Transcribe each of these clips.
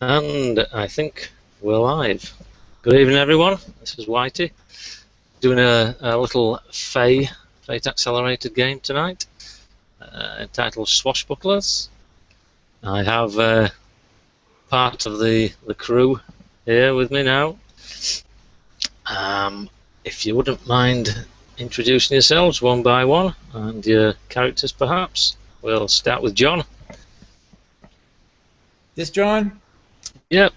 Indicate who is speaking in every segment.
Speaker 1: And I think we're live. Good evening, everyone. This is Whitey doing a little FAE, Fate Accelerated game tonight, entitled Swashbucklers. I have part of the crew here with me now. If you wouldn't mind introducing yourselves one by one and your characters, perhaps. We'll start with John.
Speaker 2: This John?
Speaker 1: Yep.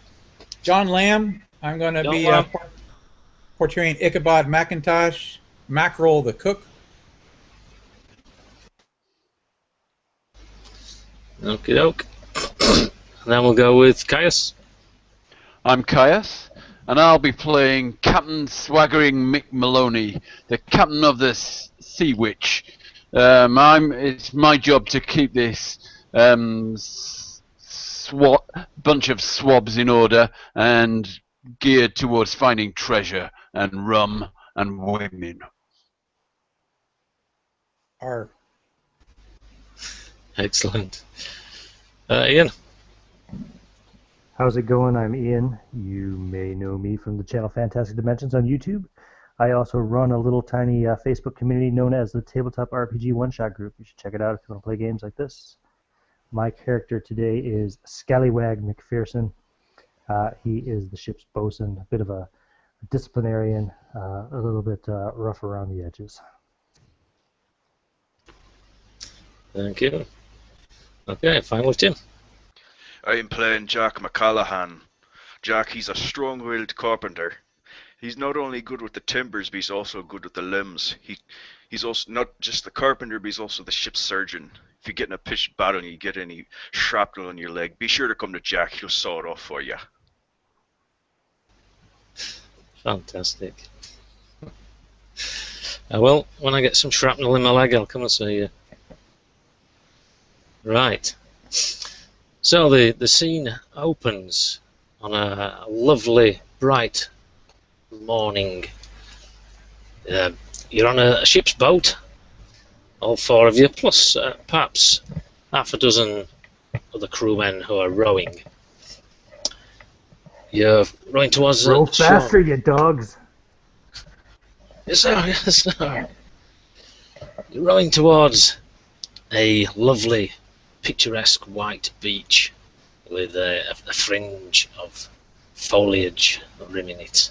Speaker 2: John Lamb. I'm going to be portraying Ichabod McIntosh, Mackerel the cook.
Speaker 1: Okie doke. And then we'll go with Caius.
Speaker 3: I'm Caius, and I'll be playing Captain Swaggering Mick Maloney, the captain of the Sea Witch. It's my job to keep this bunch of swabs in order and geared towards finding treasure and rum and women.
Speaker 1: Excellent. Ian.
Speaker 4: How's it going? I'm Ian. You may know me from the channel Fantastic Dimensions on YouTube. I also run a little tiny Facebook community known as the Tabletop RPG One-Shot Group. You should check it out if you want to play games like this. My character today is Scallywag McPherson. He is the ship's bosun, a bit of a disciplinarian, a little bit rough around the edges.
Speaker 1: Thank you. Okay, finally Tim.
Speaker 5: I'm playing Jack McCallahan. Jack, he's a strong-willed carpenter. He's not only good with the timbers, but he's also good with the limbs. He's also not just the carpenter, but he's also the ship's surgeon. If you get in a pitched battle and you get any shrapnel on your leg, be sure to come to Jack. He'll saw it off for you.
Speaker 1: Fantastic. Well, when I get some shrapnel in my leg, I'll come and see you. Right. So the scene opens on a lovely, bright morning. You're on a ship's boat, all four of you, plus perhaps half a dozen other crewmen who are rowing. You're rowing towards
Speaker 4: Row faster, you dogs!
Speaker 1: Yes, sir. Yes, sir. You're rowing towards a lovely, picturesque white beach with a fringe of foliage rimming it.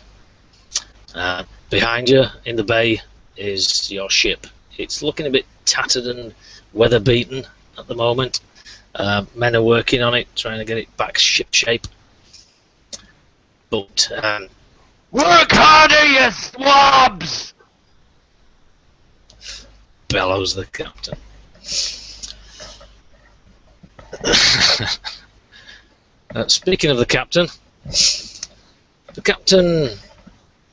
Speaker 1: Behind you in the bay is your ship. It's looking a bit tattered and weather beaten at the moment. Men are working on it, trying to get it back ship shape. But
Speaker 3: work harder, you swabs!
Speaker 1: bellows the captain. Speaking of the captain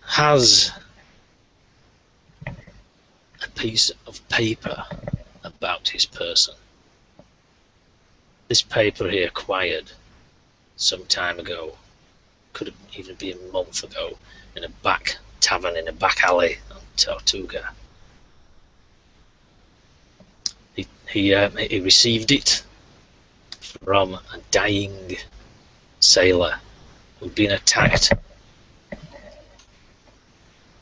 Speaker 1: has a piece of paper about his person. This paper he acquired some time ago, could even be a month ago, in a back tavern in a back alley on Tortuga. He received it from a dying sailor who'd been attacked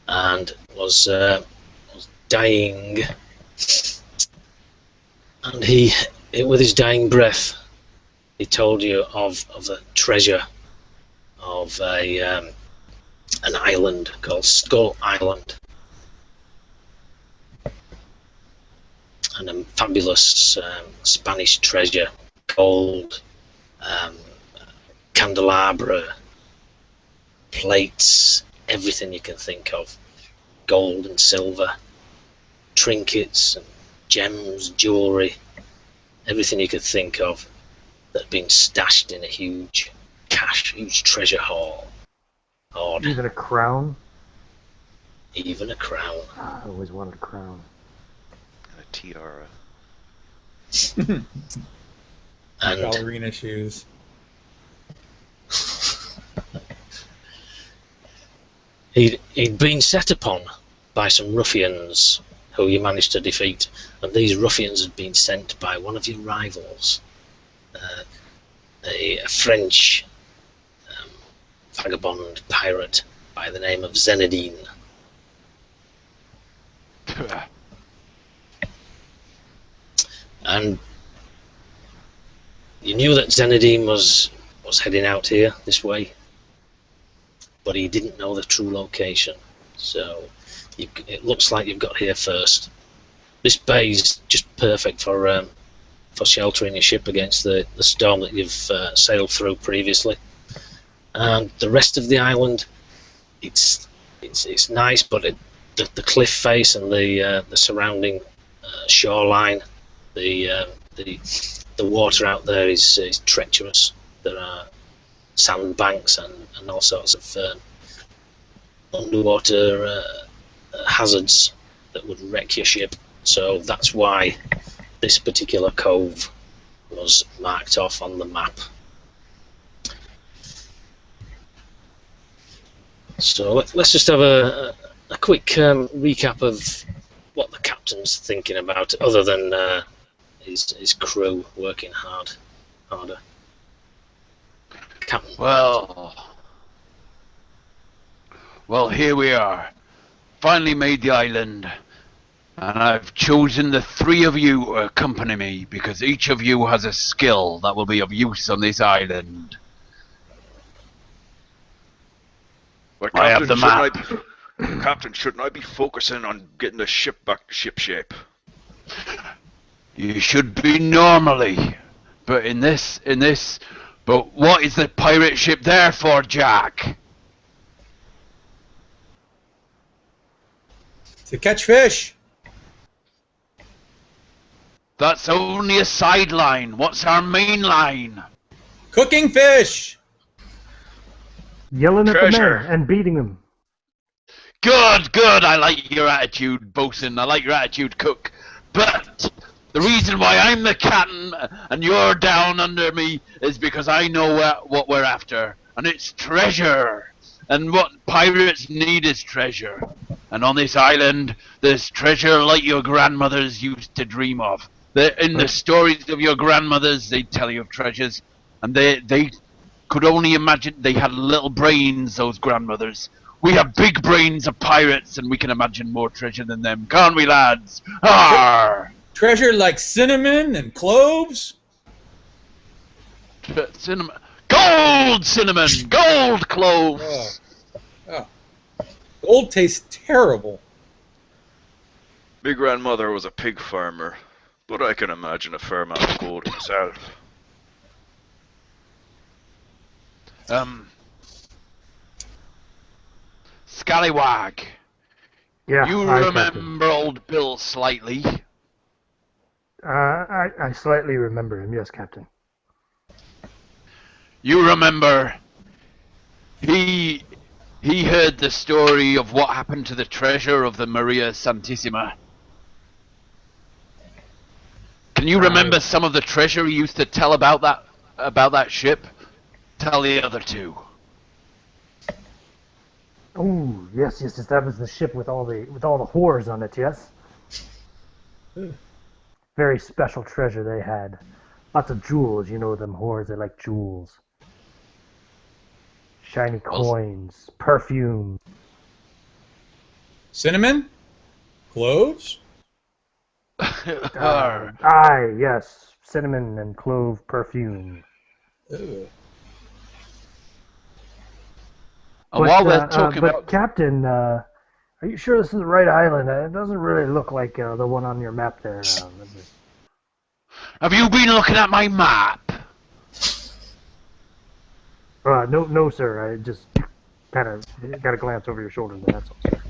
Speaker 1: and was dying, and he, with his dying breath, he told you of the treasure of an island called Skull Island, and a fabulous Spanish treasure, gold, candelabra, plates, everything you can think of, gold and silver, trinkets and gems, jewellery, everything you could think of that had been stashed in a huge treasure hoard.
Speaker 4: Even a crown?
Speaker 1: Even a crown.
Speaker 4: I always wanted a crown.
Speaker 5: And a tiara.
Speaker 1: And
Speaker 2: ballerina shoes.
Speaker 1: He'd been set upon by some ruffians who you managed to defeat, and these ruffians had been sent by one of your rivals, a French vagabond pirate by the name of Zenadine. And you knew that Zenadine was heading out here, this way, but he didn't know the true location. So it looks like you've got here first. This bay's just perfect for sheltering your ship against the storm that you've sailed through previously. And the rest of the island, it's nice, but the cliff face and the surrounding shoreline, the water out there is treacherous. There are sandbanks and all sorts of underwater hazards that would wreck your ship. So that's why this particular cove was marked off on the map. So let's just have a quick recap of what the captain's thinking about, other than his crew working harder. Captain.
Speaker 3: Well, here we are. Finally made the island. And I've chosen the three of you to accompany me, because each of you has a skill that will be of use on this island.
Speaker 5: But
Speaker 3: I have the map.
Speaker 5: Captain, shouldn't I be focusing on getting the ship back to ship shape?
Speaker 3: You should be normally, but but what is the pirate ship there for, Jack?
Speaker 2: To catch fish.
Speaker 3: That's only a sideline. What's our main line?
Speaker 2: Cooking fish.
Speaker 4: Yelling at the
Speaker 5: Treasure.
Speaker 4: men and beating them.
Speaker 3: Good, good. I like your attitude, bosun. I like your attitude, cook. But the reason why I'm the captain and you're down under me is because I know what we're after. And it's treasure. And what pirates need is treasure. And on this island, there's treasure like your grandmothers used to dream of. In the stories of your grandmothers, they tell you of treasures. And they could only imagine they had little brains, those grandmothers. We have big brains of pirates, and we can imagine more treasure than them. Can't we, lads? Arr!
Speaker 2: Treasure like cinnamon and cloves.
Speaker 3: Cinnamon. Gold cinnamon! Gold cloves!
Speaker 2: Oh. Gold tastes terrible.
Speaker 5: My grandmother was a pig farmer, but I can imagine a fair amount of gold himself.
Speaker 3: Scallywag.
Speaker 4: Yeah,
Speaker 3: You remember old Bill slightly?
Speaker 4: I slightly remember him, yes, Captain.
Speaker 3: You remember he heard the story of what happened to the treasure of the Maria Santissima. Can you remember some of the treasure he used to tell about that ship? Tell the other two.
Speaker 4: Oh, yes, that was the ship with all the whores on it, yes? Very special treasure they had. Lots of jewels, you know them whores, they like jewels. Shiny coins, perfume.
Speaker 2: Cinnamon? Cloves?
Speaker 4: Aye, yes. Cinnamon and clove perfume.
Speaker 2: Ew.
Speaker 3: And while they're talking
Speaker 4: but
Speaker 3: about...
Speaker 4: Captain, are you sure this is the right island? It doesn't really look like the one on your map there.
Speaker 3: Have you been looking at my map?
Speaker 4: No, sir. I just kind of got a glance over your shoulder there, that's all, sir.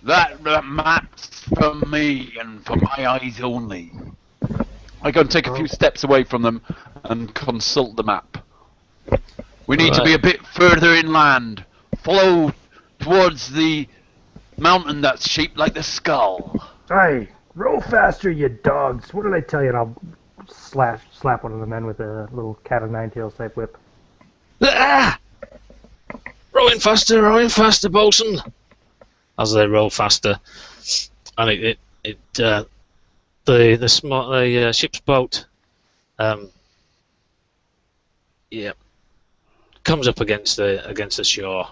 Speaker 3: That map's for me and for my eyes only. I go and take a few steps away from them and consult the map. We need to be a bit further inland. Follow towards the mountain that's shaped like the skull.
Speaker 4: Aye, row faster, you dogs. What did I tell you? And I'll slap one of the men with a little cat of nine tails type whip.
Speaker 1: Ah! Rowing faster, bosun! As they roll faster, and the ship's boat, comes up against the shore.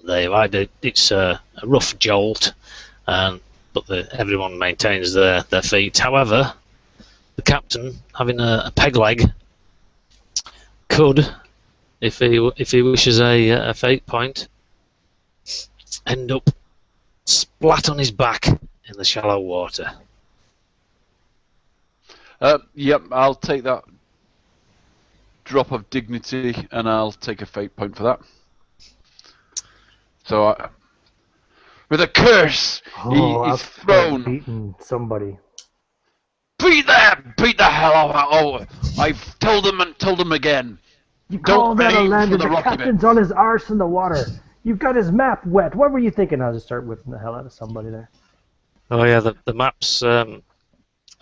Speaker 1: It's a rough jolt, but everyone maintains their feet. However, the captain, having a peg leg, could, if he wishes a fate point, end up splat on his back in the shallow water.
Speaker 3: Yep, I'll take that drop of dignity, and I'll take a fate point for that. So, with a curse, he's thrown.
Speaker 4: Beating somebody.
Speaker 3: Beat the hell out! Oh, I've told him again.
Speaker 4: You call that a
Speaker 3: aim
Speaker 4: land?
Speaker 3: for
Speaker 4: The
Speaker 3: rocky
Speaker 4: captain's
Speaker 3: bit.
Speaker 4: on his arse in the water. You've got his map wet. What were you thinking? I'll just start whipping the hell out of somebody there.
Speaker 1: Oh yeah, the map's out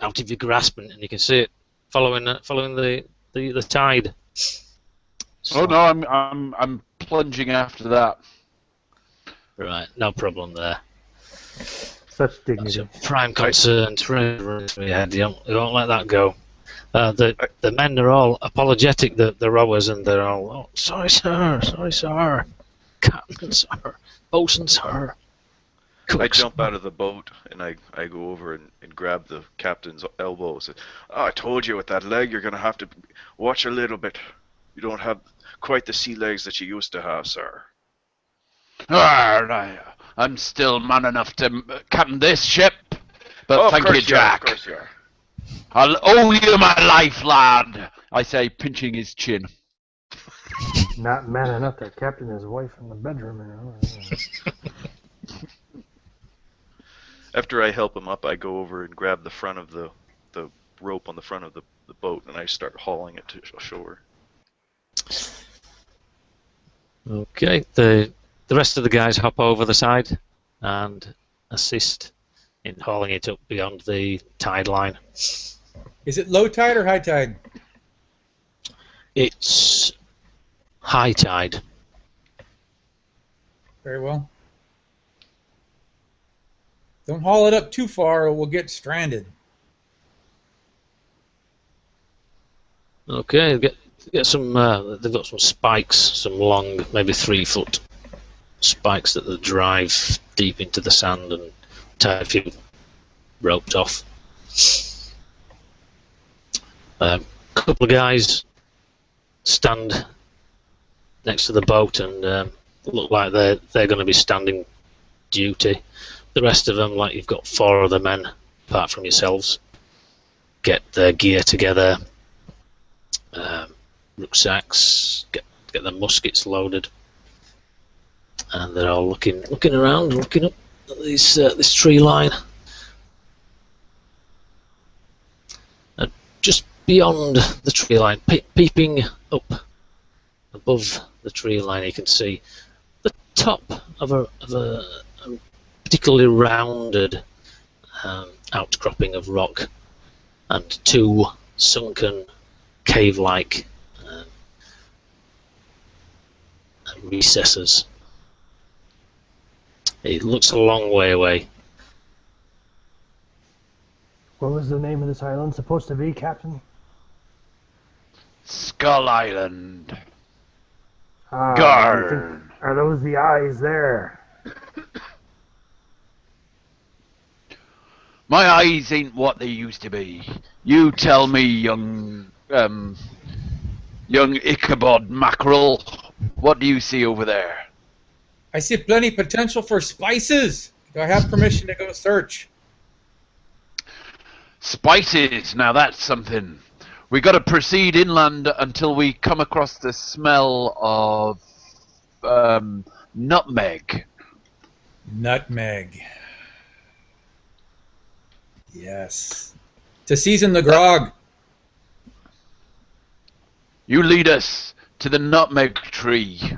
Speaker 1: of your grasp, and you can see it following the tide. So,
Speaker 3: Oh no, I'm plunging after that.
Speaker 1: right, no problem there.
Speaker 4: Such
Speaker 1: That's
Speaker 4: dignity.
Speaker 1: your prime concern. You won't let that go. The men are all apologetic, the rowers, and they're all, oh, sorry sir, captain sir, bosun sir.
Speaker 5: I jump out of the boat and I go over and grab the captain's elbow and say, oh, I told you with that leg you're going to have to watch a little bit. You don't have quite the sea legs that you used to have, sir.
Speaker 3: I'm still man enough to captain this ship, but
Speaker 5: Oh,
Speaker 3: thank you, Jack.
Speaker 5: Of course you are.
Speaker 3: I'll owe you my life, lad, I say, pinching his chin.
Speaker 4: Not man enough to captain his wife in the bedroom. You know?
Speaker 5: After I help him up, I go over and grab the front of the rope on the front of the boat and I start hauling it to shore.
Speaker 1: Okay, the rest of the guys hop over the side and assist in hauling it up beyond the tide line.
Speaker 2: Is it low tide or high tide?
Speaker 1: It's high tide.
Speaker 2: Very well. Don't haul it up too far or we'll get stranded.
Speaker 1: Okay, get some. They've got some spikes, some long, maybe 3-foot spikes that they drive deep into the sand and tie a few roped off. A couple of guys stand next to the boat and look like they're going to be standing duty. The rest of them, like you've got 4 other men apart from yourselves, get their gear together, rucksacks, get their muskets loaded, and they're all looking around, looking up at this tree line. Just beyond the tree line, peeping up above the tree line, you can see the top of a particularly rounded outcropping of rock and 2 sunken cave-like recesses. It looks a long way away.
Speaker 4: What was the name of this island supposed to be, Captain?
Speaker 3: Skull Island.
Speaker 4: Garn. Are those the eyes there?
Speaker 3: My eyes ain't what they used to be. You tell me, young Ichabod Mackerel, what do you see over there?
Speaker 2: I see plenty potential for spices. Do I have permission to go search?
Speaker 3: Spices, now that's something. We got to proceed inland until we come across the smell of nutmeg.
Speaker 2: Nutmeg. Yes. To season the grog.
Speaker 3: You lead us to the nutmeg tree.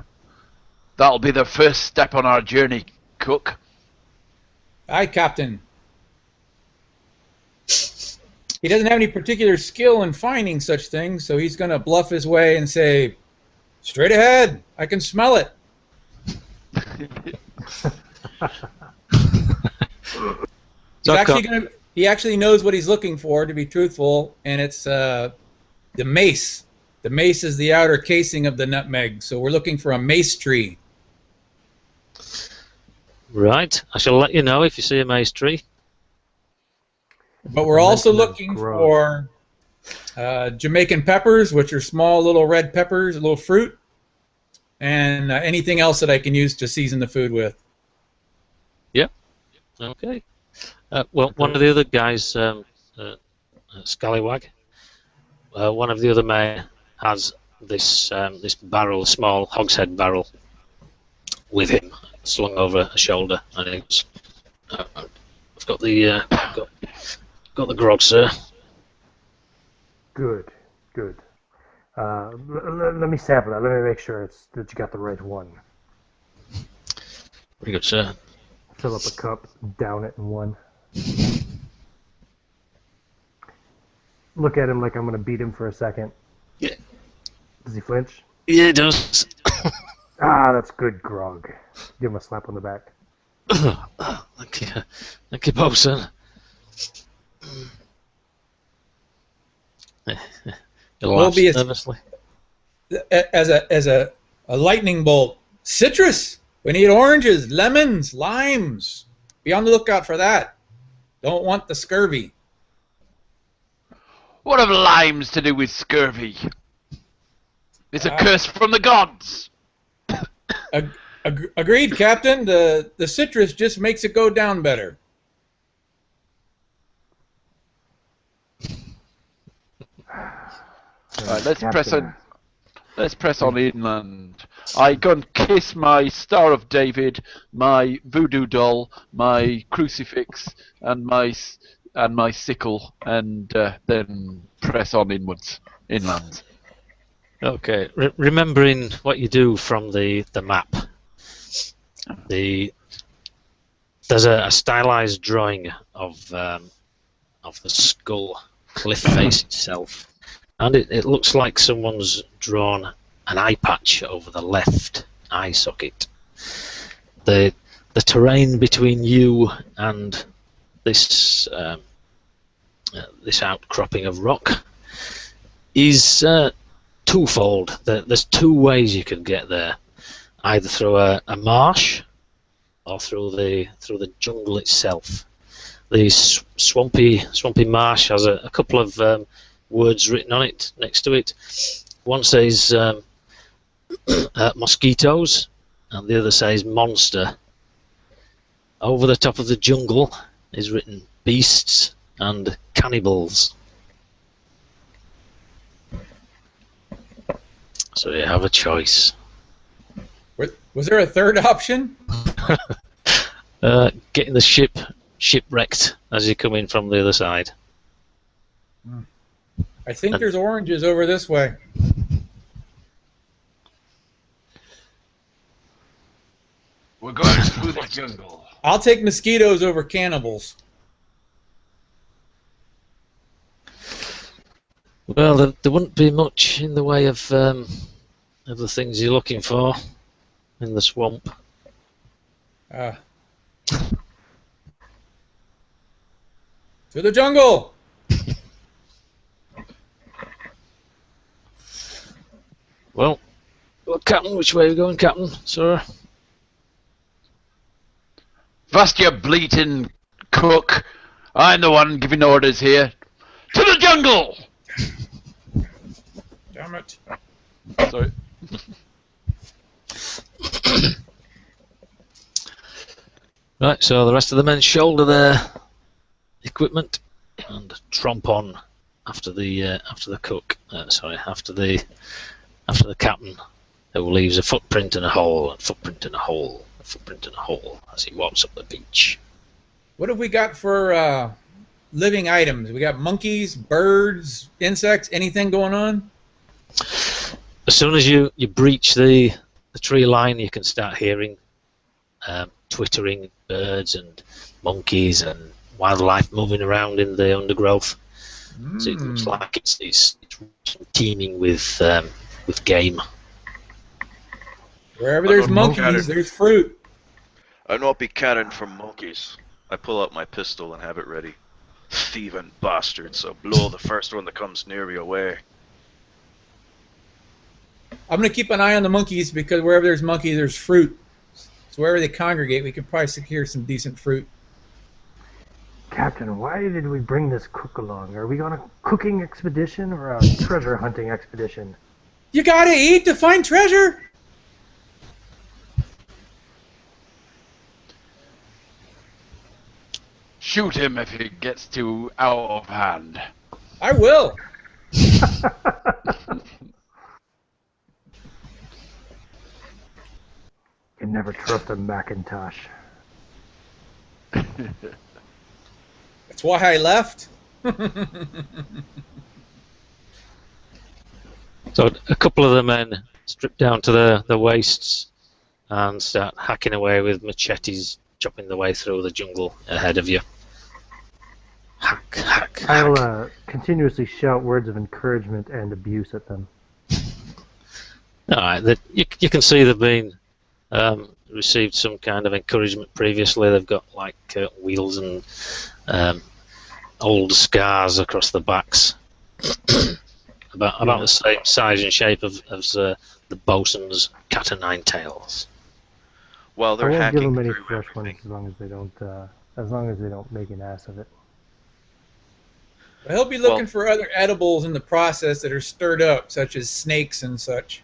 Speaker 3: That'll be the first step on our journey, cook.
Speaker 2: Aye, Captain. He doesn't have any particular skill in finding such things, so he's going to bluff his way and say, straight ahead, I can smell it. He actually knows what he's looking for, to be truthful, and it's the mace The mace is the outer casing of the nutmeg, so we're looking for a mace tree.
Speaker 1: Right. I shall let you know if you see a mace tree.
Speaker 2: But we're also
Speaker 4: Mention
Speaker 2: looking
Speaker 4: growth.
Speaker 2: for Jamaican peppers, which are small little red peppers, a little fruit, and anything else that I can use to season the food with.
Speaker 1: Yep. Okay. Well, one of the other guys, Scallywag, one of the other men has this this barrel, small hogshead barrel, with him, slung over a shoulder, and he goes, "I've got the got the grog, sir."
Speaker 4: Good, good. Let me sample that. Let me make sure that you got the right one.
Speaker 1: Very good, sir.
Speaker 4: Fill up a cup, down it in one. Look at him like I'm going to beat him for a second.
Speaker 1: Yeah.
Speaker 4: Does he flinch?
Speaker 1: Yeah, it does.
Speaker 4: Ah, that's good grog. Give him a slap on the back.
Speaker 1: Thank you, bosun. He laughs
Speaker 2: be a-
Speaker 1: nervously.
Speaker 2: As a lightning bolt, citrus. We need oranges, lemons, limes. Be on the lookout for that. Don't want the scurvy.
Speaker 3: What have limes to do with scurvy? It's a curse from the gods.
Speaker 2: Agreed, Captain. The citrus just makes it go down better.
Speaker 3: Right, let's press on inland. I go and kiss my Star of David, my voodoo doll, my crucifix, and my sickle, and then press on inland.
Speaker 1: Okay. Remembering what you do from the map, there's a stylized drawing of the skull cliff face itself, and it looks like someone's drawn an eye patch over the left eye socket. The terrain between you and this this outcropping of rock is twofold. There's two ways you can get there, either through a marsh or through the jungle itself. The swampy marsh has a couple of words written on it next to it. One says mosquitoes, and the other says monster. Over the top of the jungle is written beasts and cannibals. So you have a choice.
Speaker 2: Was there a third option?
Speaker 1: Getting the shipwrecked as you come in from the other side.
Speaker 2: I think there's oranges over this way.
Speaker 3: We're going through the jungle.
Speaker 2: I'll take mosquitoes over cannibals.
Speaker 1: Well, there wouldn't be much in the way of the things you're looking for in the swamp.
Speaker 2: To the jungle!
Speaker 1: Well, Captain, which way are we going, Captain, sir?
Speaker 3: Vast you bleating cook. I'm the one giving orders here. To the jungle!
Speaker 2: Damn it.
Speaker 3: Sorry.
Speaker 1: Right, so the rest of the men shoulder their equipment and tromp on after the cook. After the captain, who leaves a footprint in a hole, a footprint in a hole, a footprint in a hole as he walks up the beach.
Speaker 2: What have we got for living items? We got monkeys, birds, insects, anything going on?
Speaker 1: As soon as you breach the tree line, you can start hearing twittering birds and monkeys and wildlife moving around in the undergrowth. So it looks like it's teeming with game.
Speaker 2: Wherever there's monkeys, there's fruit.
Speaker 5: I'll not be cannon from monkeys. I pull out my pistol and have it ready. Thieving bastards, so blow the first one that comes near me away.
Speaker 2: I'm going to keep an eye on the monkeys because wherever there's monkeys, there's fruit. So wherever they congregate, we can probably secure some decent fruit.
Speaker 4: Captain, why did we bring this cook along? Are we on a cooking expedition or a treasure hunting expedition?
Speaker 2: You gotta eat to find treasure.
Speaker 3: Shoot him if he gets too out of hand.
Speaker 2: I will.
Speaker 4: Can never trust a Macintosh.
Speaker 2: That's why I left.
Speaker 1: So a couple of the men strip down to their waists and start hacking away with machetes, chopping the way through the jungle ahead of you. Hack, hack, hack.
Speaker 4: I'll continuously shout words of encouragement and abuse at them.
Speaker 1: Alright, you can see they've been received some kind of encouragement previously. They've got like wheels and old scars across the backs. About the same size and shape of the bosun's cat o' nine tails.
Speaker 5: While
Speaker 4: I
Speaker 5: they're
Speaker 4: won't give
Speaker 5: hacking
Speaker 4: them any
Speaker 5: through
Speaker 4: fresh
Speaker 5: everything.
Speaker 4: ones as long as they don't make an ass of it.
Speaker 2: He'll be looking for other edibles in the process that are stirred up, such as snakes and such.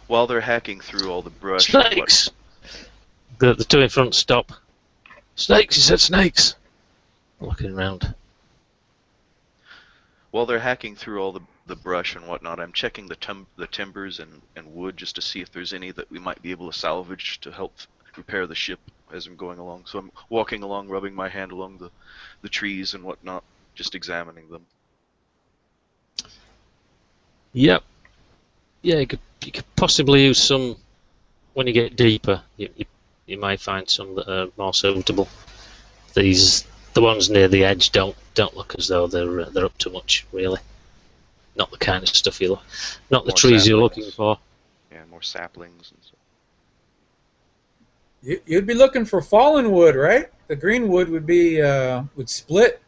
Speaker 5: While they're hacking through all the brush.
Speaker 1: Snakes! The two in front stop. Snakes, he said snakes! Looking around.
Speaker 5: While they're hacking through all the brush and whatnot, I'm checking the timbers and wood just to see if there's any that we might be able to salvage to help repair the ship as I'm going along. So I'm walking along, rubbing my hand along the trees and whatnot, just examining them.
Speaker 1: Yep. Yeah, you could possibly use some when you get deeper. You might find some that are more suitable. The ones near the edge don't look as though they're up to much, really. Not the kind of stuff you look. Not the
Speaker 5: More
Speaker 1: trees you're
Speaker 5: saplings.
Speaker 1: looking for.
Speaker 5: Yeah, more saplings and stuff.
Speaker 2: You'd be looking for fallen wood, right? The green wood would be would split.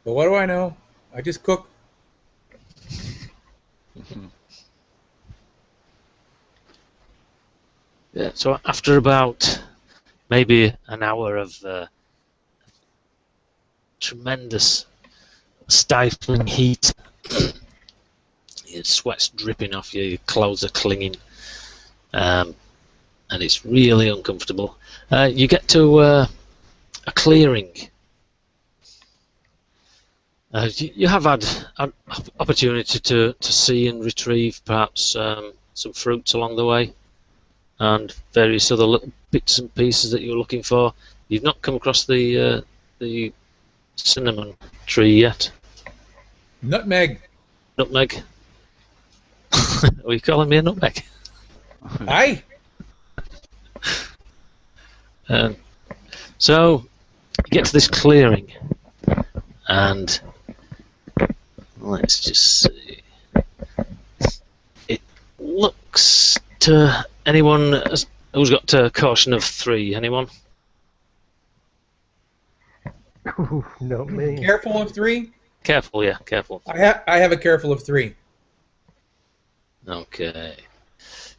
Speaker 2: But what do I know? I just cook.
Speaker 1: Yeah. So after about maybe an hour of tremendous stifling heat, your sweat's dripping off you, your clothes are clinging, and it's really uncomfortable. You get to a clearing. You have had an opportunity to see and retrieve perhaps some fruits along the way and various other little bits and pieces that you're looking for. You've not come across the cinnamon tree yet.
Speaker 2: Nutmeg.
Speaker 1: Nutmeg. Are you calling me a nutmeg?
Speaker 2: Aye.
Speaker 1: So you get to this clearing, and let's just see. It looks to anyone who's got a caution of 3. Anyone?
Speaker 4: No, me.
Speaker 2: Careful of 3.
Speaker 1: Careful, yeah, careful.
Speaker 2: I have a careful of 3.
Speaker 1: Okay.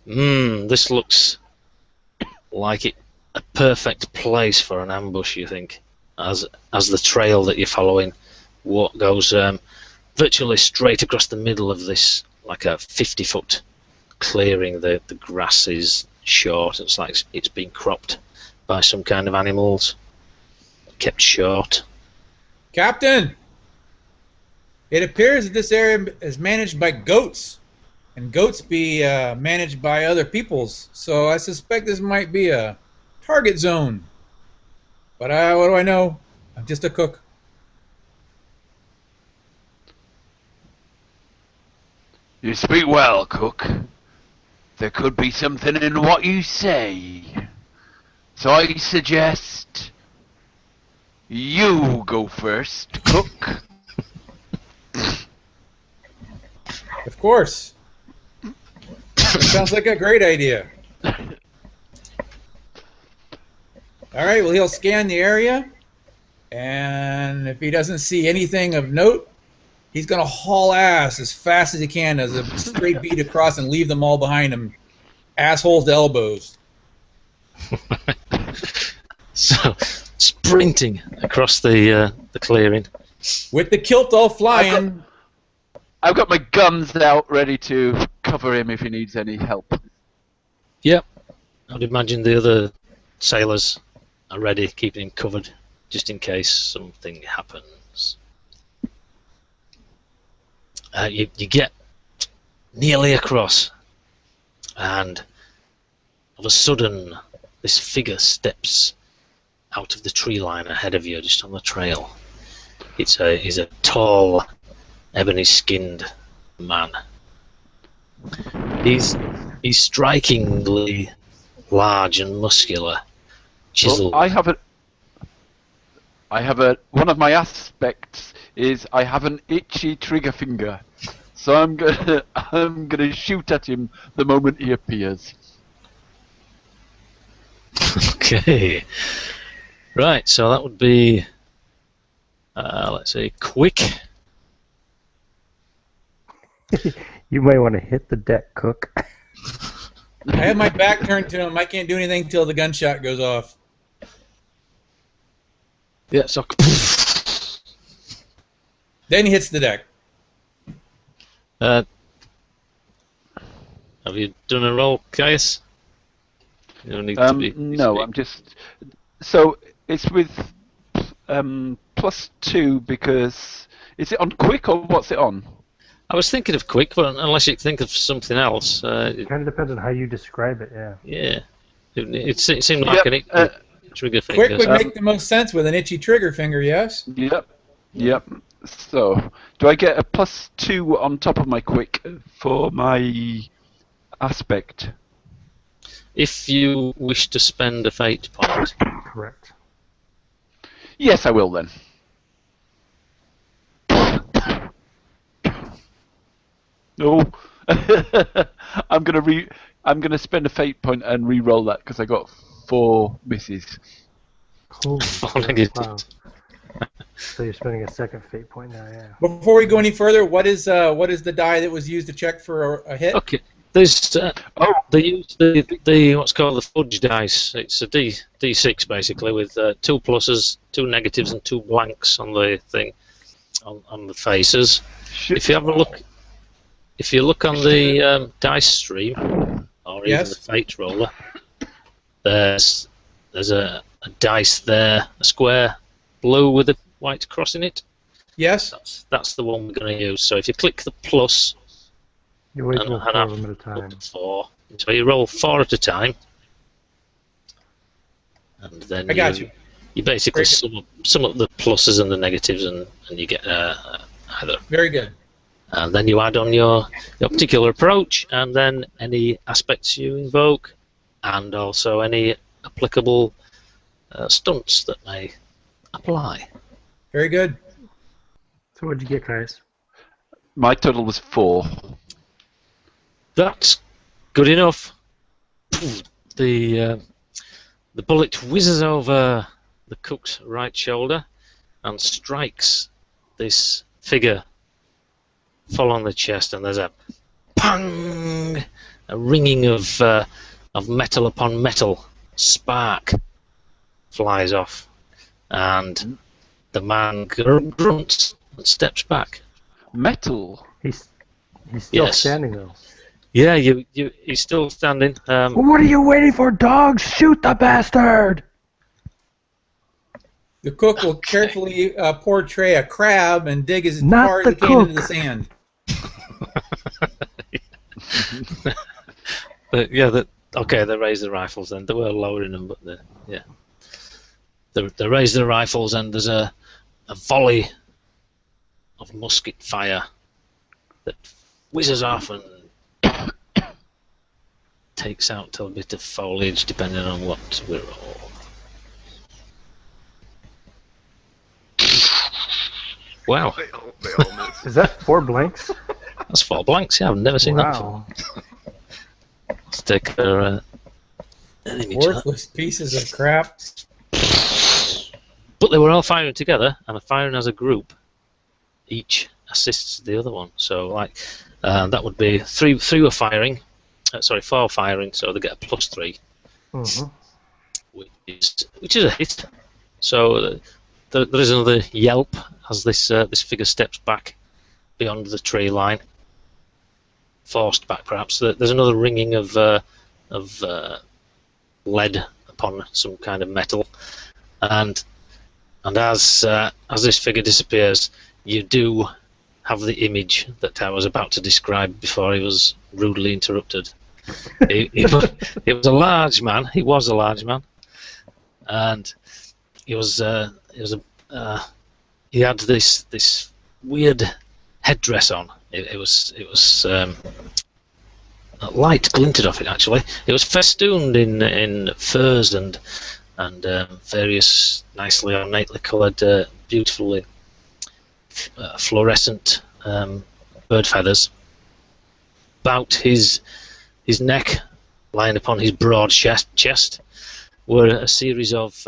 Speaker 1: This looks like a perfect place for an ambush, you think, as the trail that you're following goes virtually straight across the middle of this, like a 50-foot clearing. The grass is short. It's like it's been cropped by some kind of animals, kept short.
Speaker 2: Captain, it appears that this area is managed by goats, and goats be managed by other peoples. So I suspect this might be a target zone. But what do I know? I'm just a cook.
Speaker 3: You speak well, cook. There could be something in what you say. So I suggest you go first, cook.
Speaker 2: Of course. That sounds like a great idea. All right, well, he'll scan the area, and if he doesn't see anything of note, He's going to haul ass as fast as he can as a straight beat across and leave them all behind him. Assholes to elbows.
Speaker 1: So, sprinting across the clearing.
Speaker 2: With the kilt all flying.
Speaker 3: I've got my guns out ready to cover him if he needs any help.
Speaker 1: Yep. I'd imagine the other sailors are ready, keeping him covered, just in case something happens. You get nearly across, and of a sudden, this figure steps out of the tree line ahead of you, just on the trail. He's a tall, ebony-skinned man. He's strikingly large and muscular, chiseled.
Speaker 3: Well, I have a one of my aspects is I have an itchy trigger finger, so I'm gonna shoot at him the moment he appears.
Speaker 1: Okay. Right, so that would be, let's say, quick.
Speaker 4: You might want to hit the deck, Cook.
Speaker 2: I have my back turned to him. I can't do anything until the gunshot goes off.
Speaker 1: Yeah, so.
Speaker 2: Then he hits the deck.
Speaker 1: Have you done a roll, Caius? You don't need to be.
Speaker 3: No, I'm just. So it's with +2 because is it on quick or what's it on?
Speaker 1: I was thinking of quick, but unless you think of something else.
Speaker 4: It kind of depends on how you describe it, yeah.
Speaker 1: Yeah. It seemed like an itchy trigger finger.
Speaker 2: Quick would make the most sense with an itchy trigger finger, yes?
Speaker 3: Yep. So, do I get a +2 on top of my quick for my aspect?
Speaker 1: If you wish to spend a fate point.
Speaker 4: Correct.
Speaker 3: Yes, I will then. No, I'm gonna spend a fate point and re-roll that because I got 4 misses.
Speaker 4: Cool.
Speaker 1: Oh, negative.
Speaker 4: Wow. So you're spending a second fate point now, yeah.
Speaker 2: Before we go any further, what is the die that was used to check for a hit?
Speaker 1: Okay. There's they use the what's called the fudge dice. It's a D6 basically with 2 pluses, 2 negatives, and 2 blanks on the thing, on the faces. If you have a look, if you look on the dice stream or even the fate roller, there's a dice there, a square blue with a white cross in it.
Speaker 2: Yes.
Speaker 1: That's the one we're going to use. So if you click the plus.
Speaker 4: You wait till 4 of them at a time.
Speaker 1: 4. So you roll 4 at a time, and then you basically sum up the pluses and the negatives, and you get either.
Speaker 2: Very good.
Speaker 1: And then you add on your particular approach, and then any aspects you invoke, and also any applicable stunts that may apply.
Speaker 2: Very good.
Speaker 4: So what'd you get, guys?
Speaker 3: My total was 4.
Speaker 1: That's good enough. The bullet whizzes over the cook's right shoulder and strikes this figure full on the chest, and there's a pang, a ringing of metal upon metal. Spark flies off, and the man grunts and steps back.
Speaker 3: Metal.
Speaker 4: He's still standing though.
Speaker 1: Yeah, he's still standing.
Speaker 4: What are you waiting for, dogs? Shoot the bastard!
Speaker 2: The cook will carefully portray a crab and dig as far as he can into the sand.
Speaker 1: But yeah, okay, they raise the rifles then. They were lowering them, but they raise the rifles, and there's a volley of musket fire that whizzes off and takes out a bit of foliage, depending on what we're all. Wow.
Speaker 4: Is that 4 blanks?
Speaker 1: That's 4 blanks, yeah, I've never seen that before. Let's take an image of that.
Speaker 2: Worthless pieces of crap.
Speaker 1: But they were all firing together, and firing as a group, each assists the other one. So like that would be three were firing, sorry, 4 firing, so they get a +3, which is a hit. So there is another yelp as this figure steps back beyond the tree line, forced back perhaps. There's another ringing of lead upon some kind of metal, and as this figure disappears, you do have the image that I was about to describe before he was rudely interrupted. He was a large man. He was a large man, and he had this weird headdress on. It was light glinted off it. Actually, it was festooned in furs and various nicely ornately coloured, beautifully fluorescent bird feathers. About his neck, lying upon his broad chest, were a series of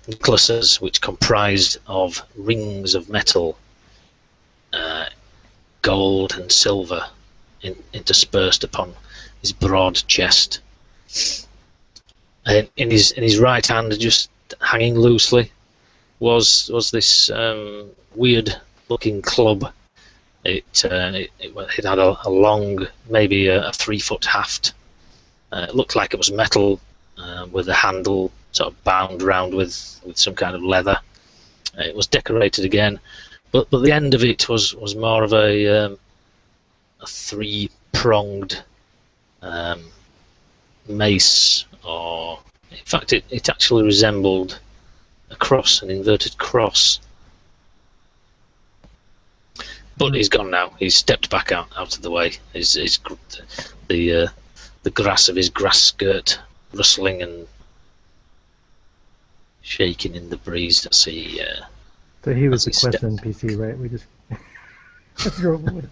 Speaker 1: necklaces which comprised of rings of metal, gold and silver, interspersed upon his broad chest. And in his right hand, just hanging loosely, was this weird-looking club. It had a long, maybe a 3-foot haft. It looked like it was metal, with the handle sort of bound round with some kind of leather. It was decorated again, but the end of it was more of a 3-pronged mace, or in fact it actually resembled a cross, an inverted cross. But he's gone now. He's stepped back out of the way. The grass of his grass skirt rustling and shaking in the breeze as he.
Speaker 4: So he was the
Speaker 1: as he
Speaker 4: quest
Speaker 1: stepped.
Speaker 4: NPC, right? We just drove away.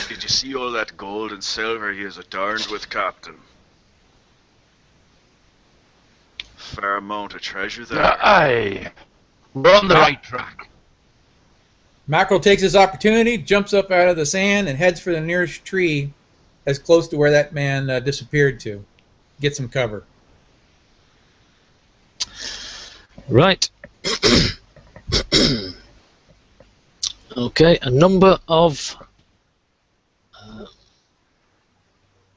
Speaker 5: Did you see all that gold and silver he has adorned with, Captain? Fair amount of treasure there.
Speaker 3: Aye, we're on the right track.
Speaker 2: Mackerel takes his opportunity, jumps up out of the sand, and heads for the nearest tree as close to where that man disappeared to. Get some cover.
Speaker 1: Right. Okay, a number of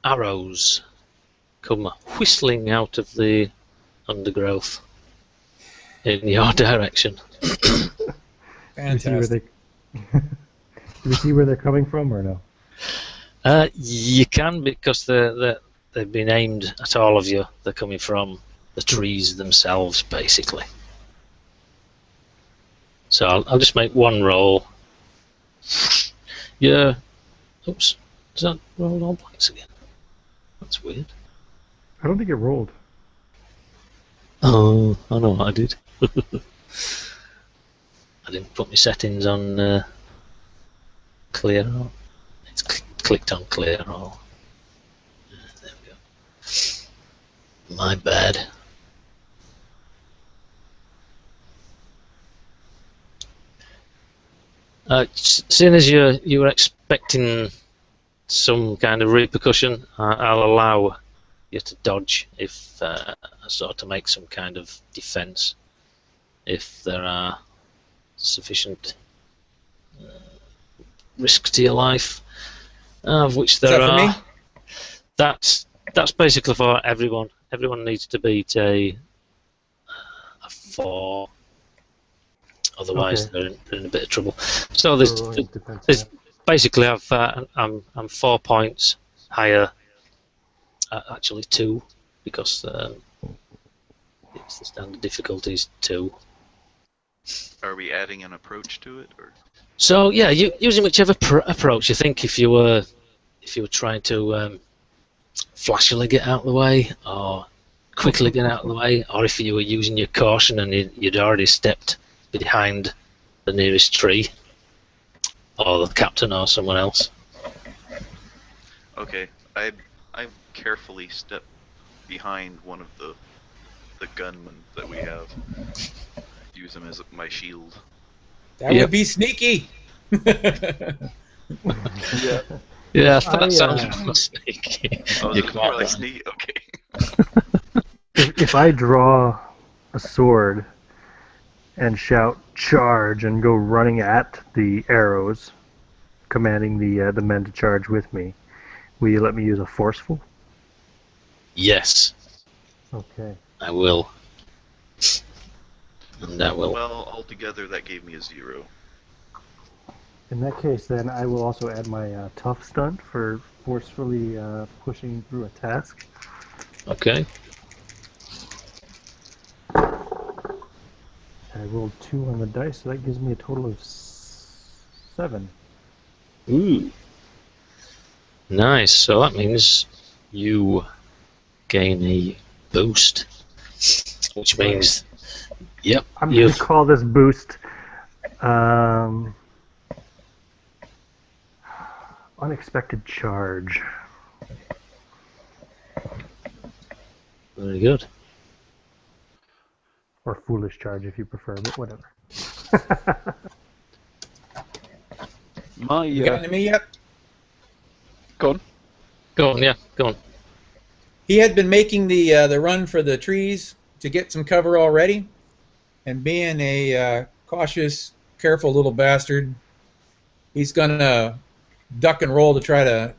Speaker 1: arrows come whistling out of the undergrowth in your direction.
Speaker 2: Fantastic.
Speaker 4: Do we see where they're coming from, or no?
Speaker 1: You can, because they've been aimed at all of you. They're coming from the trees themselves, basically. So I'll just make one roll. Yeah. Oops. Does that roll all blanks again? That's weird.
Speaker 4: I don't think it rolled.
Speaker 1: Oh, I know what I did. I didn't put my settings on clear all. It's clicked on clear all. There we go. My bad. Seeing as you were expecting some kind of repercussion, I'll allow you to dodge if sort of make some kind of defence if there are sufficient risks to your life, of which there
Speaker 2: Is that
Speaker 1: are.
Speaker 2: for me?
Speaker 1: That's basically for everyone. Everyone needs to beat a 4. Otherwise,
Speaker 4: Okay.
Speaker 1: they're in a bit of trouble. So there's basically I'm 4 points higher. Actually 2, because it's the standard difficulty is 2.
Speaker 5: Are we adding an approach to it, or?
Speaker 1: So yeah, using whichever approach you think. If you were trying to flashily get out of the way, or quickly get out of the way, or if you were using your caution and you'd already stepped behind the nearest tree, or the captain or someone else.
Speaker 5: Okay, I carefully step behind one of the gunmen that we have. Use him as my shield.
Speaker 2: That would be sneaky.
Speaker 3: Yeah.
Speaker 1: Yeah, that sounds more sneaky.
Speaker 5: Oh,
Speaker 1: You
Speaker 5: it's
Speaker 1: can't
Speaker 5: more like
Speaker 1: run.
Speaker 5: sneak. Okay.
Speaker 4: If I draw a sword and shout charge and go running at the arrows, commanding the men to charge with me, will you let me use a forceful?
Speaker 1: Yes,
Speaker 4: Okay.
Speaker 1: I will. And I will.
Speaker 5: Well, altogether that gave me a 0.
Speaker 4: In that case, then I will also add my tough stunt for forcefully pushing through a task.
Speaker 1: Okay.
Speaker 4: I rolled 2 on the dice, so that gives me a total of 7.
Speaker 1: Ooh. Nice. So that means you gain a boost, which means, yep,
Speaker 4: I'm going to call this boost unexpected charge.
Speaker 1: very good.
Speaker 4: Or foolish charge if you prefer, but whatever.
Speaker 2: You gotten to me yet?
Speaker 3: Go on.
Speaker 1: Go on, yeah, go on.
Speaker 2: He had been making the run for the trees to get some cover already, and being a cautious, careful little bastard, he's gonna duck and roll to try to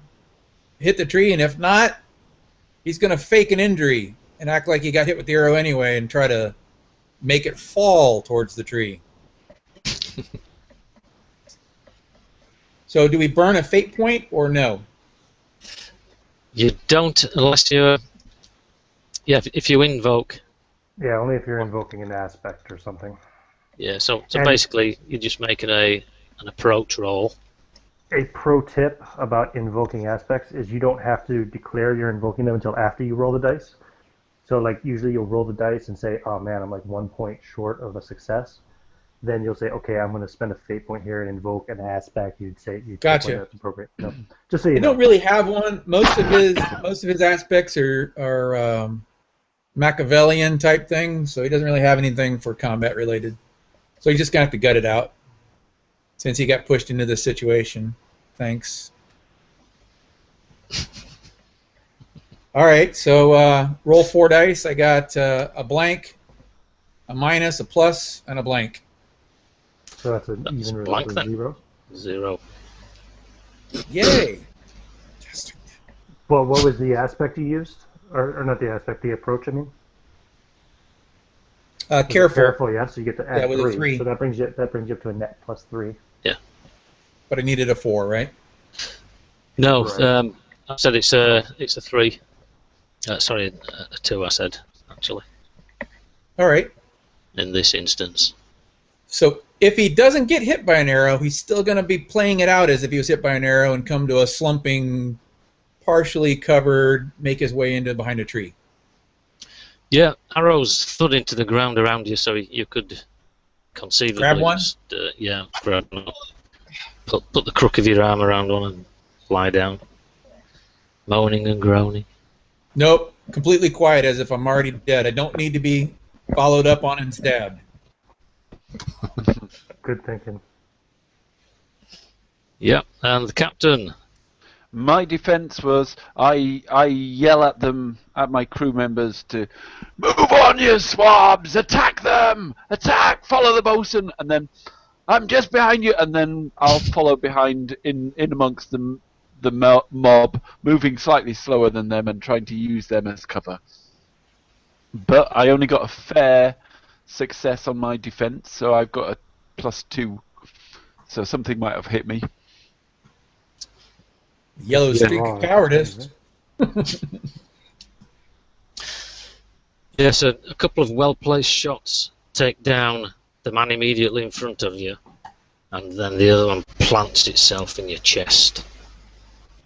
Speaker 2: hit the tree, and if not, he's gonna fake an injury and act like he got hit with the arrow anyway and try to make it fall towards the tree. So do we burn a fate point or no?
Speaker 1: You don't, unless you're, yeah, if you invoke.
Speaker 4: Yeah, only if you're invoking an aspect or something.
Speaker 1: Yeah, so
Speaker 4: And-
Speaker 1: basically you're just making an approach roll.
Speaker 4: A pro tip about invoking aspects is you don't have to declare you're invoking them until after you roll the dice. So like usually you'll roll the dice and say, oh man, I'm like 1 point short of a success. Then you'll say, okay, I'm going to spend a fate point here and invoke an aspect. You'd say,
Speaker 2: Gotcha.
Speaker 4: That's appropriate. No, just so you
Speaker 2: He
Speaker 4: know.
Speaker 2: don't really have one. Most of his aspects are Machiavellian type things, so he doesn't really have anything for combat related. So he's just gonna have to gut it out since he got pushed into this situation. Thanks. All right, so roll 4 dice. I got a blank, a minus, a plus, and a blank.
Speaker 4: So that's an
Speaker 1: That's
Speaker 4: even
Speaker 1: blank
Speaker 4: result of
Speaker 1: then.
Speaker 4: 0.
Speaker 1: 0.
Speaker 2: Yay!
Speaker 4: Well, what was the aspect you used? Or not the aspect, the approach, I mean?
Speaker 2: Careful,
Speaker 4: Careful, yeah, so you get to add
Speaker 2: with a 3.
Speaker 4: So that brings you up to a net plus 3.
Speaker 2: but I needed a 4, right?
Speaker 1: No,
Speaker 4: Right.
Speaker 1: I said it's a 3. Sorry, a 2 I said, actually,
Speaker 2: All right.
Speaker 1: in this instance.
Speaker 2: So if he doesn't get hit by an arrow, he's still going to be playing it out as if he was hit by an arrow and come to a slumping, partially covered, make his way into behind a tree.
Speaker 1: Yeah, arrows thud into the ground around you, so you could conceivably
Speaker 2: Grab one?
Speaker 1: just, grab one. Put the crook of your arm around one and lie down, moaning and groaning.
Speaker 2: Nope, completely quiet as if I'm already dead. I don't need to be followed up on and stabbed.
Speaker 4: Good thinking.
Speaker 1: Yeah, and the captain.
Speaker 3: My defense was I yell at them, at my crew members to move on, you swabs, attack them, attack, follow the bosun, and then I'm just behind you, and then I'll follow behind in amongst the mob, moving slightly slower than them and trying to use them as cover. But I only got a fair success on my defense, so I've got a +2. So something might have hit me.
Speaker 2: Yellow streak of cowardice.
Speaker 1: Yes, a couple of well-placed shots take down the man immediately in front of you, and then the other one plants itself in your chest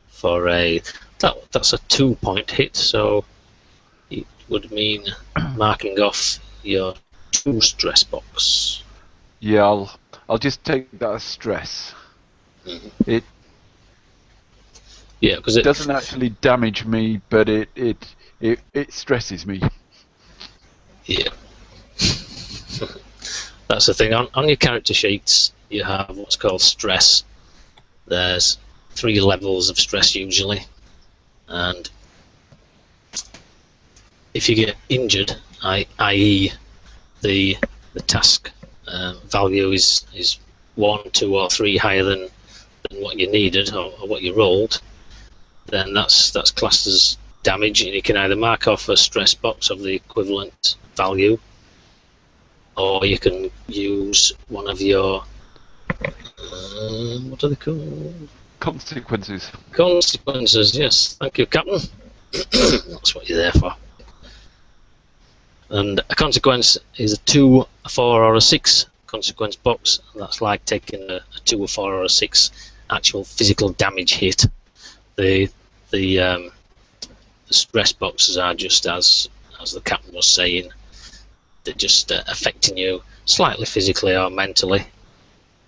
Speaker 1: for that's a 2-point hit, so it would mean marking off your 2 stress box.
Speaker 3: Yeah, I'll just take that as stress.
Speaker 1: Mhm.
Speaker 3: It
Speaker 1: Yeah, because it
Speaker 3: doesn't actually damage me, but it stresses me.
Speaker 1: Yeah. That's the thing. On your character sheets, you have what's called stress. There's 3 levels of stress usually, and if you get injured, i.e. the task value is 1, 2, or 3 higher than what you needed or what you rolled, then that's classed as damage, and you can either mark off a stress box of the equivalent value, or you can use one of your what are they called?
Speaker 3: Consequences.
Speaker 1: Consequences. Yes, thank you, Captain. That's what you're there for. And a consequence is a 2, a 4, or a 6 consequence box. That's like taking a 2, a 4, or a 6 actual physical damage hit. The stress boxes are just as the captain was saying. They're just affecting you slightly physically or mentally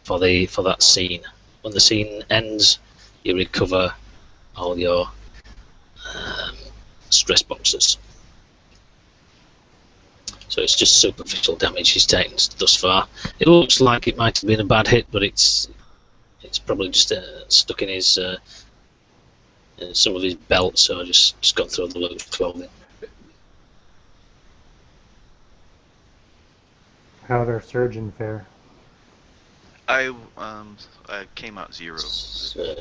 Speaker 1: for that scene. When the scene ends, you recover all your stress boxes. So it's just superficial damage he's taken thus far. It looks like it might have been a bad hit, but it's probably just stuck in his in some of his belt, so I just gone through the loose clothing.
Speaker 4: How did our surgeon fare?
Speaker 5: I came out 0.
Speaker 1: So,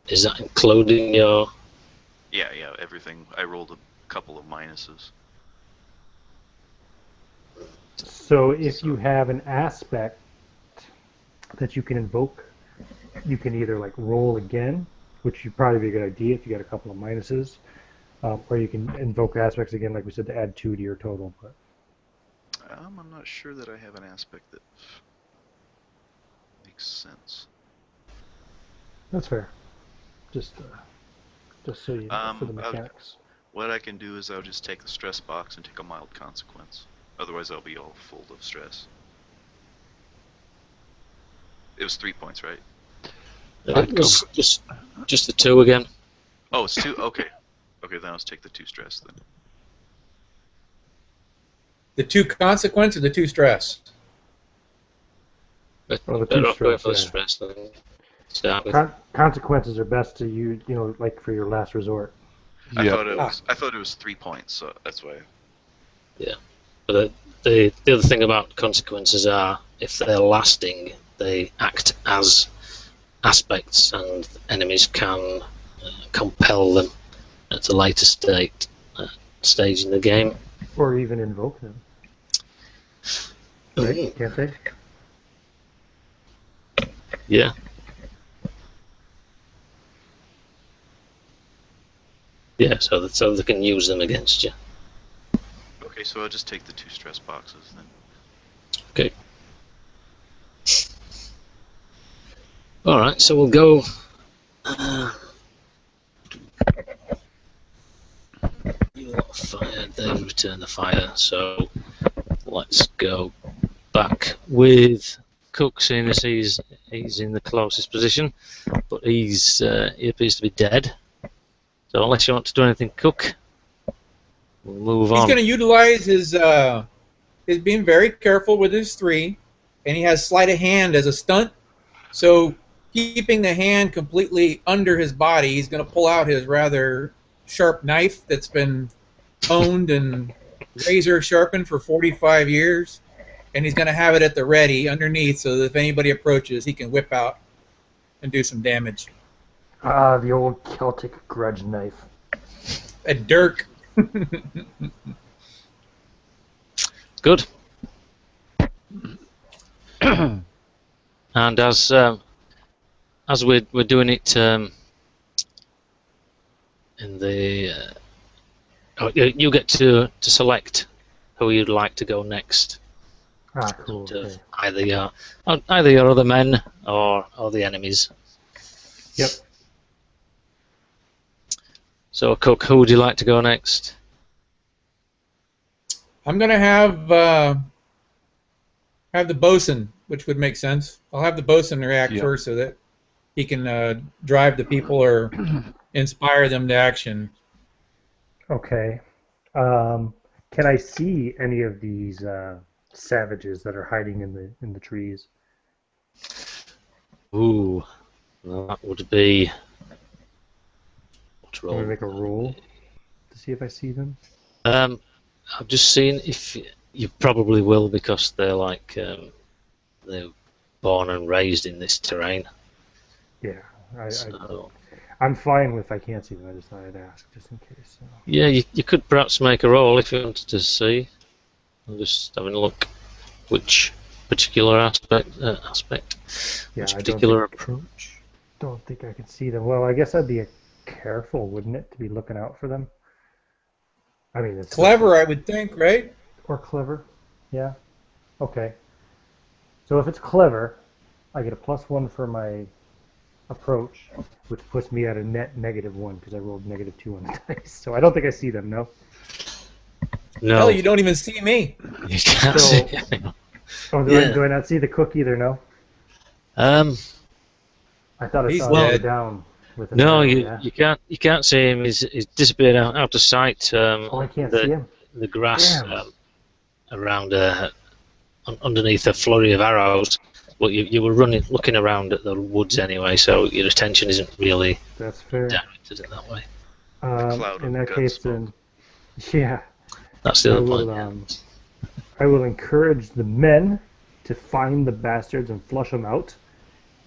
Speaker 1: is that including your?
Speaker 5: Yeah, everything. I rolled a couple of minuses.
Speaker 4: So if you have an aspect that you can invoke, you can either like roll again, which would probably be a good idea if you got a couple of minuses, or you can invoke aspects again, like we said, to add 2 to your total. But
Speaker 5: I'm not sure that I have an aspect that makes sense.
Speaker 4: that's fair. Just so you know, for the mechanics.
Speaker 5: What I can do is I'll just take the stress box and take a mild consequence. Otherwise, I'll be all full of stress. It was 3 points, right?
Speaker 1: It was just the 2 again.
Speaker 5: Oh, it's 2. Okay. Okay, then I'll just take the 2 stress then.
Speaker 2: The 2 consequence or the 2 stress?
Speaker 1: But
Speaker 4: Well, the
Speaker 1: better
Speaker 4: 2
Speaker 1: off going
Speaker 4: stress,
Speaker 1: for the
Speaker 4: yeah.
Speaker 1: stress than start with.
Speaker 4: Consequences are best to use, like for your last resort.
Speaker 5: I
Speaker 3: Yeah.
Speaker 5: thought it was 3 points, so that's why.
Speaker 1: But the other thing about consequences are, if they're lasting, they act as aspects, and enemies can compel them at a later stage in the game.
Speaker 4: Or even invoke them. Right? Can't they?
Speaker 1: Yeah. Yeah, so they can use them against you.
Speaker 5: Okay, so I'll just take the 2 stress boxes then.
Speaker 1: Okay. Alright, so we'll go. You lot fired, they return the fire, so let's go back with Cook, seeing as he's in the closest position, but he appears to be dead. So unless you want to do anything, Cook, we'll move on.
Speaker 2: He's going to utilize his being very careful with his 3, and he has sleight of hand as a stunt. So keeping the hand completely under his body, he's going to pull out his rather sharp knife that's been honed and razor sharpened for 45 years, and he's going to have it at the ready underneath, so that if anybody approaches, he can whip out and do some damage.
Speaker 4: Ah, the old Celtic grudge knife.
Speaker 2: A dirk.
Speaker 1: Good. And as we're doing it in the you get to select who you'd like to go next.
Speaker 4: Ah, cool. Okay.
Speaker 1: Either your other men or the enemies.
Speaker 4: Yep.
Speaker 1: So, Cook, who would you like to go next?
Speaker 2: I'm going to have the bosun, which would make sense. I'll have the bosun react first, so that he can drive the people or inspire them to action.
Speaker 4: Okay. Can I see any of these savages that are hiding in the trees.
Speaker 1: Ooh, well, that would be. What
Speaker 4: I'm gonna
Speaker 1: roll?
Speaker 4: make a roll to see if I see them.
Speaker 1: I've just seen if you probably will because they're like they're born and raised in this terrain.
Speaker 4: Yeah,
Speaker 1: So,
Speaker 4: I'm fine if I can't see them. I just thought I'd ask just in case. So.
Speaker 1: yeah, you could perhaps make a roll if you wanted to see. I'm just having a look which particular aspect.
Speaker 4: Yeah,
Speaker 1: Which
Speaker 4: I
Speaker 1: particular
Speaker 4: don't think I can see them. Well, I guess I'd be careful, wouldn't it, to be looking out for them? I mean, it's
Speaker 2: Clever, I would think, right?
Speaker 4: or clever. Yeah. Okay. So if it's clever, I get a +1 for my approach, which puts me at a net -1 because I rolled -2 on the dice. So I don't think I see them. No.
Speaker 1: No,
Speaker 2: Hell, you don't even see me.
Speaker 1: you can't
Speaker 4: So-
Speaker 1: see anyone.
Speaker 4: Oh,
Speaker 1: Yeah.
Speaker 4: do I not see the cook either? No.
Speaker 1: Um,
Speaker 4: I thought I
Speaker 2: He's
Speaker 4: saw him go
Speaker 2: dead.
Speaker 4: down with a
Speaker 1: no,
Speaker 4: arrow,
Speaker 1: you
Speaker 4: yeah.
Speaker 1: you can't see him. He's disappeared out of sight.
Speaker 4: Oh, I can't see him.
Speaker 1: The grass
Speaker 4: Damn.
Speaker 1: around underneath a flurry of arrows. Well, you were looking around at the woods anyway, so your attention isn't really
Speaker 4: That's fair.
Speaker 1: directed in that way.
Speaker 5: cloud
Speaker 4: In
Speaker 5: of
Speaker 4: that case,
Speaker 5: gunsmoke.
Speaker 4: then, yeah,
Speaker 1: That's the
Speaker 4: I
Speaker 1: other
Speaker 4: will.
Speaker 1: point.
Speaker 4: I will encourage the men to find the bastards and flush them out,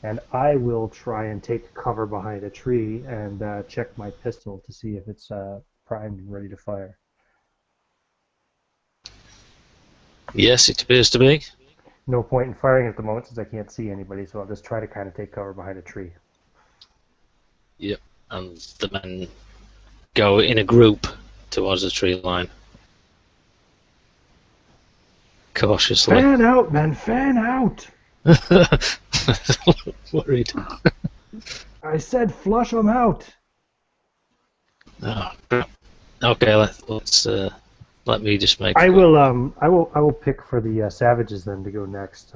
Speaker 4: and I will try and take cover behind a tree and check my pistol to see if it's primed and ready to fire.
Speaker 1: Yes, it appears to be.
Speaker 4: No point in firing at the moment since I can't see anybody, so I'll just try to kind of take cover behind a tree.
Speaker 1: Yep, and the men go in a group towards the tree line. Cautiously.
Speaker 4: Fan out, men! Fan out!
Speaker 1: Worried.
Speaker 4: I said flush them out.
Speaker 1: Oh, crap. Okay, let's let me just make.
Speaker 4: I will pick for the savages then to go next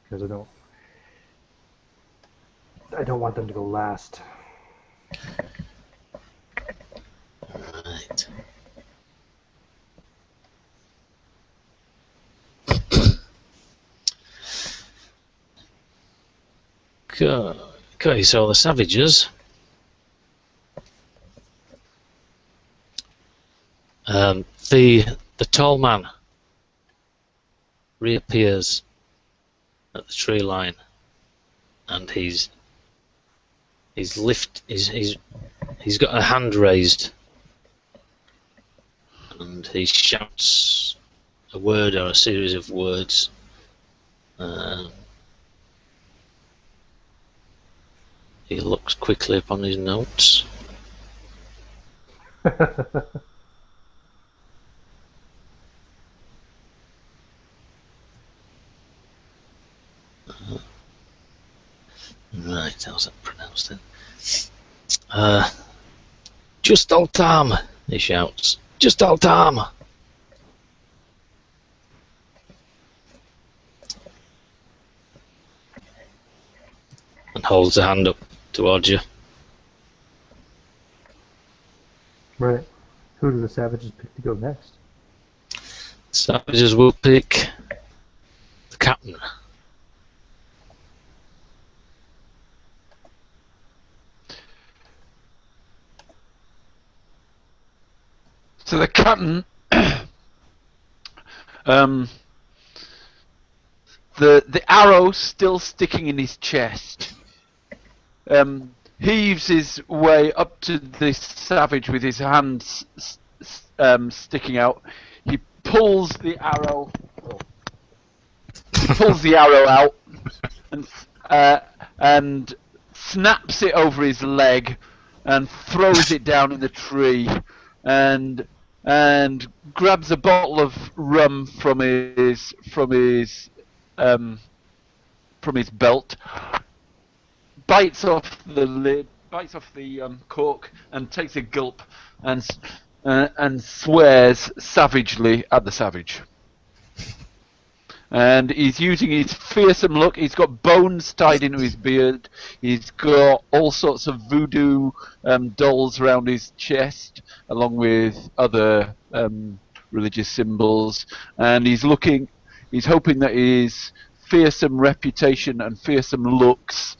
Speaker 4: because I don't want them to go last.
Speaker 1: Right. Okay, so the savages. The tall man reappears at the tree line, and he's got a hand raised, and he shouts a word or a series of words. He looks quickly upon his notes. Right, how's that pronounced then? Just all time, he shouts. Just all time. And holds a hand up towards you.
Speaker 4: Right. Who do the savages pick to go next?
Speaker 1: Savages will pick the captain.
Speaker 3: So the captain, the arrow still sticking in his chest, heaves his way up to this savage with his hands sticking out. He pulls the arrow. He pulls the arrow out and snaps it over his leg and throws it down in the tree and grabs a bottle of rum from his belt, bites off the lid, bites off the cork, and takes a gulp and swears savagely at the savage. And he's using his fearsome look. He's got bones tied into his beard. He's got all sorts of voodoo dolls around his chest, along with other religious symbols. And he's looking He's hoping that his fearsome reputation and fearsome looks,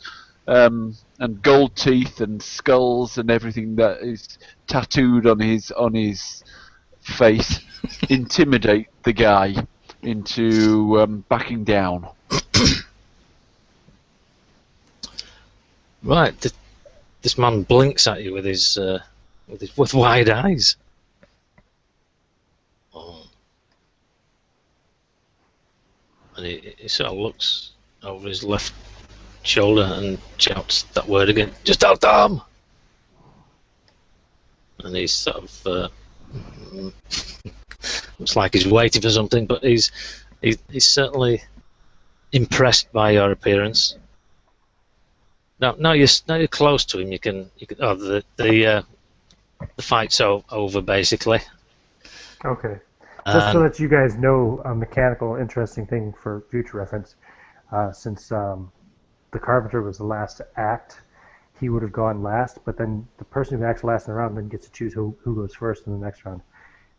Speaker 3: and gold teeth and skulls and everything that is tattooed on his face intimidate the guy into backing down.
Speaker 1: Right. This man blinks at you with his with wide eyes. Oh. And he sort of looks over his left shoulder and shouts that word again. Just tell Tom. And he's sort of looks like he's waiting for something, but he's certainly impressed by your appearance. Now you're close to him. You can. Oh, the fight's over basically.
Speaker 4: Okay. Just so that you guys know, a mechanical interesting thing for future reference, since the Carpenter was the last to act, he would have gone last, but then the person who acts last in the round then gets to choose who goes first in the next round.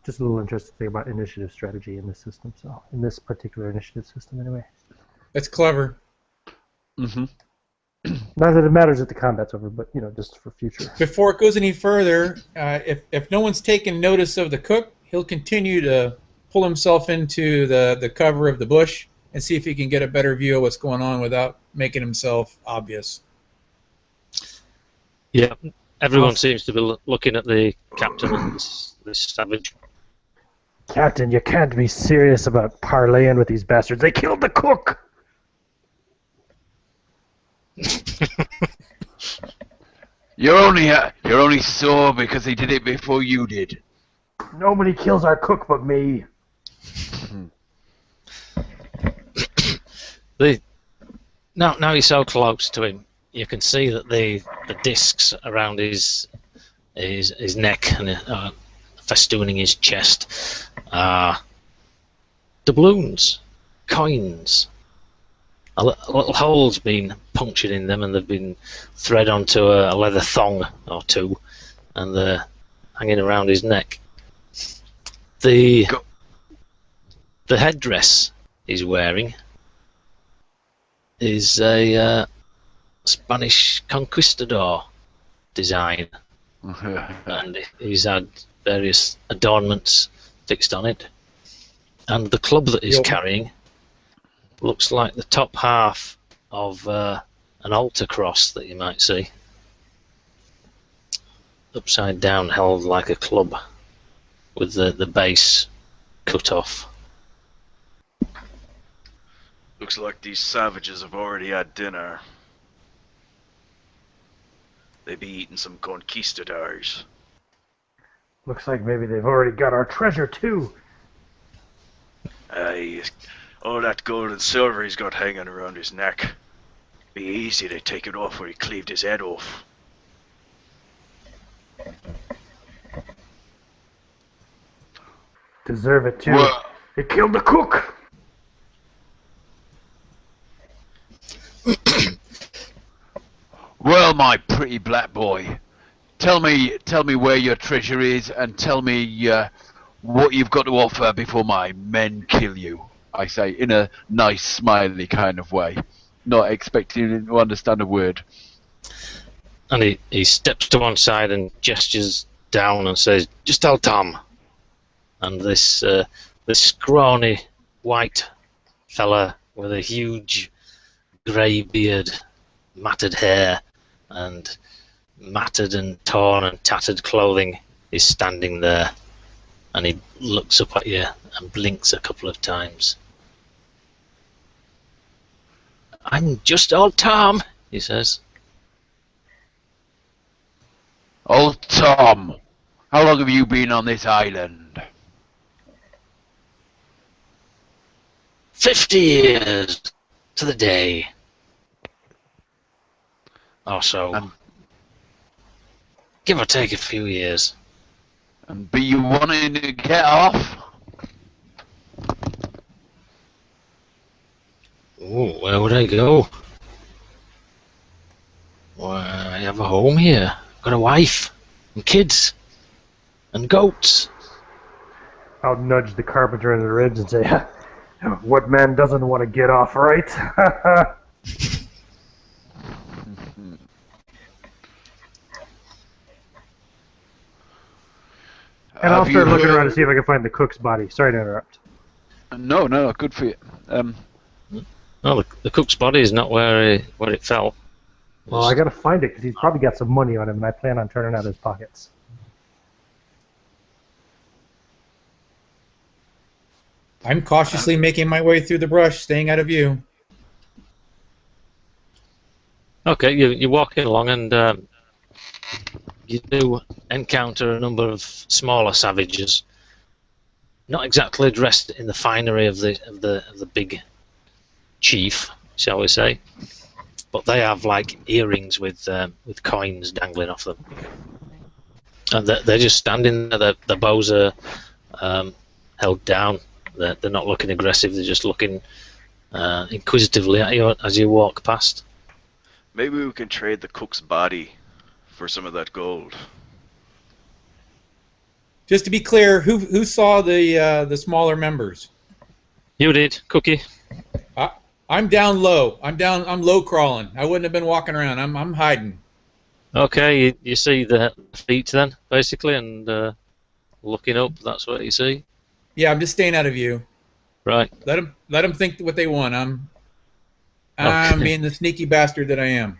Speaker 4: Just a little interesting thing about initiative strategy in this system, so in this particular initiative system anyway.
Speaker 2: That's clever.
Speaker 3: Mm-hmm.
Speaker 4: Not that it matters if the combat's over, but just for future.
Speaker 2: Before it goes any further, if no one's taken notice of the cook, he'll continue to pull himself into the cover of the bush and see if he can get a better view of what's going on without making himself obvious.
Speaker 1: Yeah, everyone seems to be looking at the captain and this savage.
Speaker 4: Captain, you can't be serious about parlaying with these bastards. They killed the cook!
Speaker 3: You're only sore because he did it before you did.
Speaker 4: Nobody kills our cook but me.
Speaker 1: Now you're so close to him, you can see that the discs around his neck and festooning his chest are doubloons, coins. A little hole's been punctured in them, and they've been thread onto a leather thong or two, and they're hanging around his neck. The headdress he's wearing is a Spanish conquistador design, and he's had various adornments fixed on it. And the club that he's carrying looks like the top half of an altar cross that you might see, upside down, held like a club, with the base cut off.
Speaker 5: Looks like these savages have already had dinner. They be eating some conquistadors.
Speaker 4: Looks like maybe they've already got our treasure too.
Speaker 5: All that gold and silver he's got hanging around his neck. Be easy to take it off where he cleaved his head off.
Speaker 4: Deserve it too.
Speaker 3: Well,
Speaker 4: They killed the cook.
Speaker 3: well, my pretty black boy, tell me where your treasure is, and tell me what you've got to offer before my men kill you. I say in a nice, smiley kind of way, not expecting him to understand a word.
Speaker 1: And he steps to one side and gestures down and says, "Just tell Tom." And this scrawny white fella with a huge grey beard, matted hair, and matted and torn and tattered clothing is standing there, and he looks up at you and blinks a couple of times. "I'm just old Tom," he says.
Speaker 3: Old Tom, how long have you been on this island?
Speaker 1: 50 years to the day. Or so. Give or take a few years.
Speaker 3: And be you wanting to get off?
Speaker 1: Ooh, where would I go? Well, I have a home here. I've got a wife and kids and goats.
Speaker 4: I'll nudge the carpenter in the ribs and say, What man doesn't want to get off, right? And I'll start looking around to see if I can find the cook's body. Sorry to interrupt.
Speaker 3: No, no, good for you.
Speaker 1: No, the cook's body is not where it fell.
Speaker 4: Well, I gotta find it because he's probably got some money on him, and I plan on turning out his pockets.
Speaker 2: I'm cautiously making my way through the brush, staying out of view.
Speaker 1: Okay, you're walking along, and you do encounter a number of smaller savages, not exactly dressed in the finery of the big chief, shall we say, but they have like earrings with coins dangling off them, and they're just standing there. The bows are held down. They're not looking aggressive. They're just looking inquisitively at you as you walk past.
Speaker 5: Maybe we can trade the cook's body for some of that gold.
Speaker 2: Just to be clear, who saw the smaller members?
Speaker 1: You did, Cookie.
Speaker 2: I'm down low. I'm low crawling. I wouldn't have been walking around. I'm hiding.
Speaker 1: Okay, you see the feet then, basically, and looking up. That's what you see.
Speaker 2: Yeah, I'm just staying out of view.
Speaker 1: Right.
Speaker 2: Let them think what they want. I'm
Speaker 1: Okay.
Speaker 2: being the sneaky bastard that I am.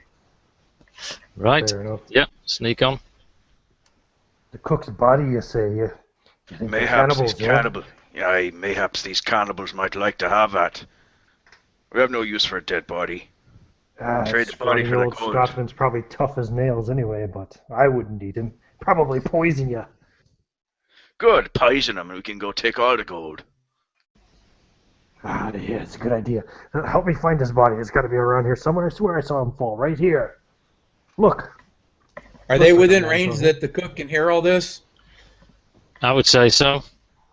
Speaker 1: Right.
Speaker 4: Fair enough.
Speaker 1: Yep. Sneak on.
Speaker 4: The cook's body, you say? You think they're
Speaker 5: Mayhaps these
Speaker 4: cannibals,
Speaker 5: mayhaps these cannibals might like to have that. We have no use for a dead body. Trade the body for the
Speaker 4: old
Speaker 5: gold.
Speaker 4: Scotsman's probably tough as nails anyway, but I wouldn't eat him. Probably poison you.
Speaker 5: Good, poison him and we can go take all the gold.
Speaker 4: Ah, yeah, it's a good idea. Help me find his body. It's got to be around here somewhere. I swear I saw him fall right here. Look.
Speaker 2: Are they within range that the cook can hear all this?
Speaker 1: I would say so.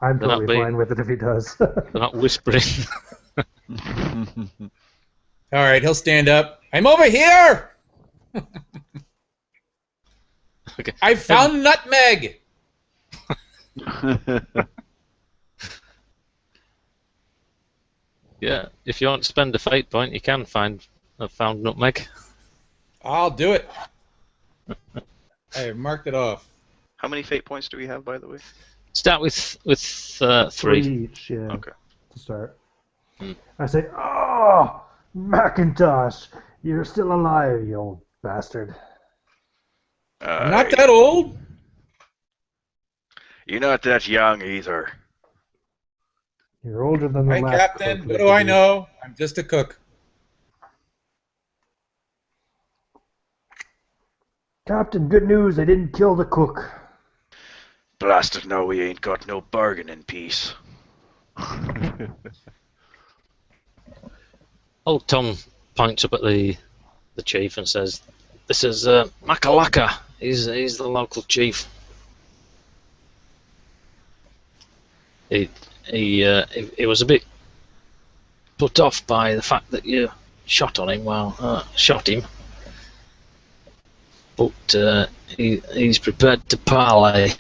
Speaker 4: I'm
Speaker 1: They're not
Speaker 4: totally
Speaker 1: being-
Speaker 4: fine with it if he does.
Speaker 1: They're not whispering.
Speaker 2: All right, he'll stand up. I'm over here.
Speaker 1: Okay.
Speaker 2: I found nutmeg.
Speaker 1: Yeah. If you want to spend a fate point, you can find a found nutmeg.
Speaker 2: I'll do it. I have marked it off.
Speaker 5: How many fate points do we have, by the way?
Speaker 1: Start with 3.
Speaker 4: Each, yeah.
Speaker 5: Okay.
Speaker 4: To start.
Speaker 1: Hmm.
Speaker 4: I say, oh, Macintosh, you're still alive, you old bastard.
Speaker 2: I'm not that old.
Speaker 5: You're not that young either.
Speaker 4: You're older than the
Speaker 2: Hi,
Speaker 4: last
Speaker 2: Captain.
Speaker 4: cook
Speaker 2: What
Speaker 4: that
Speaker 2: do I
Speaker 4: you-
Speaker 2: know? I'm just a cook.
Speaker 4: Captain, good news. I didn't kill the cook.
Speaker 5: Blasted no, we ain't got no bargain in peace.
Speaker 1: Old Tom points up at the chief and says, "This is Makalaka. He's the local chief. He was a bit put off by the fact that you shot him, but he's prepared to parley."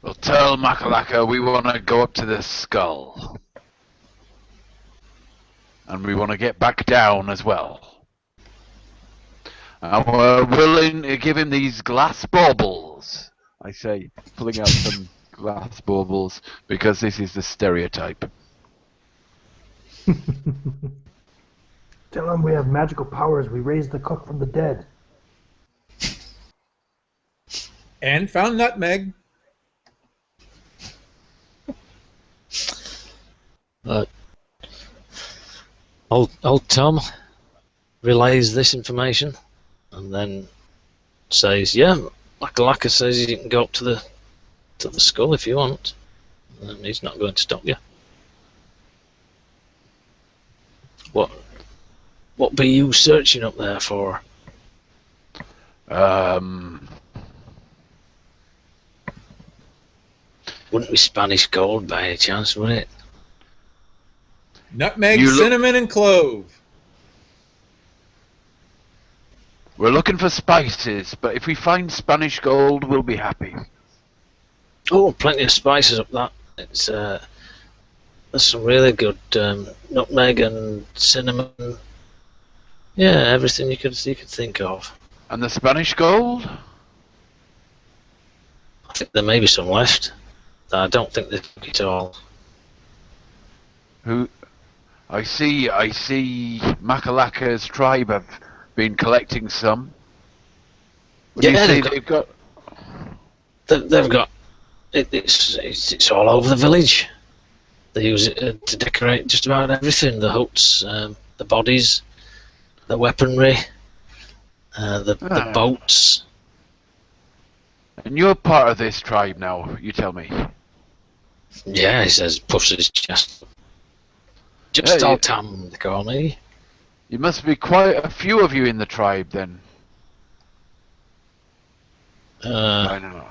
Speaker 3: Well, tell Makalaka we want to go up to the skull. And we want to get back down as well. And we're willing to give him these glass baubles, I say, pulling out some glass baubles, because this is the stereotype.
Speaker 4: Tell him we have magical powers. We raised the cook from the dead.
Speaker 2: And found nutmeg.
Speaker 1: Old Tom relays this information and then says, "Yeah, Makalaka says you can go up to the skull if you want. He's not going to stop you. What be you searching up there for?" Wouldn't be Spanish gold by any chance, would it?
Speaker 2: Nutmeg,
Speaker 3: You look-
Speaker 2: cinnamon, and clove.
Speaker 3: We're looking for spices, but if we find Spanish gold, we'll be happy.
Speaker 1: Oh, plenty of spices up It's there's some really good nutmeg and cinnamon. Yeah, everything you could think of.
Speaker 3: And the Spanish gold?
Speaker 1: I think there may be some left. I don't think they took it all.
Speaker 3: Who? I see Makalaka's tribe have been collecting some. What do you
Speaker 1: Yeah,
Speaker 3: see
Speaker 1: they've got. They've got. It's all over the village. They use it to decorate just about everything: the huts, the bodies, the weaponry, the boats.
Speaker 3: And you're part of this tribe now, you tell me.
Speaker 1: Yeah, he says, puffs his chest. Just
Speaker 3: Yeah,
Speaker 1: all Tam, they call me.
Speaker 3: You must be quite a few of you in the tribe then. I know.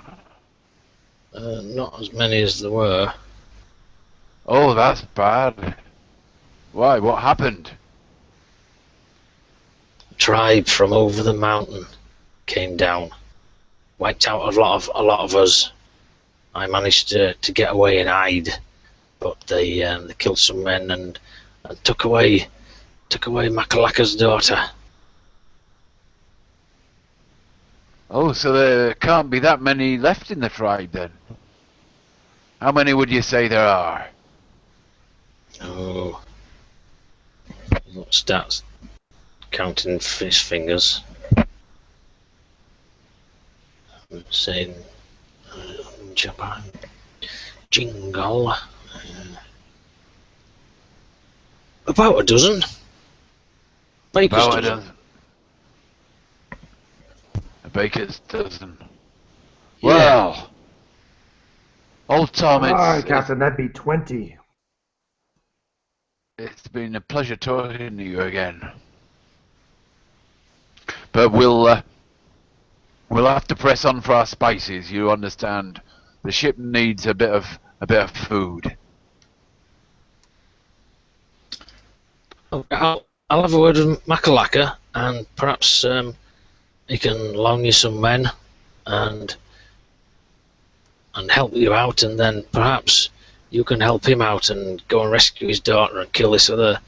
Speaker 1: Not as many as there were.
Speaker 3: Oh, that's bad. Why? What happened?
Speaker 1: A tribe from over the mountain came down, wiped out a lot of us. I managed to get away and hide, but they killed some men and took away Makalaka's daughter.
Speaker 3: Oh, so there can't be that many left in the tribe then. How many would you say there are?
Speaker 1: Oh, stats counting his fingers. I'm saying Japan jingle. About a dozen. Baker's
Speaker 3: About a
Speaker 1: dozen.
Speaker 3: dozen. A baker's dozen.
Speaker 1: Yeah.
Speaker 3: Well, old Tom,
Speaker 4: Captain, that'd be 20.
Speaker 3: it's been a pleasure talking to you again. But we'll have to press on for our spices. You understand? The ship needs a bit of food.
Speaker 1: Okay, I'll have a word with Makalaka, and perhaps he can loan you some men and help you out, and then perhaps you can help him out and go and rescue his daughter and kill this other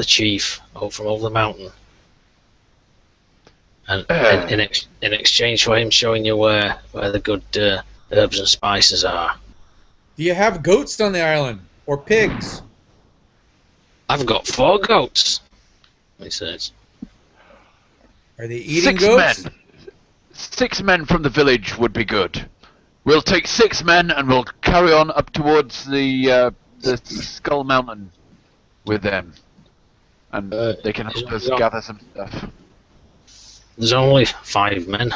Speaker 1: chief from over the mountain. And in exchange for him showing you where the good herbs and spices are.
Speaker 2: Do you have goats on the island? Or pigs?
Speaker 1: I've got 4 goats, he says.
Speaker 2: Are they eating goats?
Speaker 3: 6 men from the village would be good. We'll take 6 men and we'll carry on up towards the Skull Mountain with them. And they can help us gather some stuff.
Speaker 1: There's only 5 men.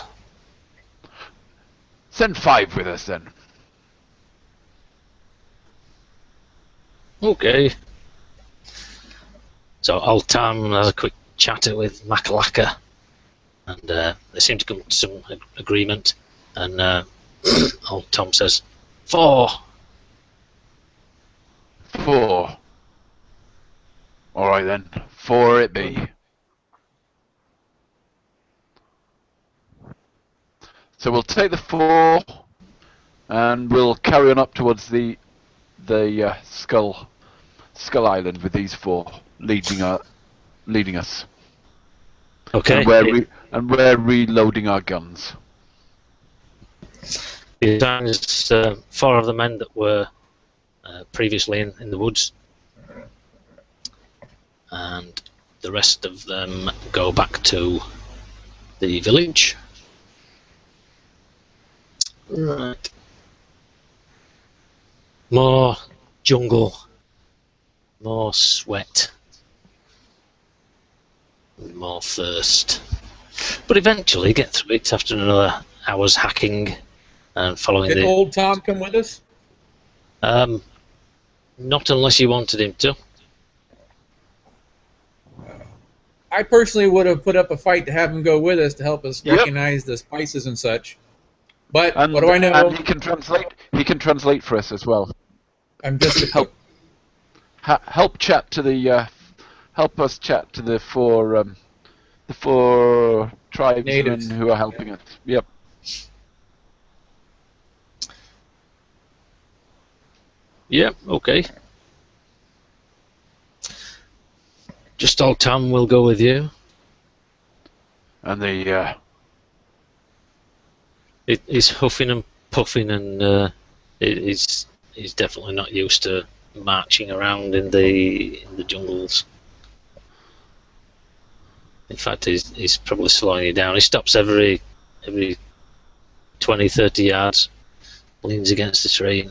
Speaker 3: Send 5 with us then.
Speaker 1: Okay. So old Tam has a quick chatter with Makalaka, and they seem to come to some agreement. And old Tom says, 4.
Speaker 3: 4. All right then. 4 it be. So we'll take the 4, and we'll carry on up towards the Skull Island with these 4 leading us.
Speaker 1: Okay.
Speaker 3: And we're reloading our guns.
Speaker 1: He assigns 4 of the men that were previously in the woods, and the rest of them go back to the village. Right. More jungle, more sweat, and more thirst. But eventually get through it after another hour's hacking and following
Speaker 2: Did old Tom come with us?
Speaker 1: Not unless you wanted him to.
Speaker 2: I personally would have put up a fight to have him go with us to help us recognize the spices and such. But what do I know?
Speaker 3: And he can translate. He can translate for us as well.
Speaker 2: I'm just a cook.
Speaker 3: Help chat to the. Help us chat to the 4 tribesmen
Speaker 2: Natives.
Speaker 3: who are helping us. Yep.
Speaker 1: Yep, okay. Just old Tom will go with you.
Speaker 3: And the
Speaker 1: He's huffing and puffing, and he's definitely not used to marching around in the jungles. In fact, he's probably slowing you down. He stops every 20, 30 yards, leans against the tree.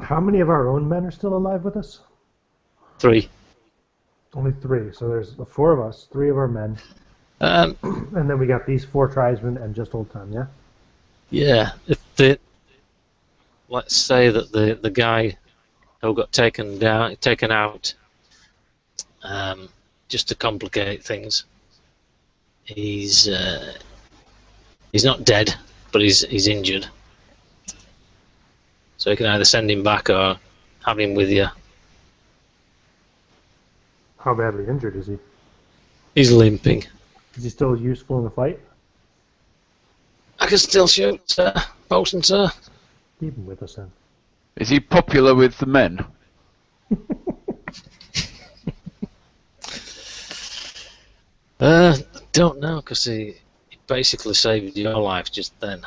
Speaker 4: How many of our own men are still alive with us?
Speaker 1: 3.
Speaker 4: Only 3. So there's the 4 of us, 3 of our men, and then we got these 4 tribesmen and just old Tom. Yeah.
Speaker 1: Yeah. Let's say that the guy who got taken out, just to complicate things, he's not dead, but he's injured. So you can either send him back or have him with you.
Speaker 4: How badly injured is he?
Speaker 1: He's limping.
Speaker 4: Is he still useful in the fight?
Speaker 1: I can still shoot, sir. Bosun, sir.
Speaker 4: Keep him with us then.
Speaker 3: is he popular with the men?
Speaker 1: Don't know, because he basically saved your life just then.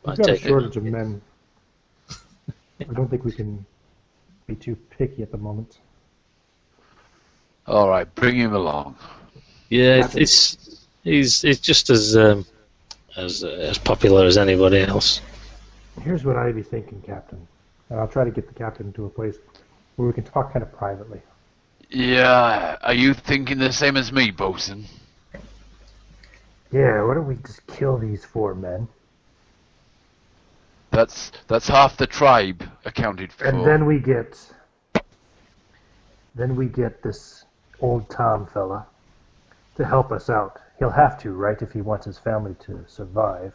Speaker 4: We've got a shortage of men. I don't think we can be too picky at the moment.
Speaker 3: All right, bring him along.
Speaker 1: Yeah, he's just as popular as anybody else.
Speaker 4: Here's what I'd be thinking, Captain. And I'll try to get the captain to a place where we can talk kind of privately.
Speaker 3: Yeah, are you thinking the same as me, Bosun?
Speaker 4: Yeah, why don't we just kill these 4 men?
Speaker 3: That's half the tribe accounted for.
Speaker 4: And then we get this old Tom fella to help us out. He'll have to, right, if he wants his family to survive.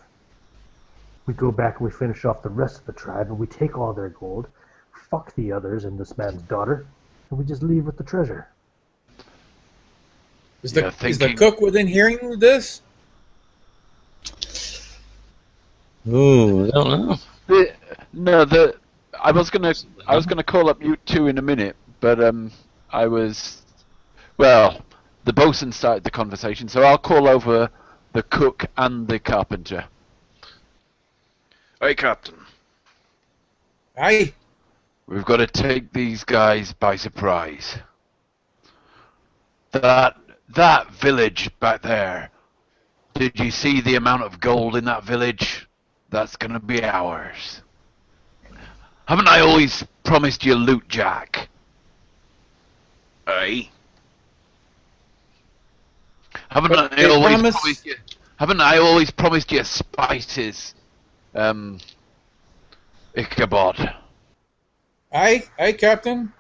Speaker 4: We go back and we finish off the rest of the tribe, and we take all their gold, fuck the others and this man's daughter, and we just leave with the treasure.
Speaker 2: Is the cook within hearing of this?
Speaker 1: Ooh, I don't know.
Speaker 3: I was gonna call up you 2 in a minute, but the bosun started the conversation, so I'll call over the cook and the carpenter.
Speaker 5: Aye, Captain.
Speaker 2: Aye.
Speaker 3: We've got to take these guys by surprise. That village back there. Did you see the amount of gold in that village? That's gonna be ours. Haven't I always promised you loot, Jack?
Speaker 5: Aye.
Speaker 3: Haven't I always promised you spices? Ichabod.
Speaker 2: Aye, Captain.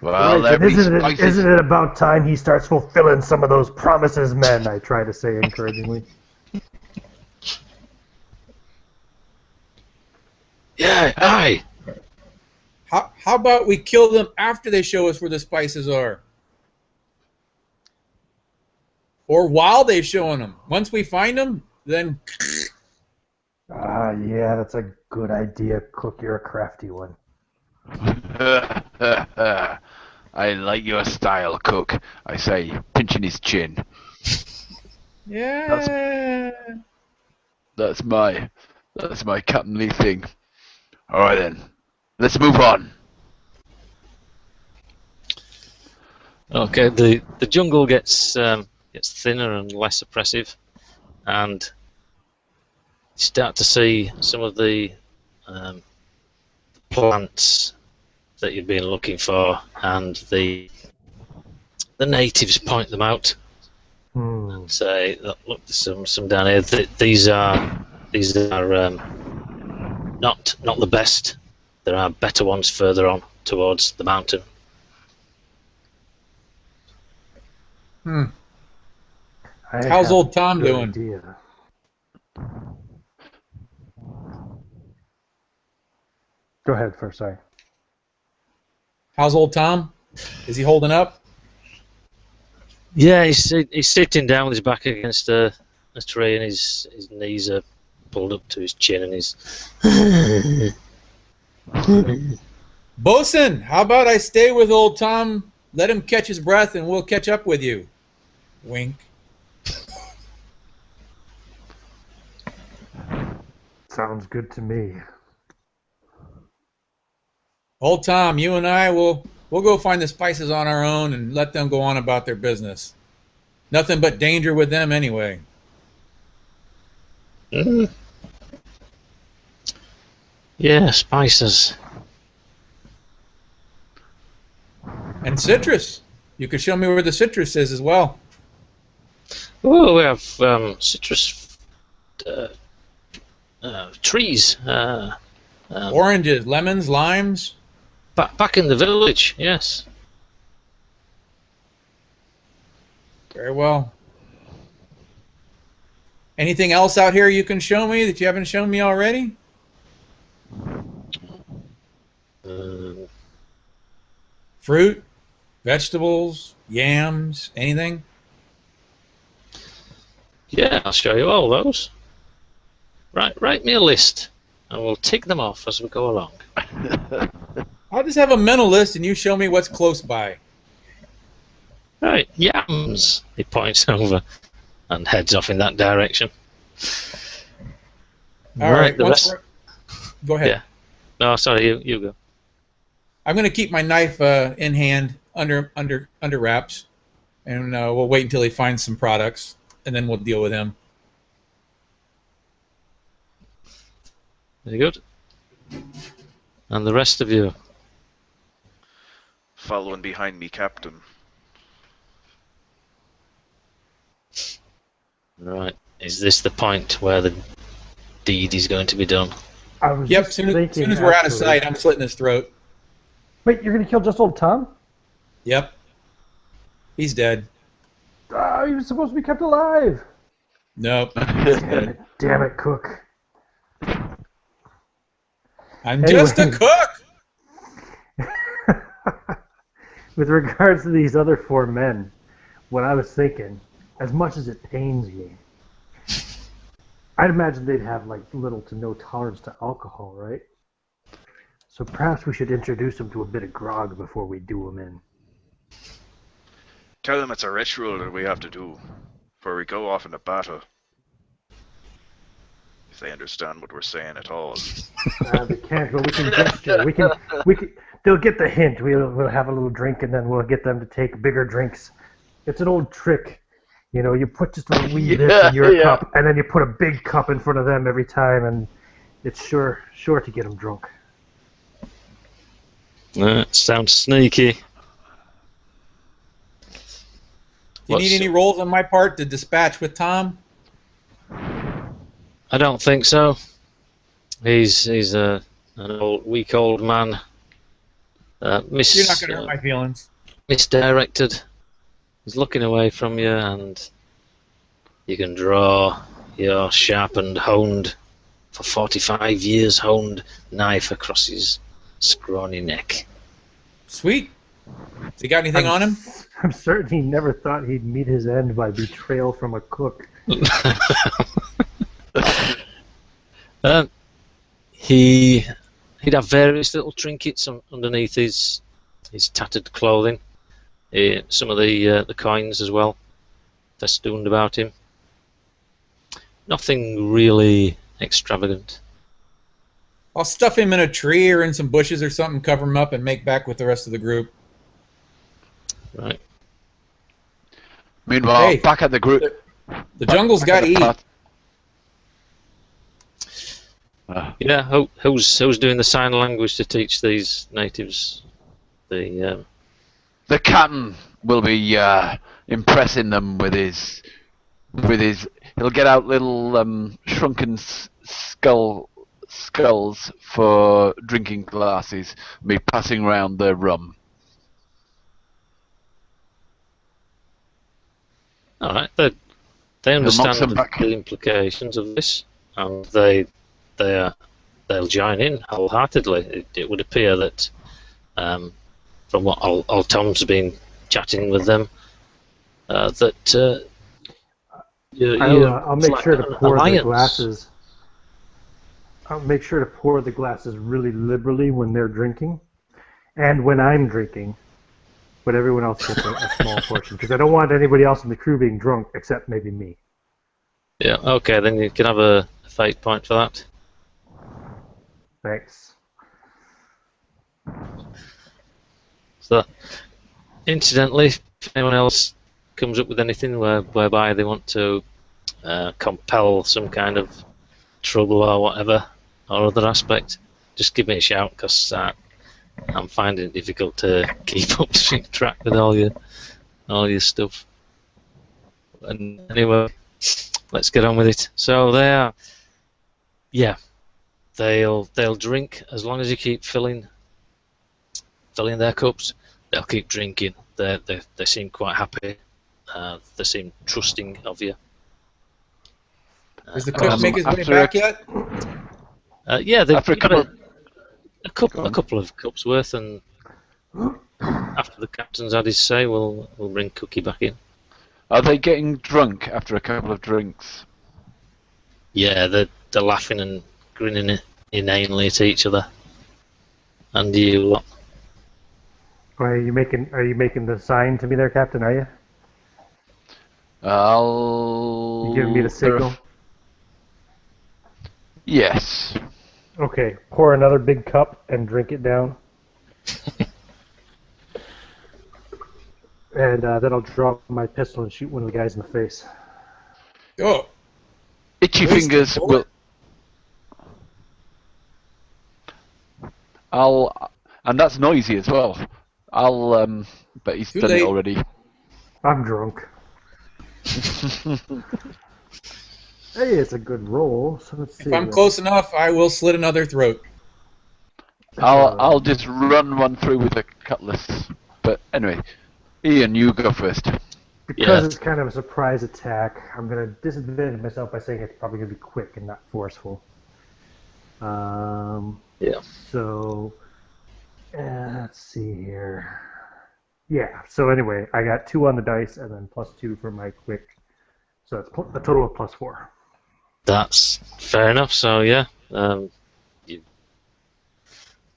Speaker 3: Well,
Speaker 4: Right,
Speaker 3: every
Speaker 4: isn't
Speaker 3: spices.
Speaker 4: it about time he starts fulfilling some of those promises, men? I try to say encouragingly.
Speaker 1: Yeah, aye.
Speaker 2: How about we kill them after they show us where the spices are? Or while they're showing them. Once we find them, then...
Speaker 4: Yeah, that's a good idea, Cook. You're a crafty one.
Speaker 3: I like your style, Cook. I say, pinching his chin.
Speaker 2: Yeah.
Speaker 3: That's my captainly thing. All right then, let's move on.
Speaker 1: Okay, the jungle gets thinner and less oppressive, and you start to see some of the plants that you've been looking for, and the natives point them out and say, "Look, there's some down here. These are not the best. There are better ones further on towards the mountain."
Speaker 2: How's old Tom doing?
Speaker 4: Idea. Go ahead first, sorry.
Speaker 2: How's old Tom? Is he holding up?
Speaker 1: Yeah, he's sitting down with his back against a tree, and his knees are pulled up to his chin, and he's.
Speaker 2: Bosun, how about I stay with old Tom, let him catch his breath, and we'll catch up with you. Wink.
Speaker 4: Sounds good to me.
Speaker 2: Old Tom, you and I we'll go find the spices on our own and let them go on about their business. Nothing but danger with them anyway.
Speaker 1: Yeah, spices.
Speaker 2: And citrus. You could show me where the citrus is as well.
Speaker 1: Oh, we have citrus trees.
Speaker 2: Oranges, lemons, limes.
Speaker 1: Back in the village, yes.
Speaker 2: Very well. Anything else out here you can show me that you haven't shown me already? Fruit, vegetables, yams, anything?
Speaker 1: Yeah, I'll show you all those. Write me a list, and we'll tick them off as we go along.
Speaker 2: I'll just have a mental list, and you show me what's close by.
Speaker 1: Right, yams. He points over and heads off in that direction.
Speaker 2: All right.
Speaker 1: The rest.
Speaker 2: Go ahead.
Speaker 1: Yeah. No, sorry. You go.
Speaker 2: I'm going to keep my knife in hand under wraps, and we'll wait until he finds some products, and then we'll deal with him.
Speaker 1: Very good. And the rest of you?
Speaker 5: Following behind me, Captain.
Speaker 1: Right. Is this the point where the deed is going to be done?
Speaker 2: Yep. As soon as we're out of sight, I'm slitting his throat.
Speaker 4: Wait, you're gonna kill just old Tom?
Speaker 2: Yep. He's dead.
Speaker 4: He was supposed to be kept alive.
Speaker 2: Nope.
Speaker 4: Damn it, Cook.
Speaker 2: I'm just a cook.
Speaker 4: With regards to these other four men, what I was thinking, as much as it pains me, I'd imagine they'd have like little to no tolerance to alcohol, right? So perhaps we should introduce them to a bit of grog before we do them in.
Speaker 5: Tell them it's a ritual that we have to do before we go off into battle. If they understand what we're saying at all.
Speaker 4: They can't, but we can gesture. We can. They'll get the hint. We'll have a little drink, and then we'll get them to take bigger drinks. It's an old trick. You know, you put just a wee bit in your cup, and then you put a big cup in front of them every time, and it's sure to get them drunk.
Speaker 1: Sounds sneaky.
Speaker 2: You need any rolls on my part to dispatch with Tom?
Speaker 1: I don't think so. He's an weak old man.
Speaker 2: You're not going to hurt my feelings.
Speaker 1: Misdirected. He's looking away from you, and you can draw your sharpened, honed, for 45 years honed knife across his scrawny neck.
Speaker 2: Sweet. Has he got anything on him?
Speaker 4: I'm certain he never thought he'd meet his end by betrayal from a cook.
Speaker 1: He'd have various little trinkets underneath his tattered clothing. Some of the coins as well, festooned about him. Nothing really extravagant.
Speaker 2: I'll stuff him in a tree or in some bushes or something, cover him up, and make back with the rest of the group.
Speaker 1: Right.
Speaker 3: Meanwhile,
Speaker 2: Hey,
Speaker 3: back at the group.
Speaker 2: The jungle's got to eat.
Speaker 1: Yeah, who's doing the sign language to teach these natives the?
Speaker 3: The captain will be impressing them with his. He'll get out little shrunken skulls for drinking glasses. And be passing around the rum.
Speaker 1: All right, they understand the implications of this, and they'll join in wholeheartedly. It would appear that, from what old Tom's been chatting with them, that
Speaker 4: I'll make sure to pour the glasses. I'll make sure to pour the glasses really liberally when they're drinking, and when I'm drinking, but everyone else gets a small portion because I don't want anybody else in the crew being drunk except maybe me.
Speaker 1: Yeah, okay, then you can have a fate point for that.
Speaker 4: Thanks.
Speaker 1: So, incidentally, if anyone else comes up with anything whereby they want to compel some kind of trouble or whatever, or other aspect, just give me a shout, because I'm finding it difficult to keep up track with all your stuff. And anyway, let's get on with it. So they'll drink as long as you keep filling their cups. They'll keep drinking. They seem quite happy. They seem trusting of you.
Speaker 2: Does the cook make his way back yet?
Speaker 1: Yeah, they've
Speaker 3: After
Speaker 1: got a couple of cups worth, and after the captain's had his say, we'll bring Cookie back in.
Speaker 3: Are they getting drunk after a couple of drinks?
Speaker 1: Yeah, they're laughing and grinning inanely at each other. And you lot.
Speaker 4: Are you making the sign to me there, Captain? Are you?
Speaker 3: I'll.
Speaker 4: You giving me the signal?
Speaker 3: Yes.
Speaker 4: Okay. Pour another big cup and drink it down. And then I'll drop my pistol and shoot one of the guys in the face.
Speaker 2: Oh.
Speaker 3: Itchy fingers will. And that's noisy as well. But he's
Speaker 2: Too
Speaker 3: done
Speaker 2: late.
Speaker 3: it already.
Speaker 4: I'm drunk. Hey, it's a good roll. So let's see.
Speaker 2: If I'm close enough, I will slit another throat.
Speaker 3: I'll just run one through with a cutlass. But anyway, Ian, you go first.
Speaker 4: Because
Speaker 1: Yeah.
Speaker 4: it's kind of a surprise attack, I'm going to disadvantage myself by saying it's probably going to be quick and not forceful.
Speaker 1: Yeah.
Speaker 4: So, let's see here. Yeah, so anyway, I got 2 on the dice and then +2 for my quick. So it's a total of +4.
Speaker 1: That's fair enough. So yeah, you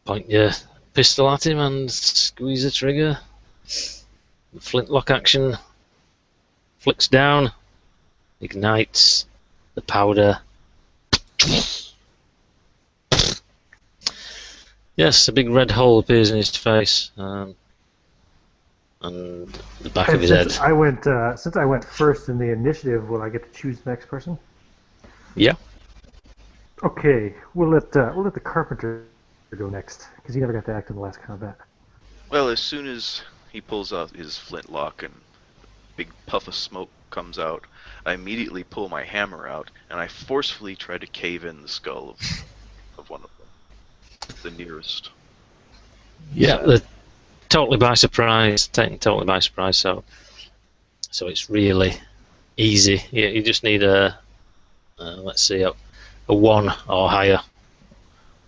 Speaker 1: point your pistol at him and squeeze the trigger. The flintlock action flicks down, ignites the powder. Yes, a big red hole appears in his face, and the back of his head.
Speaker 4: Since I went first in the initiative, will I get to choose the next person?
Speaker 1: Yeah.
Speaker 4: Okay, we'll let the carpenter go next because he never got to act in the last combat.
Speaker 5: Well, as soon as he pulls out his flintlock and a big puff of smoke comes out, I immediately pull my hammer out and I forcefully try to cave in the skull of one of them, the nearest.
Speaker 1: Yeah, they're totally by surprise, taken totally by surprise. So it's really easy. You just need let's see, a 1 or higher.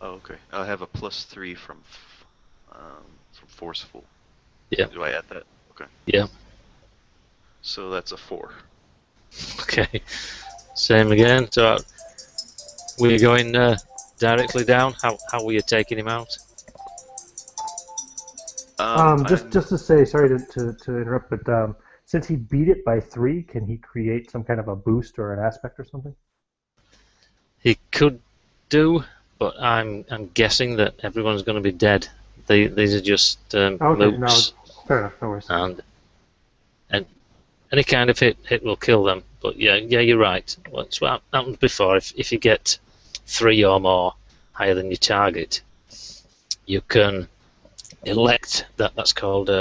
Speaker 5: Oh, okay. I'll have a +3 from forceful.
Speaker 1: Yeah.
Speaker 5: Do I add that? Okay.
Speaker 1: Yeah.
Speaker 5: So that's a 4.
Speaker 1: Okay. Same again. So we're going directly down. How were you taking him out?
Speaker 4: Just to say, sorry to interrupt, but since he beat it by 3, can he create some kind of a boost or an aspect or something?
Speaker 1: He could do, but I'm guessing that everyone's going to be dead. These are just
Speaker 4: Okay,
Speaker 1: mooks,
Speaker 4: no, fair enough, no worries.
Speaker 1: and any kind of hit will kill them. But yeah, you're right. That's what happened before. If you get 3 or more higher than your target, you can elect that's called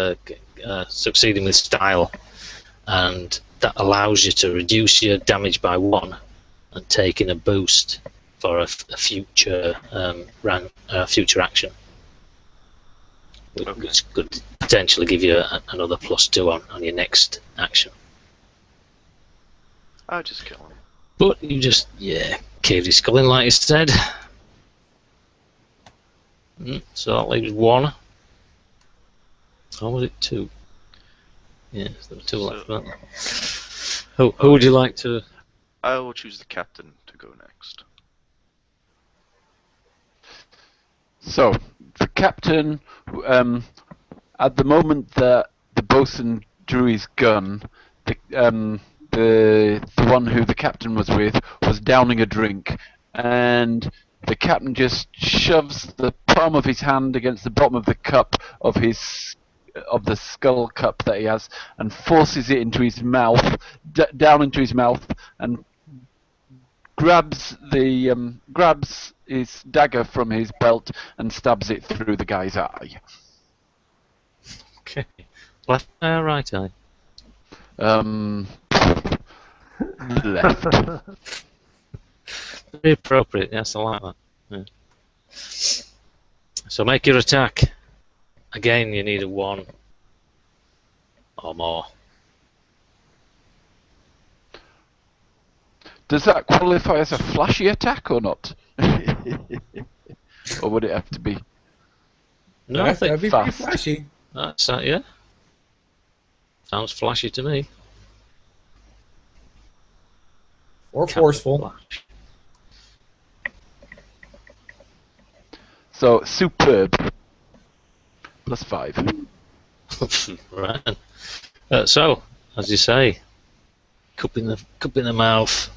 Speaker 1: succeeding with style, and that allows you to reduce your damage by 1 and take in a boost for a future future action, which could potentially give you another +2 on your next action.
Speaker 5: I'll just kill him.
Speaker 1: But you just caved his skull in like you said. So that leaves 1. Or was it 2? Yeah, there were 2 left. Who would you like to?
Speaker 5: I will choose the captain to go next.
Speaker 3: So, the captain, at the moment that the bosun drew his gun, the one who the captain was with was downing a drink, and the captain just shoves the palm of his hand against the bottom of the cup of the skull cup that he has, and forces it into his mouth, down into his mouth, and grabs his dagger from his belt and stabs it through the guy's eye.
Speaker 1: Okay. Left eye or right eye?
Speaker 3: Left.
Speaker 1: Very appropriate, yes, I like that. Yeah. So make your attack. Again, you need a 1 or more.
Speaker 3: Does that qualify as a flashy attack or not? Or would it have to be?
Speaker 1: No, I think
Speaker 2: that'd be pretty
Speaker 3: fast.
Speaker 2: flashy.
Speaker 1: that's yeah. Sounds flashy to me.
Speaker 2: Or forceful.
Speaker 1: Flash.
Speaker 3: So, superb. +5.
Speaker 1: Right. So, as you say, cup in the mouth,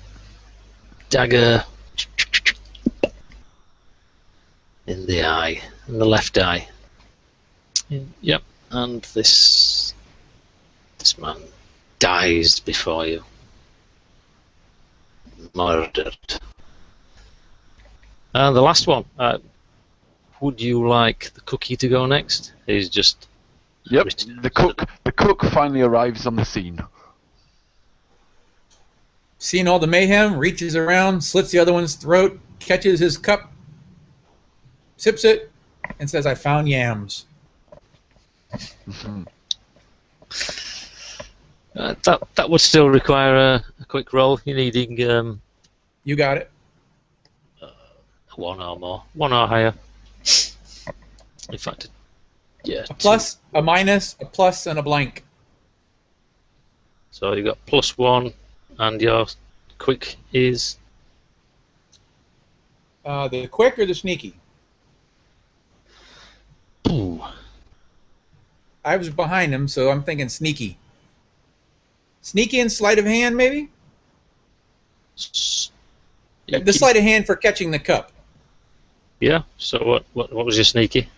Speaker 1: dagger in the eye, in the left eye. Yep, and this man dies before you, murdered. And the last one. Would you like the cookie to go next? He's just
Speaker 3: Yep. The cook finally arrives on the scene.
Speaker 2: Seeing all the mayhem, reaches around, slits the other one's throat, catches his cup, sips it, and says, "I found yams."
Speaker 1: That would still require a quick roll. You're needing
Speaker 2: You got it.
Speaker 1: 1 or more, 1 or higher. In fact, yeah.
Speaker 2: A plus, a minus, a plus, and a blank.
Speaker 1: So you got +1, and your quick is
Speaker 2: The quick or the sneaky?
Speaker 1: ooh,
Speaker 2: I was behind him, so I'm thinking sneaky. Sneaky and sleight of hand, maybe? The sleight of hand for catching the cup.
Speaker 1: Yeah. So what was your sneaky?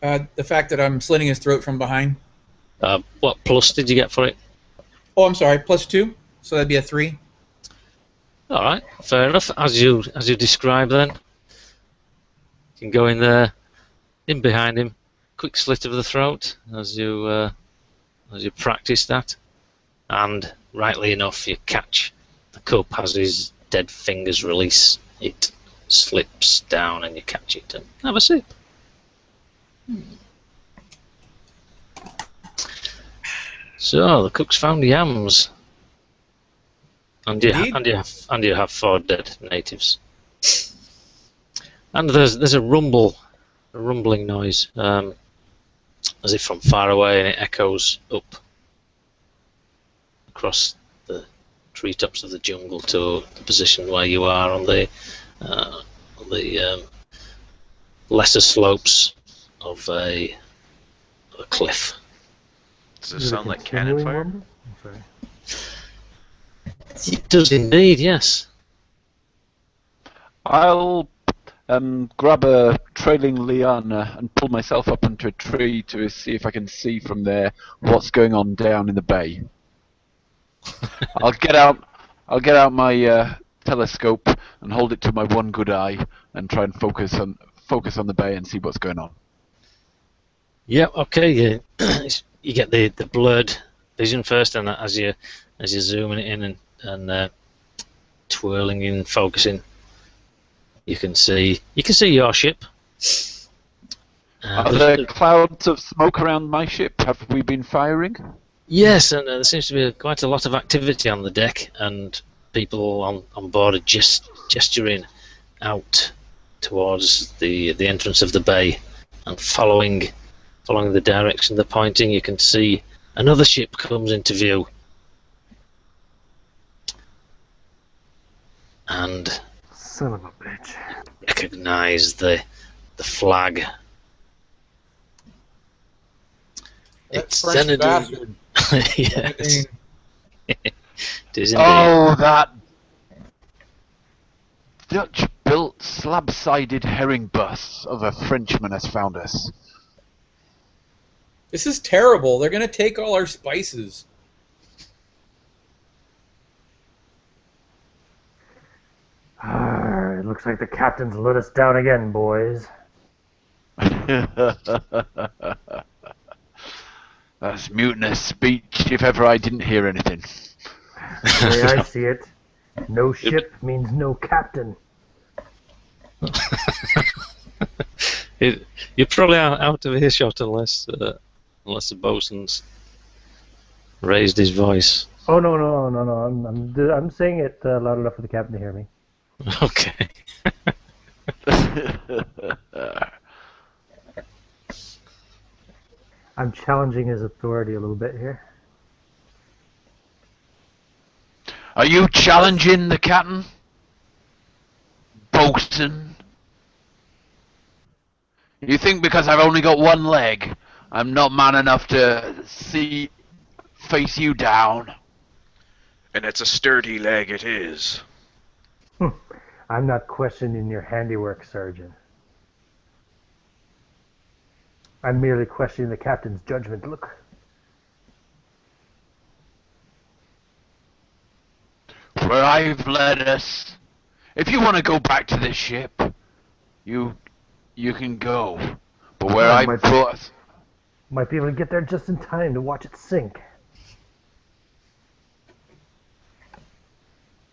Speaker 2: The fact that I'm slitting his throat from behind.
Speaker 1: What plus did you get for it?
Speaker 2: Oh, I'm sorry, +2, so that'd be a 3.
Speaker 1: All right, fair enough. As you describe, then you can go in there, in behind him, quick slit of the throat as you practice that, and rightly enough, you catch the cup as his dead fingers release. It slips down, and you catch it and have a sip. So the cook's found yams, and you have 4 dead natives. And there's a rumbling noise, as if from far away, and it echoes up across the treetops of the jungle to the position where you are on the lesser slopes of a cliff.
Speaker 5: Does it sound like cannon fire?
Speaker 4: I'm sorry.
Speaker 1: It does indeed, yes.
Speaker 3: I'll grab a trailing liana and pull myself up onto a tree to see if I can see from there what's going on down in the bay. I'll get out my telescope and hold it to my one good eye and try and focus on the bay and see what's going on.
Speaker 1: Yeah, okay. You get the blurred vision first, and as you're zooming it in and twirling and focusing, you can see your ship.
Speaker 3: Are there clouds of smoke around my ship? Have we been firing?
Speaker 1: Yes, and there seems to be quite a lot of activity on the deck, and people on board are gesturing out towards the entrance of the bay, and following the direction they're pointing, you can see another ship comes into view. And
Speaker 4: Son of a bitch.
Speaker 1: recognize the the flag.
Speaker 2: That
Speaker 1: It's
Speaker 2: French
Speaker 1: Xanadu.
Speaker 2: bastard.
Speaker 1: Yes, it is indeed.
Speaker 3: Oh, that Dutch-built slab-sided herring bus of a Frenchman has found us.
Speaker 2: This is terrible. They're going to take all our spices.
Speaker 4: It looks like the captain's let us down again, boys.
Speaker 3: That's mutinous speech if ever I didn't hear anything.
Speaker 4: The way I see it, no ship means no captain.
Speaker 1: You're probably out of earshot unless the bosun's raised his voice.
Speaker 4: Oh no. I'm saying it loud enough for the captain to hear me.
Speaker 1: Okay.
Speaker 4: I'm challenging his authority a little bit here.
Speaker 3: Are you challenging the captain? Bosun? You think because I've only got one leg, I'm not man enough to face you down?
Speaker 5: And it's a sturdy leg it is.
Speaker 4: I'm not questioning your handiwork, Sergeant. I'm merely questioning the captain's judgment. Look.
Speaker 3: Where I've led us. If you want to go back to this ship, you can go. But where I've brought us...
Speaker 4: Might be able to get there just in time to watch it sink.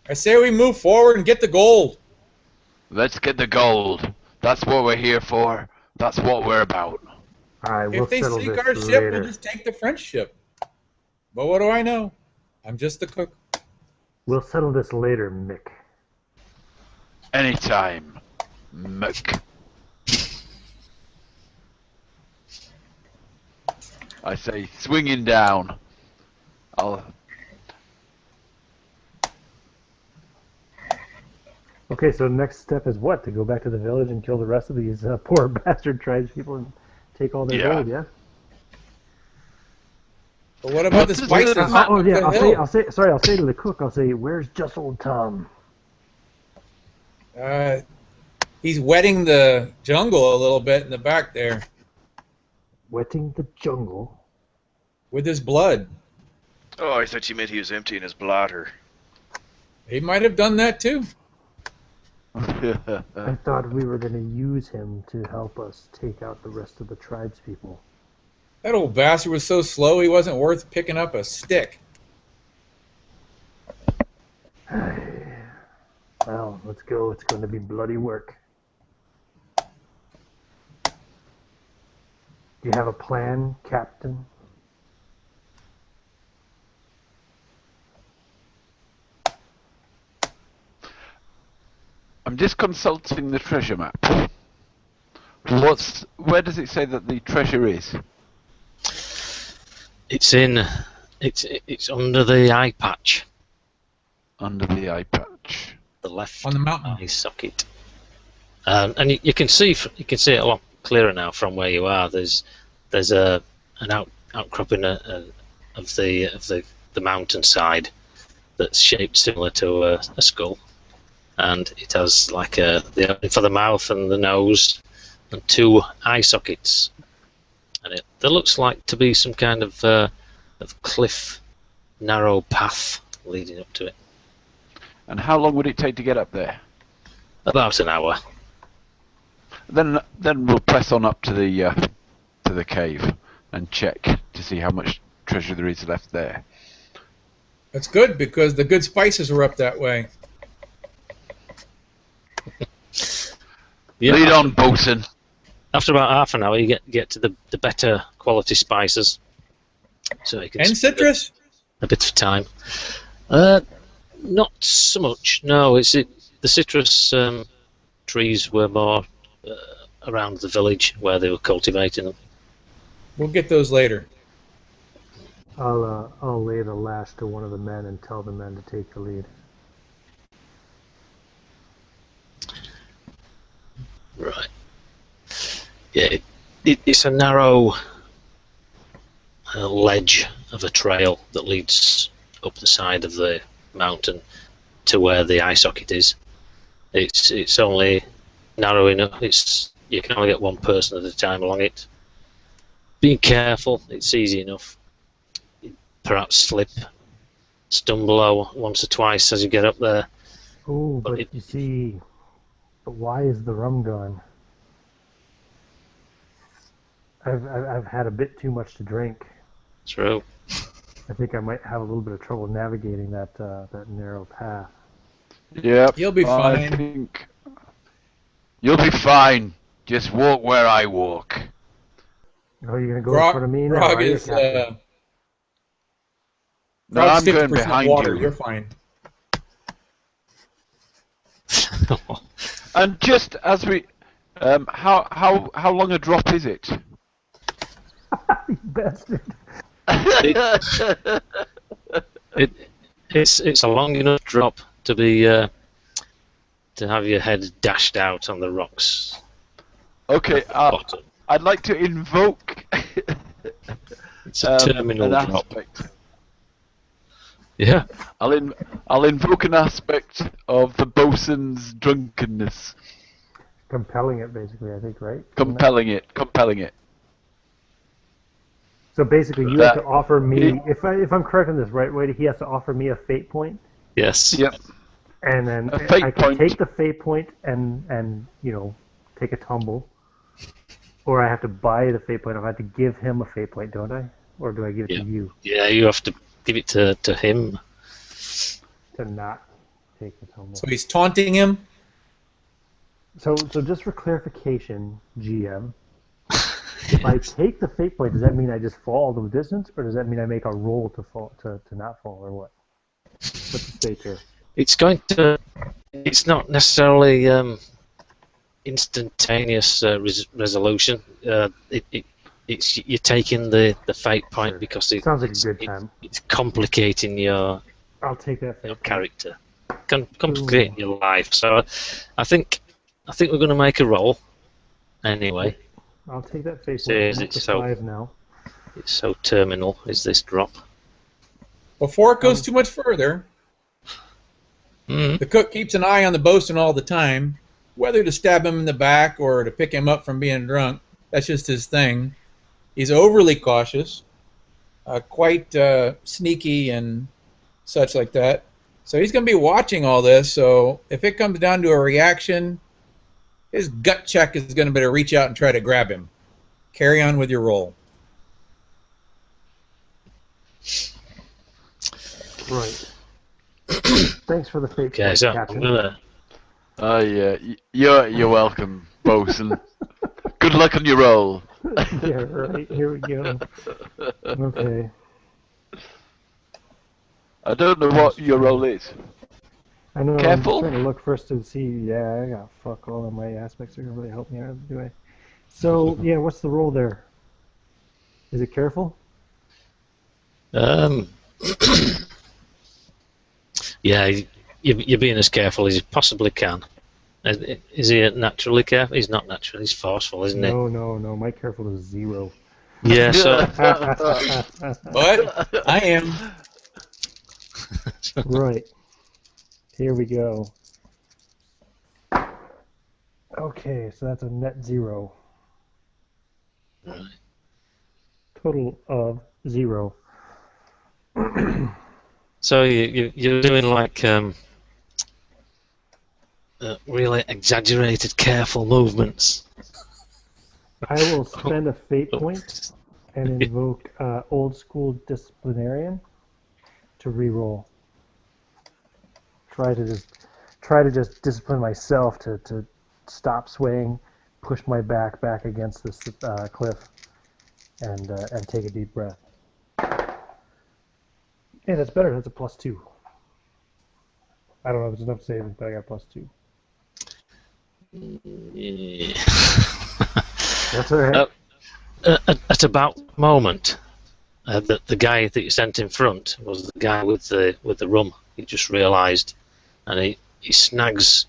Speaker 2: I say we move forward and get the gold.
Speaker 3: Let's get the gold. That's what we're here for. That's what we're about.
Speaker 4: Alright, we'll
Speaker 2: If they
Speaker 4: settle
Speaker 2: sink
Speaker 4: this
Speaker 2: our ship,
Speaker 4: later.
Speaker 2: we'll just take the French ship. But what do I know? I'm just the cook.
Speaker 4: We'll settle this later, Mick.
Speaker 3: Anytime, Mick. I say, swinging down.
Speaker 4: Okay, so next step is what? To go back to the village and kill the rest of these poor bastard tribespeople and take all their gold, yeah?
Speaker 2: But what about the spices?
Speaker 4: I'll say to the cook, I'll say, where's just old Tom?
Speaker 2: He's wetting the jungle a little bit in the back there.
Speaker 4: Wetting the jungle?
Speaker 2: With his blood.
Speaker 5: Oh, I thought you meant he was emptying his bladder.
Speaker 2: He might have done that too.
Speaker 4: I thought we were going to use him to help us take out the rest of the tribespeople.
Speaker 2: That old bastard was so slow he wasn't worth picking up a stick.
Speaker 4: Well, let's go. It's going to be bloody work. Do you have a plan, Captain?
Speaker 3: I'm just consulting the treasure map. Where does it say that the treasure is?
Speaker 1: It's under the eye patch.
Speaker 3: Under the eye patch.
Speaker 1: The left
Speaker 2: on the mountain
Speaker 1: eye socket. And you can see it a lot clearer now from where you are. There's an outcropping of the mountainside that's shaped similar to a skull, and it has like the opening for the mouth and the nose, and two eye sockets. And there looks like to be some kind of cliff, narrow path leading up to it.
Speaker 3: And how long would it take to get up there?
Speaker 1: About an hour.
Speaker 3: Then we'll press on up to the cave and check to see how much treasure there is left there.
Speaker 2: That's good, because the good spices were up that way.
Speaker 1: Yeah,
Speaker 3: Lead on, bosun.
Speaker 1: After about half an hour, you get to the better quality spices. So you can
Speaker 2: And citrus?
Speaker 1: a bit of time. Not so much. No, the citrus trees were more around the village where they were cultivating them.
Speaker 2: We'll get those later.
Speaker 4: I'll lay the lash to one of the men and tell the men to take the lead.
Speaker 1: Right. Yeah, it's a narrow ledge of a trail that leads up the side of the mountain to where the eye socket is. It's only narrow enough. You can only get one person at a time along it. Being careful, it's easy enough. Perhaps slip, stumble once or twice as you get up there.
Speaker 4: Oh, but you see, but why is the rum gone? I've had a bit too much to drink.
Speaker 1: True.
Speaker 4: I think I might have a little bit of trouble navigating that narrow path.
Speaker 3: Yep.
Speaker 2: You'll be fine.
Speaker 3: I think you'll be fine. Just walk where I walk.
Speaker 4: Oh, you're gonna go in front of me now?
Speaker 2: Grog
Speaker 4: are you,
Speaker 2: is
Speaker 4: Captain?
Speaker 3: No,
Speaker 2: Grog's
Speaker 3: I'm going
Speaker 2: 50%
Speaker 3: behind
Speaker 2: water.
Speaker 3: you.
Speaker 2: You're fine.
Speaker 3: And just as we, how long a drop is it?
Speaker 4: You bastard.
Speaker 1: It's a long enough drop to be to have your head dashed out on the rocks.
Speaker 3: Okay,
Speaker 1: Bottom.
Speaker 3: I'd like to invoke
Speaker 1: It's a terminal
Speaker 3: an
Speaker 1: drop.
Speaker 3: aspect.
Speaker 1: Yeah.
Speaker 3: I'll invoke an aspect of the bosun's drunkenness,
Speaker 4: Compelling it, basically, I think, right?
Speaker 3: compelling it.
Speaker 4: So basically, you
Speaker 3: That-
Speaker 4: have to offer me, if I'm correct on this, right, Wade, he has to offer me a fate point,
Speaker 1: Yes.
Speaker 3: Yep.
Speaker 4: and then
Speaker 3: A fate
Speaker 4: I can
Speaker 3: point.
Speaker 4: take the fate point and take a tumble, or I have to buy the fate point. I have to give him a fate point, don't I? Or do I give it
Speaker 1: Yeah.
Speaker 4: to you
Speaker 1: Yeah, you have to give it to him.
Speaker 4: to not take the tumble?
Speaker 2: So he's taunting him.
Speaker 4: So just for clarification, GM, if I take the fate point, does that mean I just fall the distance, or does that mean I make a roll to fall to not fall, or what? What's the stake here?
Speaker 1: It's going to. It's not necessarily instantaneous resolution. It's you're taking the fate point
Speaker 4: Sure.
Speaker 1: because
Speaker 4: Sounds like a good time.
Speaker 1: It's complicating your
Speaker 4: I'll take that fate point.
Speaker 1: character, complicating your life. So I think we're going to make a roll anyway.
Speaker 4: I'll take that fate
Speaker 1: Says
Speaker 4: point.
Speaker 1: it's
Speaker 4: It's
Speaker 1: so-
Speaker 4: 5 now.
Speaker 1: It's so terminal. Is this drop?
Speaker 2: Before it goes too much further,
Speaker 1: Mm.
Speaker 2: the cook keeps an eye on the bosun all the time, whether to stab him in the back or to pick him up from being drunk. That's just his thing. He's overly cautious, quite sneaky and such like that. So he's going to be watching all this. So if it comes down to a reaction, his gut check is going to be to reach out and try to grab him. Carry on with your roll.
Speaker 4: Right. Thanks for the fate
Speaker 1: Okay,
Speaker 4: point,
Speaker 1: so I'm
Speaker 4: Captain.
Speaker 1: gonna.
Speaker 3: Oh yeah, you're welcome, bosun. Good luck on your roll.
Speaker 4: Yeah, right. Here we go. Okay.
Speaker 3: I don't know what your roll is.
Speaker 4: I know.
Speaker 3: Careful.
Speaker 4: I'm trying to look first to see. Yeah, I got fuck all of my aspects are gonna really help me out, do I? So yeah, what's the roll there? Is it careful?
Speaker 1: Yeah, you're being as careful as you possibly can. Is he naturally careful? He's not naturally. He's forceful, isn't
Speaker 4: No. My careful is 0.
Speaker 1: he? Yeah. So
Speaker 2: But I am.
Speaker 4: Right. Here we go. Okay, so that's a net 0.
Speaker 1: Right.
Speaker 4: Total of 0.
Speaker 1: So you're doing like really exaggerated, careful movements.
Speaker 4: I will spend a fate point and invoke old school disciplinarian to reroll. Try to just discipline myself to stop swaying, push my back against this cliff, and take a deep breath. Hey, that's better. That's a +2. I don't know if it's enough saving, but I got +2.
Speaker 1: Yeah.
Speaker 4: That's all right.
Speaker 1: At about the moment, the guy that you sent in front was the guy with the rum. He just realised, and he snags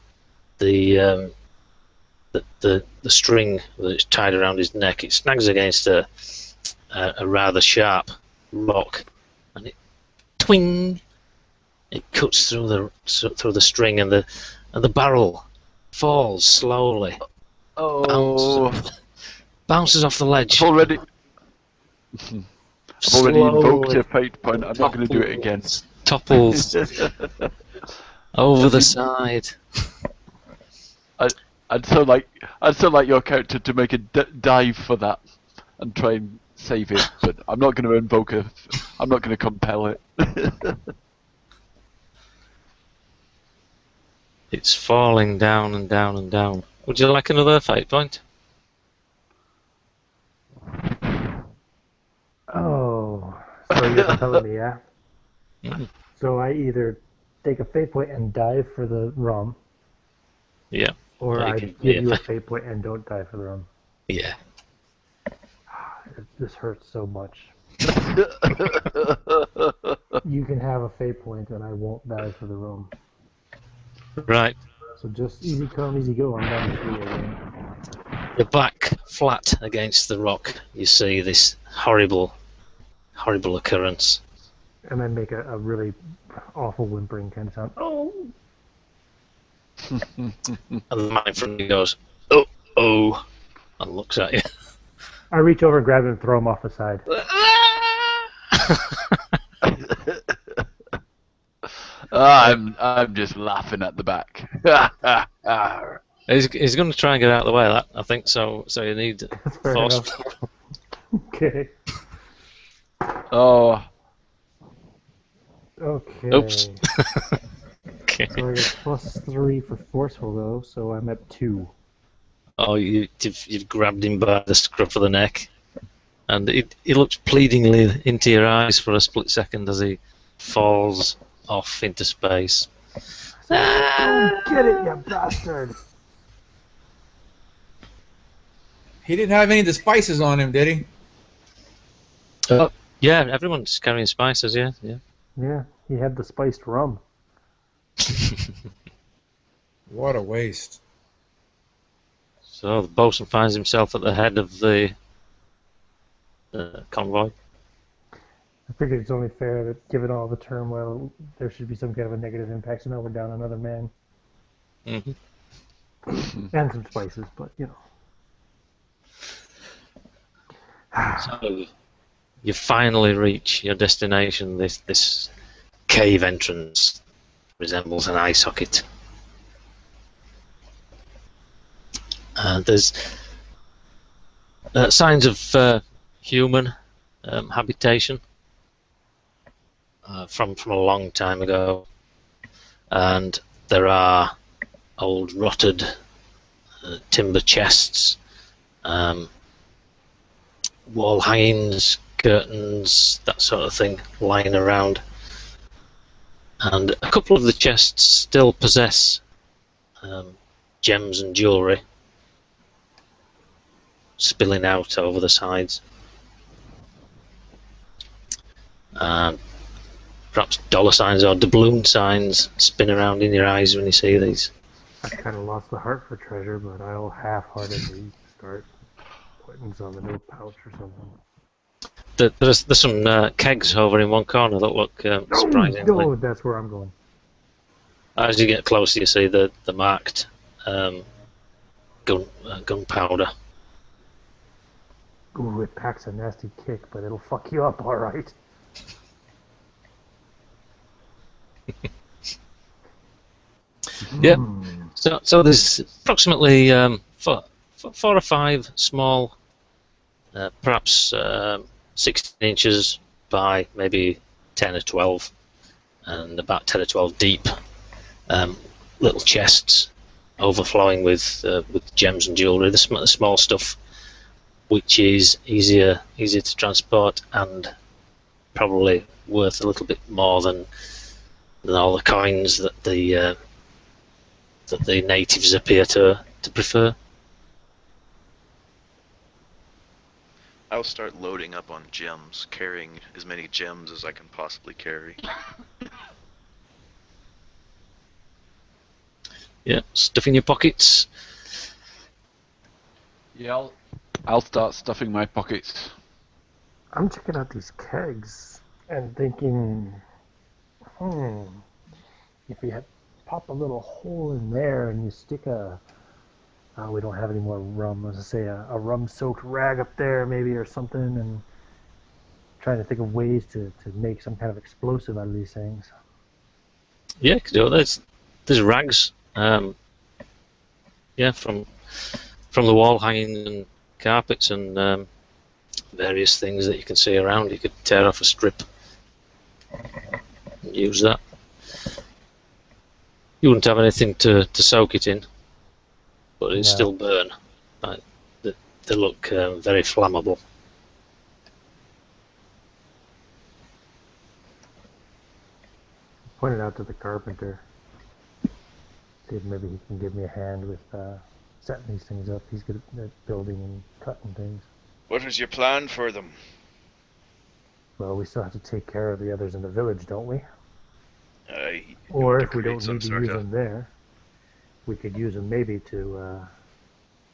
Speaker 1: the the string that's tied around his neck, it snags against a rather sharp rock, and it twing. It cuts through the string, and the barrel falls slowly,
Speaker 3: Oh,
Speaker 1: bounces off the ledge.
Speaker 3: I've already invoked a fate point. I'm not going to do it again.
Speaker 1: Topples over the side.
Speaker 3: I'd so like your character to make a dive for that and try and save it, but I'm not going to invoke a. I'm not going to compel it.
Speaker 1: It's falling down and down and down. Would you like another fate point?
Speaker 4: Oh, so you're telling me, yeah?
Speaker 1: Mm.
Speaker 4: So I either take a fate point and dive for the rum,
Speaker 1: Yeah.
Speaker 4: or
Speaker 1: Yeah, you
Speaker 4: I
Speaker 1: can-
Speaker 4: give
Speaker 1: yeah.
Speaker 4: you a fate point and don't die for the rum.
Speaker 1: Yeah.
Speaker 4: This hurts so much. You can have a fate point and I won't die for the rum.
Speaker 1: Right.
Speaker 4: So just easy come, easy go. I'm down to 3 again.
Speaker 1: You're back flat against the rock. You see this horrible occurrence.
Speaker 4: And then make a really awful whimpering kind of sound. Oh!
Speaker 1: And the man in front of you goes, oh, and looks at you.
Speaker 4: I reach over and grab him and throw him off the side.
Speaker 3: I'm just laughing at the back.
Speaker 1: He's going to try and get out of the way of that, I think, so you need
Speaker 4: That's fair
Speaker 1: force.
Speaker 4: enough. Okay.
Speaker 3: Oh,
Speaker 4: Okay.
Speaker 1: Oops. Okay.
Speaker 4: So I get +3 for forceful though, so I'm at 2.
Speaker 1: Oh, you've grabbed him by the scruff of the neck, and he looks pleadingly into your eyes for a split second as he falls off into space.
Speaker 4: Don't get it, you bastard!
Speaker 2: He didn't have any of the spices on him, did he?
Speaker 1: Yeah, everyone's carrying spices, yeah.
Speaker 4: Yeah, he had the spiced rum.
Speaker 2: What a waste.
Speaker 1: So the bosun finds himself at the head of the convoy.
Speaker 4: I figured it's only fair that, given all the turmoil, there should be some kind of a negative impact. So now we're down another man
Speaker 1: Hmm.
Speaker 4: and some spices, but you know.
Speaker 1: So you finally reach your destination. This cave entrance resembles an eye socket. There's signs of human habitation from a long time ago, and there are old rotted timber chests, wall hangings, curtains, that sort of thing lying around, and a couple of the chests still possess gems and jewellery spilling out over the sides. Perhaps dollar signs or doubloon signs spin around in your eyes when you see these.
Speaker 4: I kind of lost the heart for treasure, but I'll half-heartedly start putting some in a pouch or something.
Speaker 1: There's some kegs over in one corner that look surprisingly.
Speaker 4: No, that's where I'm going.
Speaker 1: As you get closer, you see the marked gunpowder.
Speaker 4: Ooh, it packs a nasty kick, but it'll fuck you up, all right.
Speaker 1: Yeah. So there's approximately 4 or 5 small, perhaps 16 inches by maybe 10 or 12, and about 10 or 12 deep, little chests overflowing with gems and jewellery. The small stuff, which is easier to transport and probably worth a little bit more than all the coins that the natives appear to prefer.
Speaker 5: I'll start loading up on gems, carrying as many gems as I can possibly carry.
Speaker 1: Yeah, stuff in your pockets.
Speaker 3: Yeah, I'll start stuffing my pockets.
Speaker 4: I'm checking out these kegs and thinking, if you pop a little hole in there and you stick a, we don't have any more rum, let's say a rum-soaked rag up there maybe or something, and trying to think of ways to make some kind of explosive out of these things.
Speaker 1: Yeah, could do it. There's rags. Yeah, from the wall hanging and carpets and various things that you can see around. You could tear off a strip and use that. You wouldn't have anything to soak it in, but it'd still burn. They look very flammable.
Speaker 4: Pointed out to the carpenter. See if maybe he can give me a hand with setting these things up. He's good at building and cutting things.
Speaker 5: What was your plan for them?
Speaker 4: Well, we still have to take care of the others in the village, don't we?
Speaker 5: You
Speaker 4: Or
Speaker 5: want to
Speaker 4: if we
Speaker 5: create
Speaker 4: don't
Speaker 5: some
Speaker 4: need to
Speaker 5: sort
Speaker 4: use
Speaker 5: of-
Speaker 4: them there, we could use them maybe to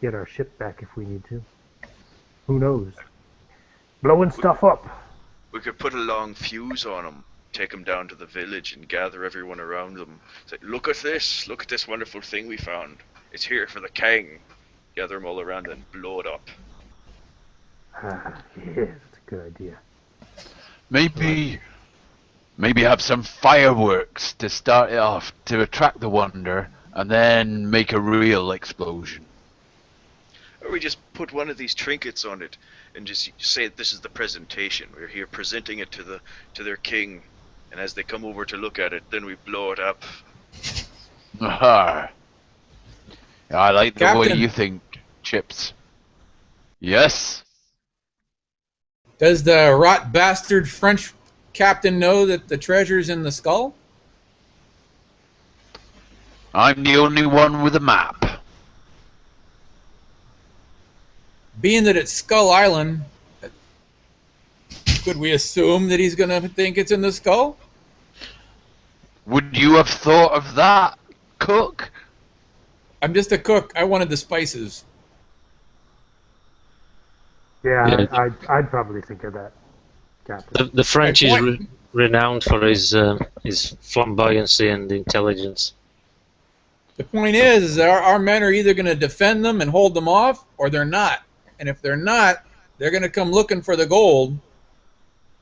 Speaker 4: get our ship back if we need to. Who knows? Blowing stuff up.
Speaker 5: We could put a long fuse on them, take them down to the village and gather everyone around them. Say, look at this wonderful thing we found. It's here for the king. Gather them all around and blow it up.
Speaker 4: Yeah, that's a good idea.
Speaker 3: Maybe have some fireworks to start it off to attract the wonder, and then make a real explosion.
Speaker 5: Or we just put one of these trinkets on it and just say this is the presentation. We're here presenting it to their king, and as they come over to look at it, then we blow it up.
Speaker 3: Aha. I like the way
Speaker 2: Captain.
Speaker 3: you think, Chips. Yes?
Speaker 2: Does the rot bastard French captain know that the treasure's in the skull?
Speaker 3: I'm the only one with a map.
Speaker 2: Being that it's Skull Island, could we assume that he's going to think it's in the skull?
Speaker 3: Would you have thought of that, Cook?
Speaker 2: I'm just a cook. I wanted the spices.
Speaker 4: Yeah, I'd probably think of that, Captain.
Speaker 1: The French
Speaker 2: My
Speaker 1: is
Speaker 2: point-
Speaker 1: renowned for his flamboyancy and intelligence.
Speaker 2: The point is that our men are either going to defend them and hold them off, or they're not. And if they're not, they're going to come looking for the gold.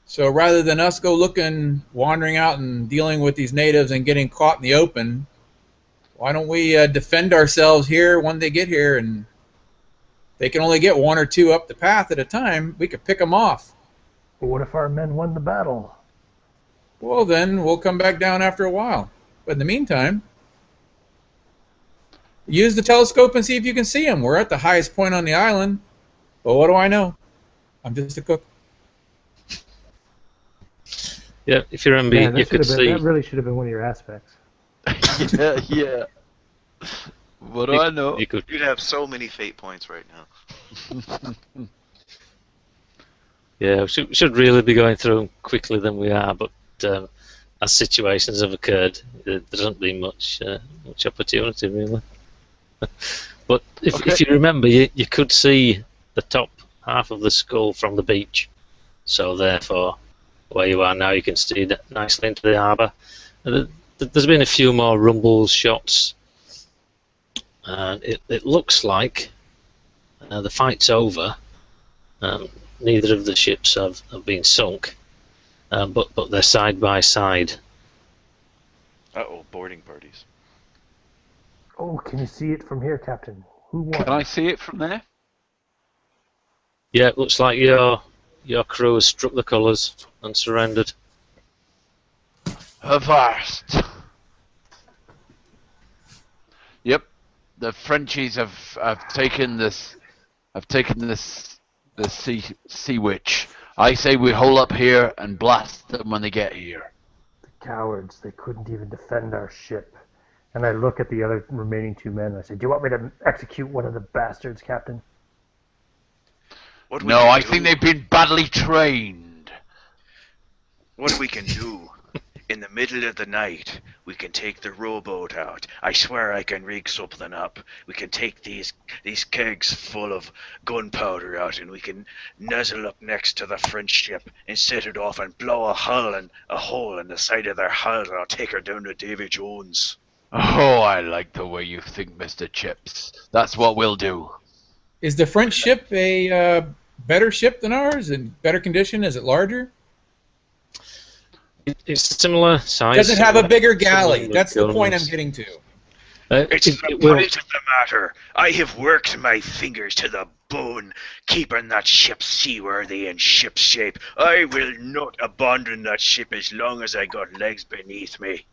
Speaker 2: So rather than us go looking, wandering out and dealing with these natives and getting caught in the open, why don't we defend ourselves here when they get here? And they can only get one or two up the path at a time. We could pick them off.
Speaker 4: But what if our men won the battle?
Speaker 2: Well, then we'll come back down after a while. But in the meantime, use the telescope and see if you can see them. We're at the highest point on the island. But what do I know? I'm just a cook.
Speaker 1: Yeah, if you remember,
Speaker 4: Man,
Speaker 1: you could see.
Speaker 4: that really should have been one of your aspects.
Speaker 3: yeah. What do I know?
Speaker 1: You could.
Speaker 5: You'd have so many fate points right now.
Speaker 1: Yeah, we should really be going through them quickly than we are, but as situations have occurred, there doesn't be much opportunity really. But if you remember, you could see the top half of the skull from the beach, so therefore, where you are now, you can see that nicely into the harbour. There's been a few more rumbles, shots, and it looks like the fight's over. Neither of the ships have been sunk, but they're side by side.
Speaker 5: Uh-oh, boarding parties.
Speaker 4: Oh, can you see it from here, Captain? Who won?
Speaker 3: Can I see it from there?
Speaker 1: Yeah, it looks like your crew has struck the colours and surrendered.
Speaker 3: Avast. Yep, the Frenchies have taken this. The sea witch. I say we hole up here and blast them when they get here.
Speaker 4: The cowards, they couldn't even defend our ship. And I look at the other remaining two men and I say, do you want me to execute one of the bastards, Captain?
Speaker 5: What we
Speaker 3: No,
Speaker 5: can
Speaker 3: I
Speaker 5: do-
Speaker 3: think they've been badly trained.
Speaker 5: What we can do In the middle of the night, we can take the rowboat out. I swear I can rig something up. We can take these kegs full of gunpowder out, and we can nuzzle up next to the French ship and set it off and blow a hole in the side of their hull, and I'll take her down to Davy Jones.
Speaker 3: Oh, I like the way you think, Mr. Chips. That's what we'll do.
Speaker 2: Is the French ship a better ship than ours? In better condition? Is it larger?
Speaker 1: It's similar size.
Speaker 2: Does it have a bigger galley?
Speaker 1: similar
Speaker 2: That's the
Speaker 1: guns.
Speaker 2: point I'm getting to.
Speaker 5: It's the point of the matter. I have worked my fingers to the bone, keeping that ship seaworthy and ship shape. I will not abandon that ship as long as I got legs beneath me.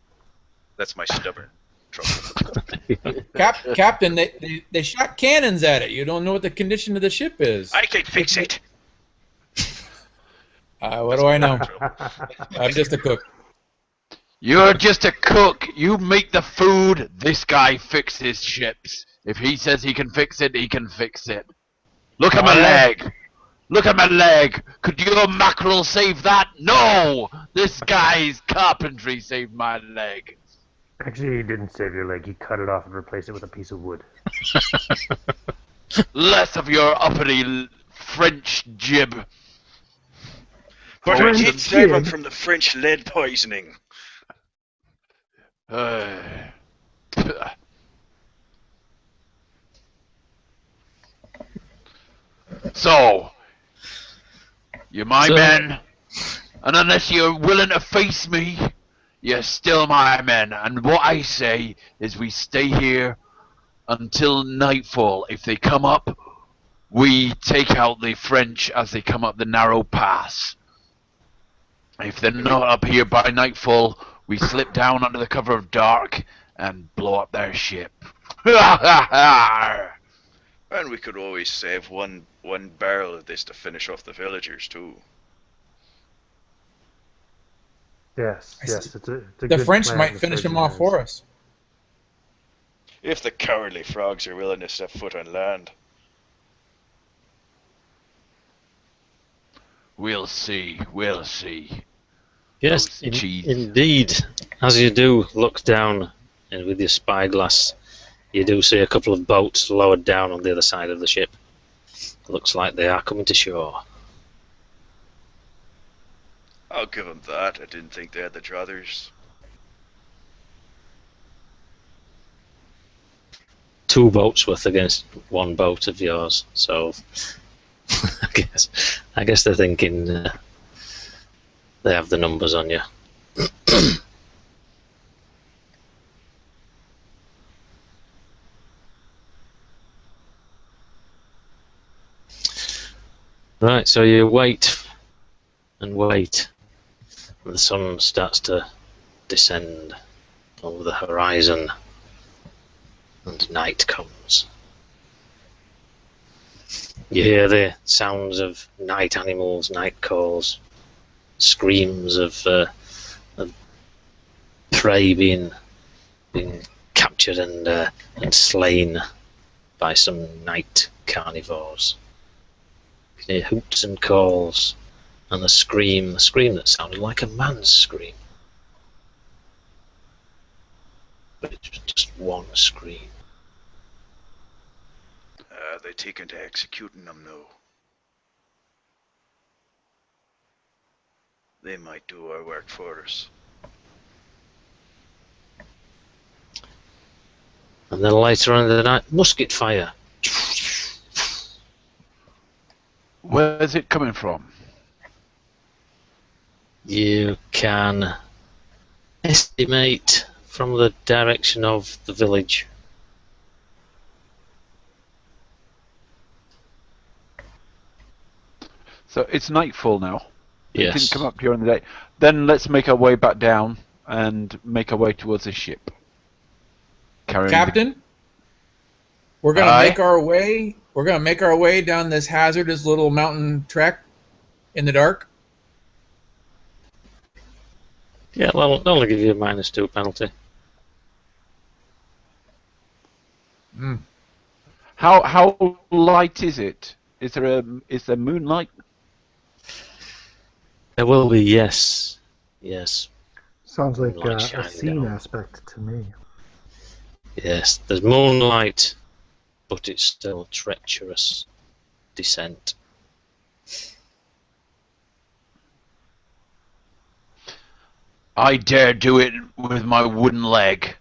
Speaker 5: That's my stubborn trouble.
Speaker 2: Captain, they shot cannons at it. You don't know what the condition of the ship is.
Speaker 5: I can fix it.
Speaker 2: What do I know? I'm just a cook.
Speaker 3: You're just a cook. You make the food. This guy fixes ships. If he says he can fix it, he can fix it. Look at my leg. Look at my leg. Could your mackerel save that? No! This guy's carpentry saved my leg.
Speaker 4: Actually, he didn't save your leg. He cut it off and replaced it with a piece of wood.
Speaker 3: Less of your uppity French jib.
Speaker 5: But I
Speaker 4: French
Speaker 5: did save him
Speaker 4: jib?
Speaker 5: from the French lead poisoning.
Speaker 3: So, you're my men, and unless you're willing to face me, you're still my men. And what I say is we stay here until nightfall. If they come up, we take out the French as they come up the narrow pass. If they're not up here by nightfall, we slip down under the cover of dark and blow up their ship.
Speaker 5: And we could always save one barrel of this to finish off the villagers too.
Speaker 4: Yes, yes. It's a
Speaker 2: The
Speaker 4: good
Speaker 2: French
Speaker 4: plan
Speaker 2: might
Speaker 4: to
Speaker 2: finish
Speaker 4: save
Speaker 2: them off
Speaker 4: your
Speaker 2: for
Speaker 4: hands.
Speaker 2: us.
Speaker 5: If the cowardly frogs are willing to step foot on land.
Speaker 3: We'll see, we'll see.
Speaker 1: Yes,
Speaker 3: Those cheese.
Speaker 1: indeed. As you do look down and with your spyglass, you do see a couple of boats lowered down on the other side of the ship. Looks like they are coming to shore.
Speaker 5: I'll give them that. I didn't think they had the druthers.
Speaker 1: Two boats worth against one boat of yours, so I guess they're thinking they have the numbers on you. Right, so you wait and wait, and the sun starts to descend over the horizon, and night comes. You hear the sounds of night animals, night calls, screams of prey being captured and slain by some night carnivores. You hear hoots and calls, and the scream that sounded like a man's scream. But it was just one scream.
Speaker 5: They're taken to executing them now. They might do our work for us.
Speaker 1: And then later on in the night, musket fire.
Speaker 3: Where's it coming from?
Speaker 1: You can estimate from the direction of the village.
Speaker 3: So it's nightfall now. It
Speaker 1: Yes.
Speaker 3: didn't come up during the day. Then let's make our way back down and make our way towards the ship. Carrying
Speaker 2: Captain, we're gonna
Speaker 3: Aye.
Speaker 2: make our way. We're gonna make our way down this hazardous little mountain trek in the dark.
Speaker 1: Yeah, well, they'll only give you a -2 penalty.
Speaker 3: How light is it? Is there moonlight?
Speaker 1: There will be, yes. Yes.
Speaker 4: Sounds like
Speaker 1: Moonlight
Speaker 4: a
Speaker 1: shining
Speaker 4: scene
Speaker 1: down.
Speaker 4: aspect to me.
Speaker 1: Yes, there's moonlight, but it's still treacherous descent.
Speaker 3: I dare do it with my wooden leg.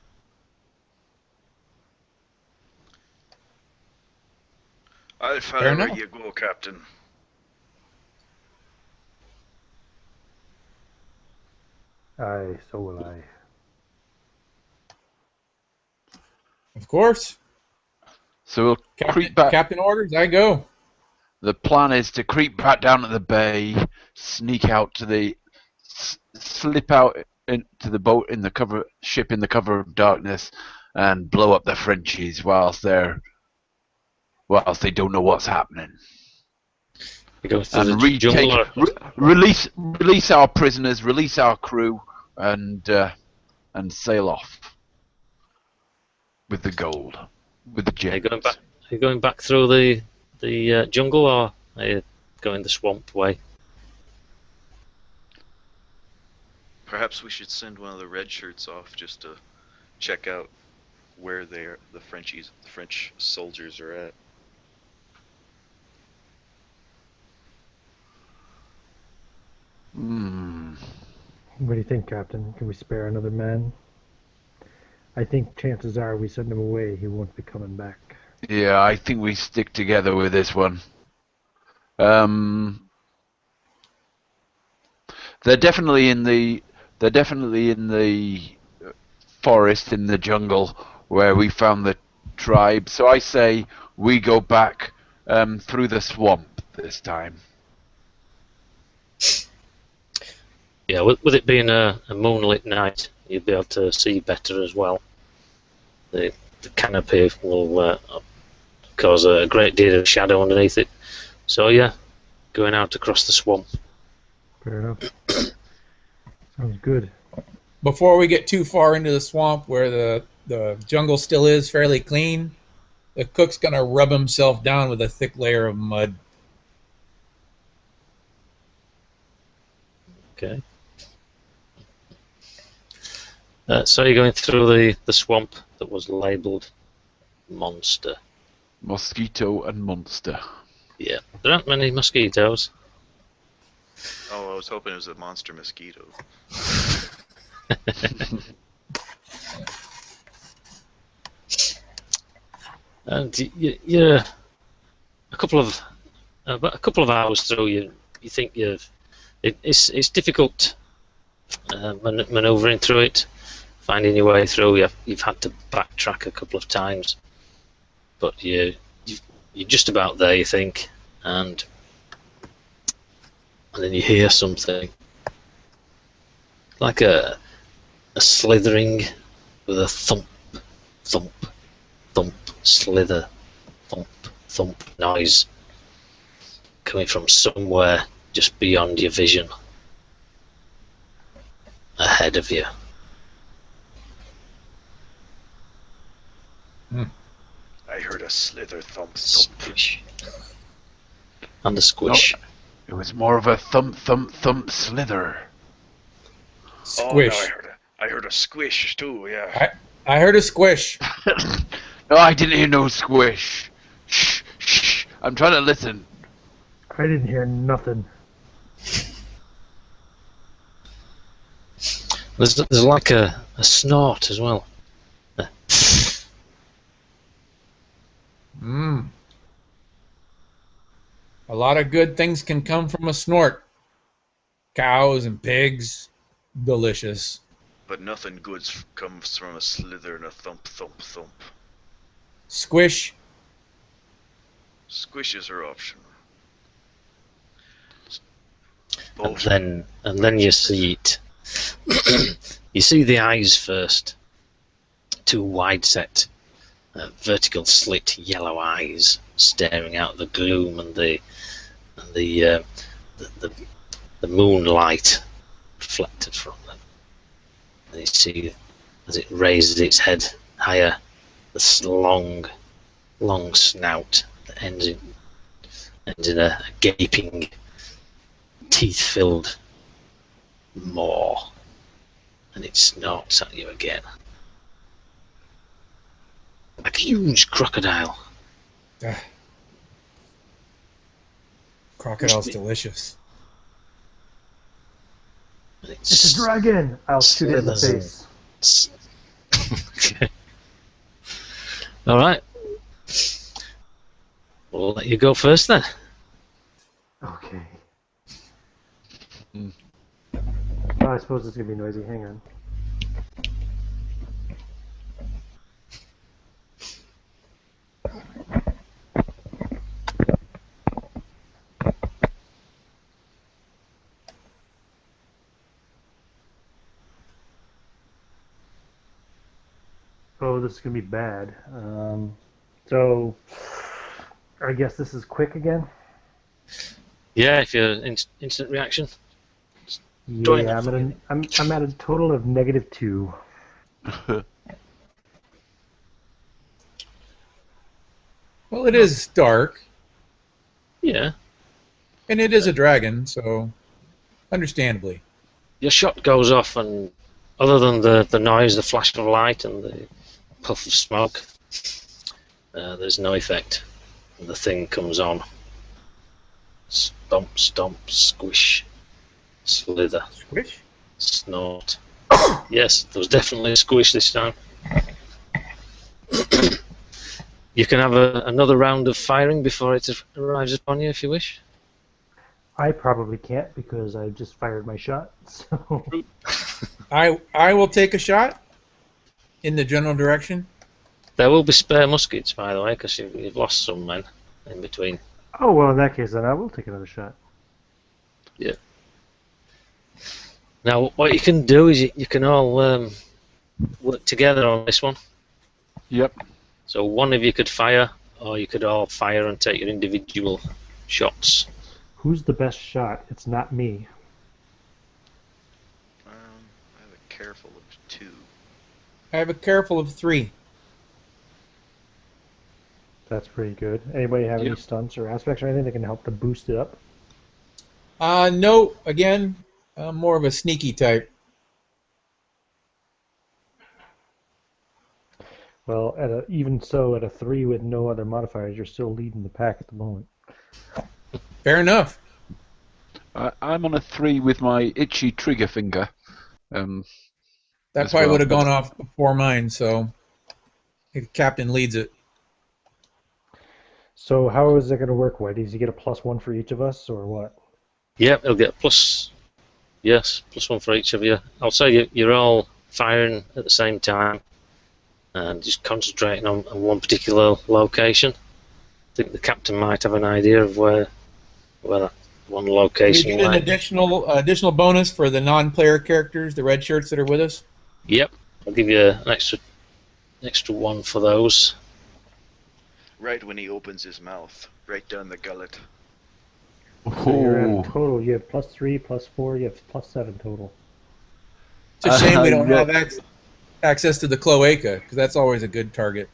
Speaker 5: I'll
Speaker 2: Fair
Speaker 5: follow where
Speaker 2: enough.
Speaker 5: you go, Captain.
Speaker 4: Aye, so will I.
Speaker 2: Of course.
Speaker 3: So we'll
Speaker 2: Captain,
Speaker 3: creep back.
Speaker 2: Captain orders, I go.
Speaker 3: The plan is to creep back down to the bay, sneak out to the, slip out into the boat in the cover, ship in the cover of darkness, and blow up the Frenchies whilst they don't know what's happening.
Speaker 1: You go through
Speaker 3: And
Speaker 1: the jungle.
Speaker 3: release our prisoners, release our crew, and sail off with the gold, with the
Speaker 1: Are you
Speaker 3: gems.
Speaker 1: going back? Are you going back through the jungle, or are you going the swamp way?
Speaker 5: Perhaps we should send one of the red shirts off just to check out where the French soldiers are at.
Speaker 4: What do you think, Captain? Can we spare another man? I think chances are we send him away, he won't be coming back.
Speaker 3: Yeah, I think we stick together with this one. They're definitely in the forest, in the jungle where we found the tribe. So I say we go back through the swamp this time.
Speaker 1: Yeah, with it being a moonlit night, you'll be able to see better as well. The canopy will cause a great deal of shadow underneath it. So yeah, going out across the swamp.
Speaker 4: Fair enough. Sounds good.
Speaker 2: Before we get too far into the swamp where the jungle still is fairly clean, the cook's going to rub himself down with a thick layer of mud.
Speaker 1: Okay. So you're going through the swamp that was labelled monster.
Speaker 3: Mosquito and monster.
Speaker 1: Yeah, there aren't many mosquitoes.
Speaker 5: Oh, I was hoping it was a monster mosquito.
Speaker 1: And you're a couple of hours through. You think it's difficult manoeuvring through it, finding your way through. You've had to backtrack a couple of times, but you're just about there, you think, and then you hear something like a slithering with a thump, thump, thump, slither, thump, thump noise coming from somewhere just beyond your vision, ahead of you.
Speaker 5: I heard a slither thump thump.
Speaker 1: Squish. And a squish.
Speaker 3: No, it was more of a thump, thump, thump, slither.
Speaker 2: Squish.
Speaker 5: Oh, no, I heard a squish too. Yeah.
Speaker 2: I heard a squish.
Speaker 3: No, I didn't hear no squish. Shh, shh. I'm trying to listen.
Speaker 4: I didn't hear nothing.
Speaker 1: There's like a snort as well.
Speaker 2: A lot of good things can come from a snort. Cows and pigs, delicious.
Speaker 5: But nothing good comes from a slither and a thump thump thump.
Speaker 2: Squish.
Speaker 5: Squishes are optional.
Speaker 1: And then you see it. You see the eyes first. Two wide-set, vertical slit yellow eyes staring out the gloom and the moonlight reflected from them. And you see, as it raises its head higher, this long snout that ends in a gaping, teeth-filled maw. and it snorts at you again. Like a huge crocodile.
Speaker 2: Crocodile's delicious.
Speaker 1: And
Speaker 4: It's a dragon! I'll shoot it in the
Speaker 1: slithers.
Speaker 4: face.
Speaker 1: Okay. Alright. We'll let you go first then.
Speaker 4: Okay.
Speaker 3: Mm.
Speaker 4: Oh, I suppose it's going to be noisy. Hang on. Oh, this is going to be bad. So, I guess this is quick again?
Speaker 1: Yeah, if you're instant reaction. Join
Speaker 4: Yeah,
Speaker 1: it.
Speaker 4: I'm at a total of -2.
Speaker 2: Well, it is dark,
Speaker 1: Yeah.
Speaker 2: and it is a dragon, so understandably.
Speaker 1: Your shot goes off, and other than the noise, the flash of light, and the puff of smoke, there's no effect. And the thing comes on. Stomp, stomp, squish, slither,
Speaker 2: Squish?
Speaker 1: snort. Yes, there was definitely a squish this time. You can have another round of firing before it arrives upon you if you wish.
Speaker 4: I probably can't because I just fired my shot. So
Speaker 2: I will take a shot in the general direction.
Speaker 1: There will be spare muskets, by the way, because you've lost some men in between.
Speaker 4: oh well, in that case, then I will take another shot.
Speaker 1: Now, what you can do is you can all work together on this one.
Speaker 3: Yep.
Speaker 1: So one of you could fire, or you could all fire and take your individual shots.
Speaker 4: Who's the best shot? It's not me.
Speaker 5: I have a careful of 2.
Speaker 2: I have a careful of 3.
Speaker 4: That's pretty good. Anybody have any
Speaker 3: Yep.
Speaker 4: stunts or aspects or anything that can help to boost it up?
Speaker 2: No, again, I'm more of a sneaky type.
Speaker 4: Well, even so, at a 3 with no other modifiers, you're still leading the pack at the moment.
Speaker 2: Fair enough.
Speaker 3: I'm on a 3 with my itchy trigger finger.
Speaker 2: That
Speaker 3: As
Speaker 2: probably
Speaker 3: well,
Speaker 2: would have
Speaker 3: but-
Speaker 2: gone off before mine, so the captain leads it.
Speaker 4: So how is it going to work, Whitey? Does he get a +1 for each of us, or what?
Speaker 1: Yep, he'll get a plus. Yes, +1 for each of you. I'll say you're all firing at the same time and just concentrating on one particular location. I think the captain might have an idea of where that one
Speaker 2: We
Speaker 1: location
Speaker 2: get an
Speaker 1: might be.
Speaker 2: additional bonus for the non-player characters, the red shirts that are with us.
Speaker 1: Yep, I'll give you an extra 1 for those.
Speaker 5: Right when he opens his mouth, right down the gullet.
Speaker 4: So you're at a
Speaker 3: Oh.
Speaker 4: total. You have +3, +4. You have +7 total.
Speaker 2: It's a shame we don't
Speaker 3: Yeah.
Speaker 2: have access to the cloaca, because that's always a good target.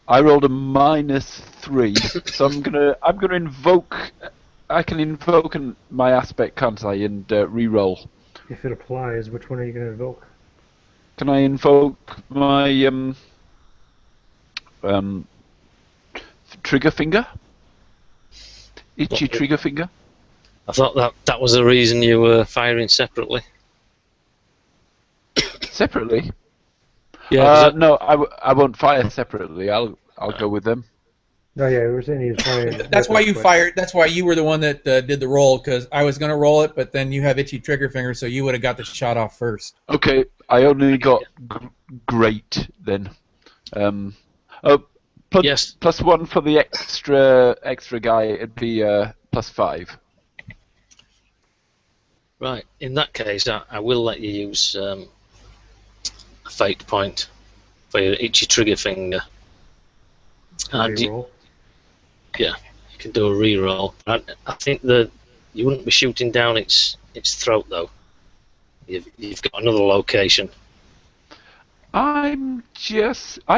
Speaker 3: I rolled a -3, so I'm gonna invoke. I can invoke my aspect, can't I? And re-roll.
Speaker 4: If it applies, which one are you going to invoke?
Speaker 3: Can I invoke my trigger finger? Itchy
Speaker 1: What?
Speaker 3: trigger finger.
Speaker 1: I thought that was the reason you were firing separately.
Speaker 3: Separately?
Speaker 1: Yeah, 'cause
Speaker 3: No, I won't fire separately. I'll go with them.
Speaker 4: No, yeah, we were saying he was firing.
Speaker 2: That's why you fired. That's why you were the one that did the roll, because I was going to roll it, but then you have itchy trigger finger, so you would have got the shot off first.
Speaker 3: Okay, I only got great then.
Speaker 1: Yes.
Speaker 3: +1 for the extra guy. It'd be +5.
Speaker 1: Right, in that case, I will let you use a fate point for your itchy trigger finger. And you can do a re-roll. I think that you wouldn't be shooting down its throat, though. You've got another location.
Speaker 3: I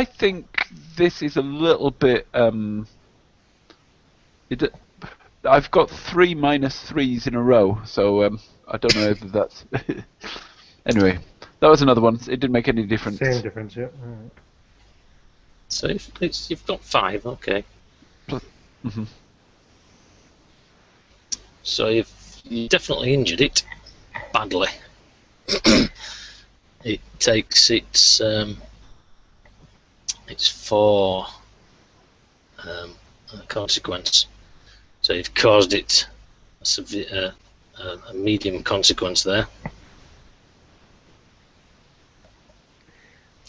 Speaker 3: think this is a little bit. I've got 3 -3s in a row, so I don't know if that's. Anyway, that was another one. It didn't make any difference.
Speaker 4: Same difference, yeah. All right.
Speaker 1: So you've got 5, okay.
Speaker 3: Mhm.
Speaker 1: So you definitely injured it badly. It takes its 4 consequence. So you've caused it a medium consequence there.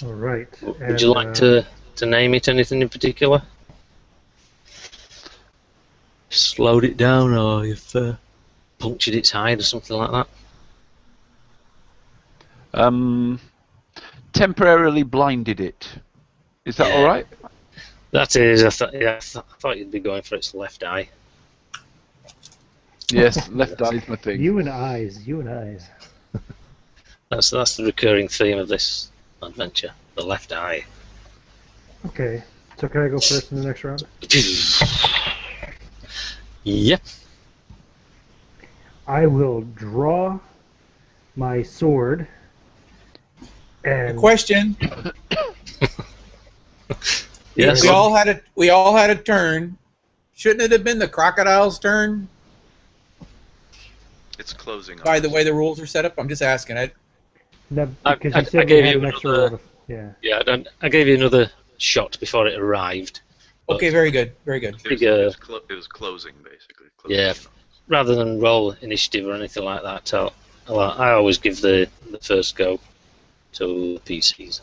Speaker 4: All right.
Speaker 1: Would you like to name it anything in particular? Slowed it down, or you've punctured its hide, or something like that?
Speaker 3: Temporarily blinded it. Is that
Speaker 1: Yeah.
Speaker 3: all right?
Speaker 1: That is, I thought you'd be going for its left eye.
Speaker 3: Yes, left eye's my thing.
Speaker 4: You and eyes.
Speaker 1: That's the recurring theme of this adventure, the left eye.
Speaker 4: Okay. So can I go first in the next round?
Speaker 1: Yep.
Speaker 4: I will draw my sword and
Speaker 2: Question.
Speaker 1: Yes.
Speaker 2: We all had a turn. Shouldn't it have been the crocodile's turn?
Speaker 5: It's closing.
Speaker 2: By the way the rules are set up, I'm just asking.
Speaker 4: no,
Speaker 1: I-
Speaker 4: because
Speaker 1: I-
Speaker 4: you said
Speaker 1: I gave
Speaker 4: we had
Speaker 1: you
Speaker 4: an extra
Speaker 1: another-
Speaker 4: round of, yeah.
Speaker 1: Yeah, I gave you another shot before it arrived. But
Speaker 2: Okay, very good, very good.
Speaker 5: It was closing, basically. Closing
Speaker 1: Yeah. Rather than roll initiative or anything like that, I always give the first go to the PCs.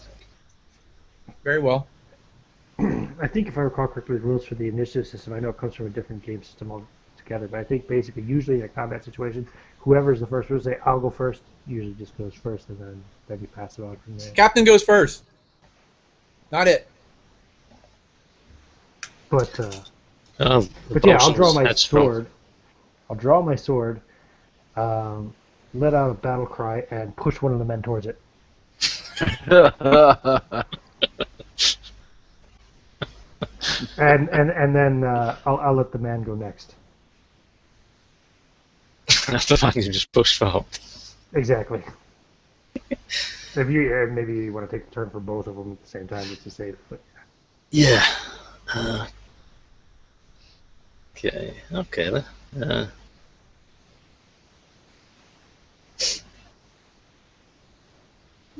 Speaker 2: Very well.
Speaker 4: I think if I recall correctly, the rules for the initiative system, I know it comes from a different game system altogether, but I think basically, usually in a combat situation, whoever's the first person to say, I'll go first, usually just goes first, and then you pass it on from there.
Speaker 2: Captain goes first. Not it.
Speaker 4: But
Speaker 1: Oh,
Speaker 4: But yeah, I'll
Speaker 1: potions,
Speaker 4: draw my
Speaker 1: headstrong.
Speaker 4: sword. Let out a battle cry, and push one of the men towards it. And then I'll let the man go next.
Speaker 1: After that, you just push forward.
Speaker 4: Exactly. If you maybe you want to take a turn for both of them at the same time, just to save. But
Speaker 1: Yeah. Okay. Okay then.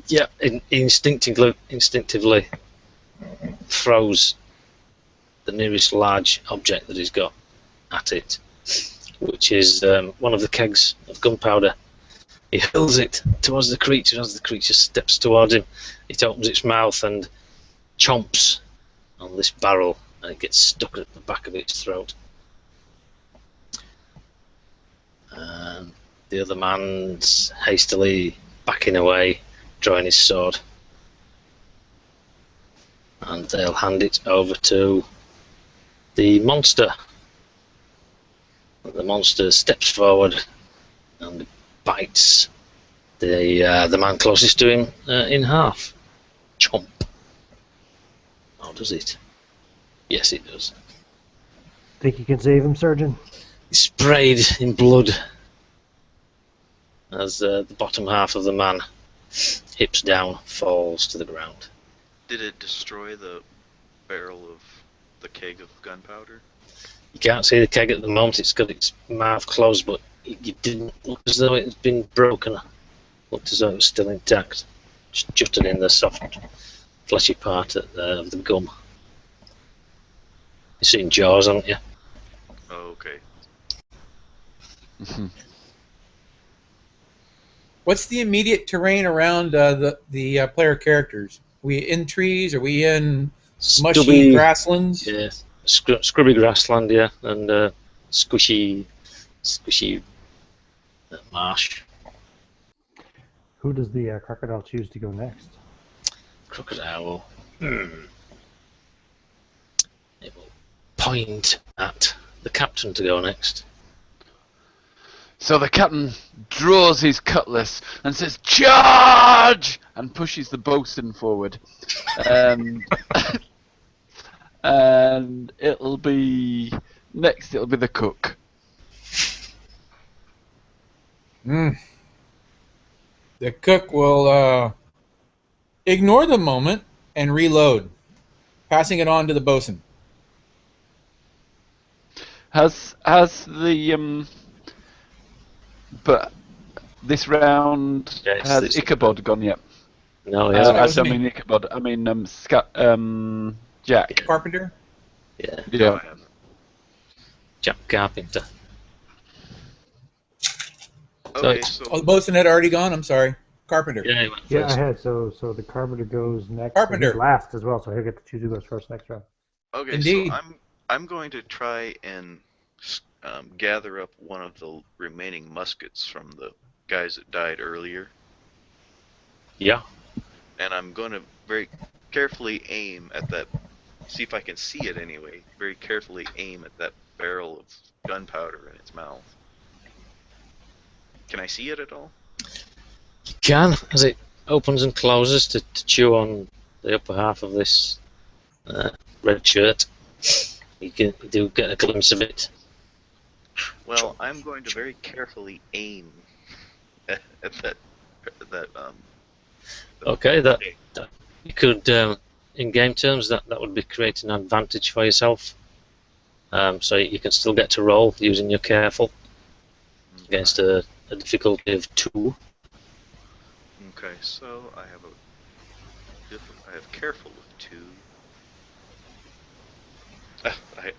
Speaker 1: Yeah. Instinctively throws the nearest large object that he's got at it, which is one of the kegs of gunpowder. He hurls it towards the creature. As the creature steps towards him, it opens its mouth and chomps on this barrel, and it gets stuck at the back of its throat. And the other man's hastily backing away, drawing his sword, and they'll hand it over to the monster. The monster steps forward and bites the man closest to him in half. Chomp. Oh, does it? Yes, it does.
Speaker 4: think you can save him, Surgeon?
Speaker 1: He's sprayed in blood as the bottom half of the man, hips down, falls to the ground.
Speaker 5: Did it destroy the barrel of the keg of gunpowder?
Speaker 1: You can't see the keg at the moment, it's got its mouth closed, but it didn't look as though it had been broken. Looked as though it was still intact. Just jutted in the soft, fleshy part of the gum. You've seen Jaws, haven't you?
Speaker 5: Oh, okay.
Speaker 2: What's the immediate terrain around the player characters? We in trees? Are we in mushy
Speaker 1: Stubby,
Speaker 2: grasslands?
Speaker 1: yeah, scrubby grassland, yeah, and squishy marsh.
Speaker 4: Who does the crocodile choose to go next?
Speaker 1: Crocodile. It will point at the captain to go next.
Speaker 3: So the captain draws his cutlass and says, "Charge!" and pushes the boatswain forward. And it'll be next. It'll be the cook.
Speaker 2: The cook will ignore the moment and reload, passing it on to the bosun.
Speaker 3: Has the but this round
Speaker 1: Yes,
Speaker 3: has
Speaker 1: this-
Speaker 3: Ichabod gone yet?
Speaker 1: No, he
Speaker 3: I
Speaker 1: hasn't.
Speaker 2: was
Speaker 3: don't
Speaker 2: me.
Speaker 3: mean Ichabod. I mean Jack.
Speaker 2: Carpenter?
Speaker 1: Yeah,
Speaker 5: No,
Speaker 3: Yeah.
Speaker 5: I haven't.
Speaker 1: Jack Carpenter.
Speaker 5: Okay,
Speaker 1: So-
Speaker 2: Oh, the
Speaker 5: so
Speaker 2: bosun had already gone? I'm sorry. Carpenter.
Speaker 1: Yeah, he went
Speaker 4: Yeah, I
Speaker 1: first.
Speaker 4: had. So the Carpenter goes next.
Speaker 2: Carpenter.
Speaker 4: And he's last as well, so he'll get to choose who goes first next round.
Speaker 5: okay,
Speaker 2: Indeed.
Speaker 5: so I'm going to try and gather up one of the remaining muskets from the guys that died earlier,
Speaker 1: Yeah.
Speaker 5: and I'm going to very carefully aim at that. See if I can see it anyway. Very carefully aim at that barrel of gunpowder in its mouth. Can I see it at all?
Speaker 1: You can, as it opens and closes to chew on the upper half of this red shirt. You do get a glimpse of it.
Speaker 5: Well, I'm going to very carefully aim at that.
Speaker 1: Okay, that you could, in game terms, that would be creating an advantage for yourself. So you can still get to roll using your careful against a difficulty of 2.
Speaker 5: Okay, so I have careful with 2.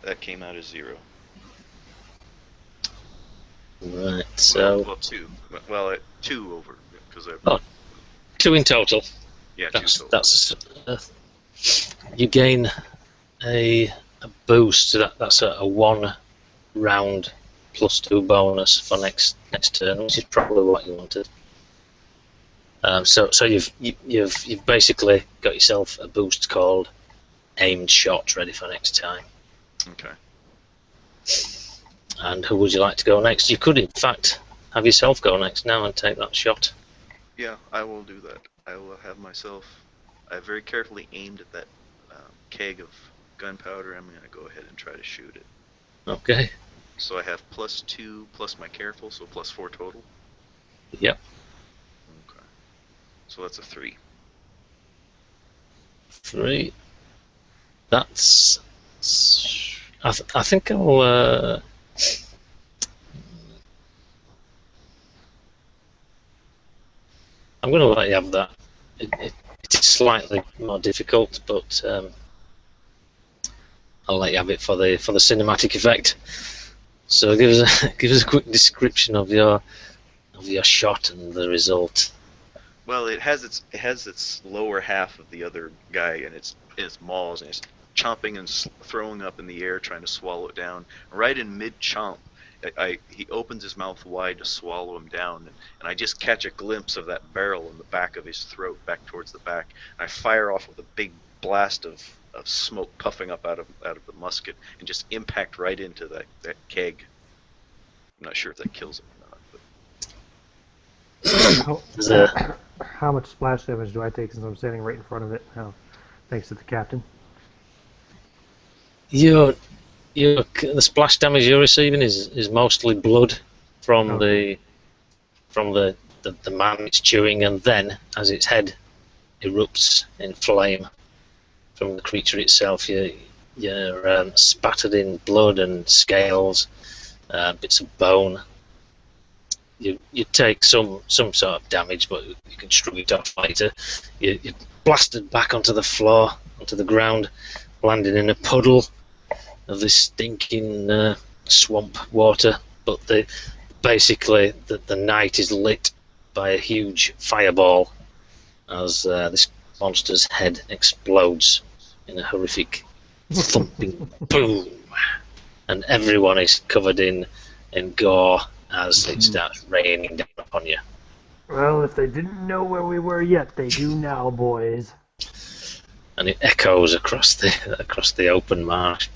Speaker 5: That came out as 0.
Speaker 1: Right, so
Speaker 5: well 2. Well, 2 over because I.
Speaker 1: Oh, 2 in total.
Speaker 5: Yeah, 2 total.
Speaker 1: That's you gain a boost. That's a 1 round +2 bonus for next turn, which is probably what you wanted. So you've basically got yourself a boost called aimed shot ready for next time.
Speaker 5: Okay.
Speaker 1: And who would you like to go next? You could in fact have yourself go next now and take that shot.
Speaker 5: Yeah, I will do that. I will have myself. I very carefully aimed at that keg of gunpowder. I'm going to go ahead and try to shoot it.
Speaker 1: Okay.
Speaker 5: So I have +2 plus my careful, so +4 total.
Speaker 1: Yep.
Speaker 5: Okay. So that's a 3.
Speaker 1: 3. That's. I think I'll. I'm going to let you have that. It is slightly more difficult, but I'll let you have it for the cinematic effect. So give us a quick description of your shot and the result.
Speaker 5: Well, it has its lower half of the other guy in its maws, and it's chomping and throwing up in the air, trying to swallow it down. Right in mid chomp, he opens his mouth wide to swallow him down, and I just catch a glimpse of that barrel in the back of his throat, back towards the back. And I fire off with a big blast of smoke puffing up out of the musket, and just impact right into that keg. I'm not sure if that kills him or not, but
Speaker 4: How much splash damage do I take since I'm standing right in front of it now? Thanks to the captain.
Speaker 1: The splash damage you're receiving is mostly blood from the man it's chewing, and then as its head erupts in flame from the creature itself, you're spattered in blood and scales, bits of bone. You take some sort of damage, but you can shrug it off later. You're blasted back onto the floor, onto the ground, landing in a puddle of this stinking swamp water. But basically the night is lit by a huge fireball as this monster's head explodes in a horrific thumping boom, and everyone is covered in gore as it starts raining down upon you.
Speaker 4: Well, if they didn't know where we were yet, they do now, boys.
Speaker 1: And it echoes across the open marsh.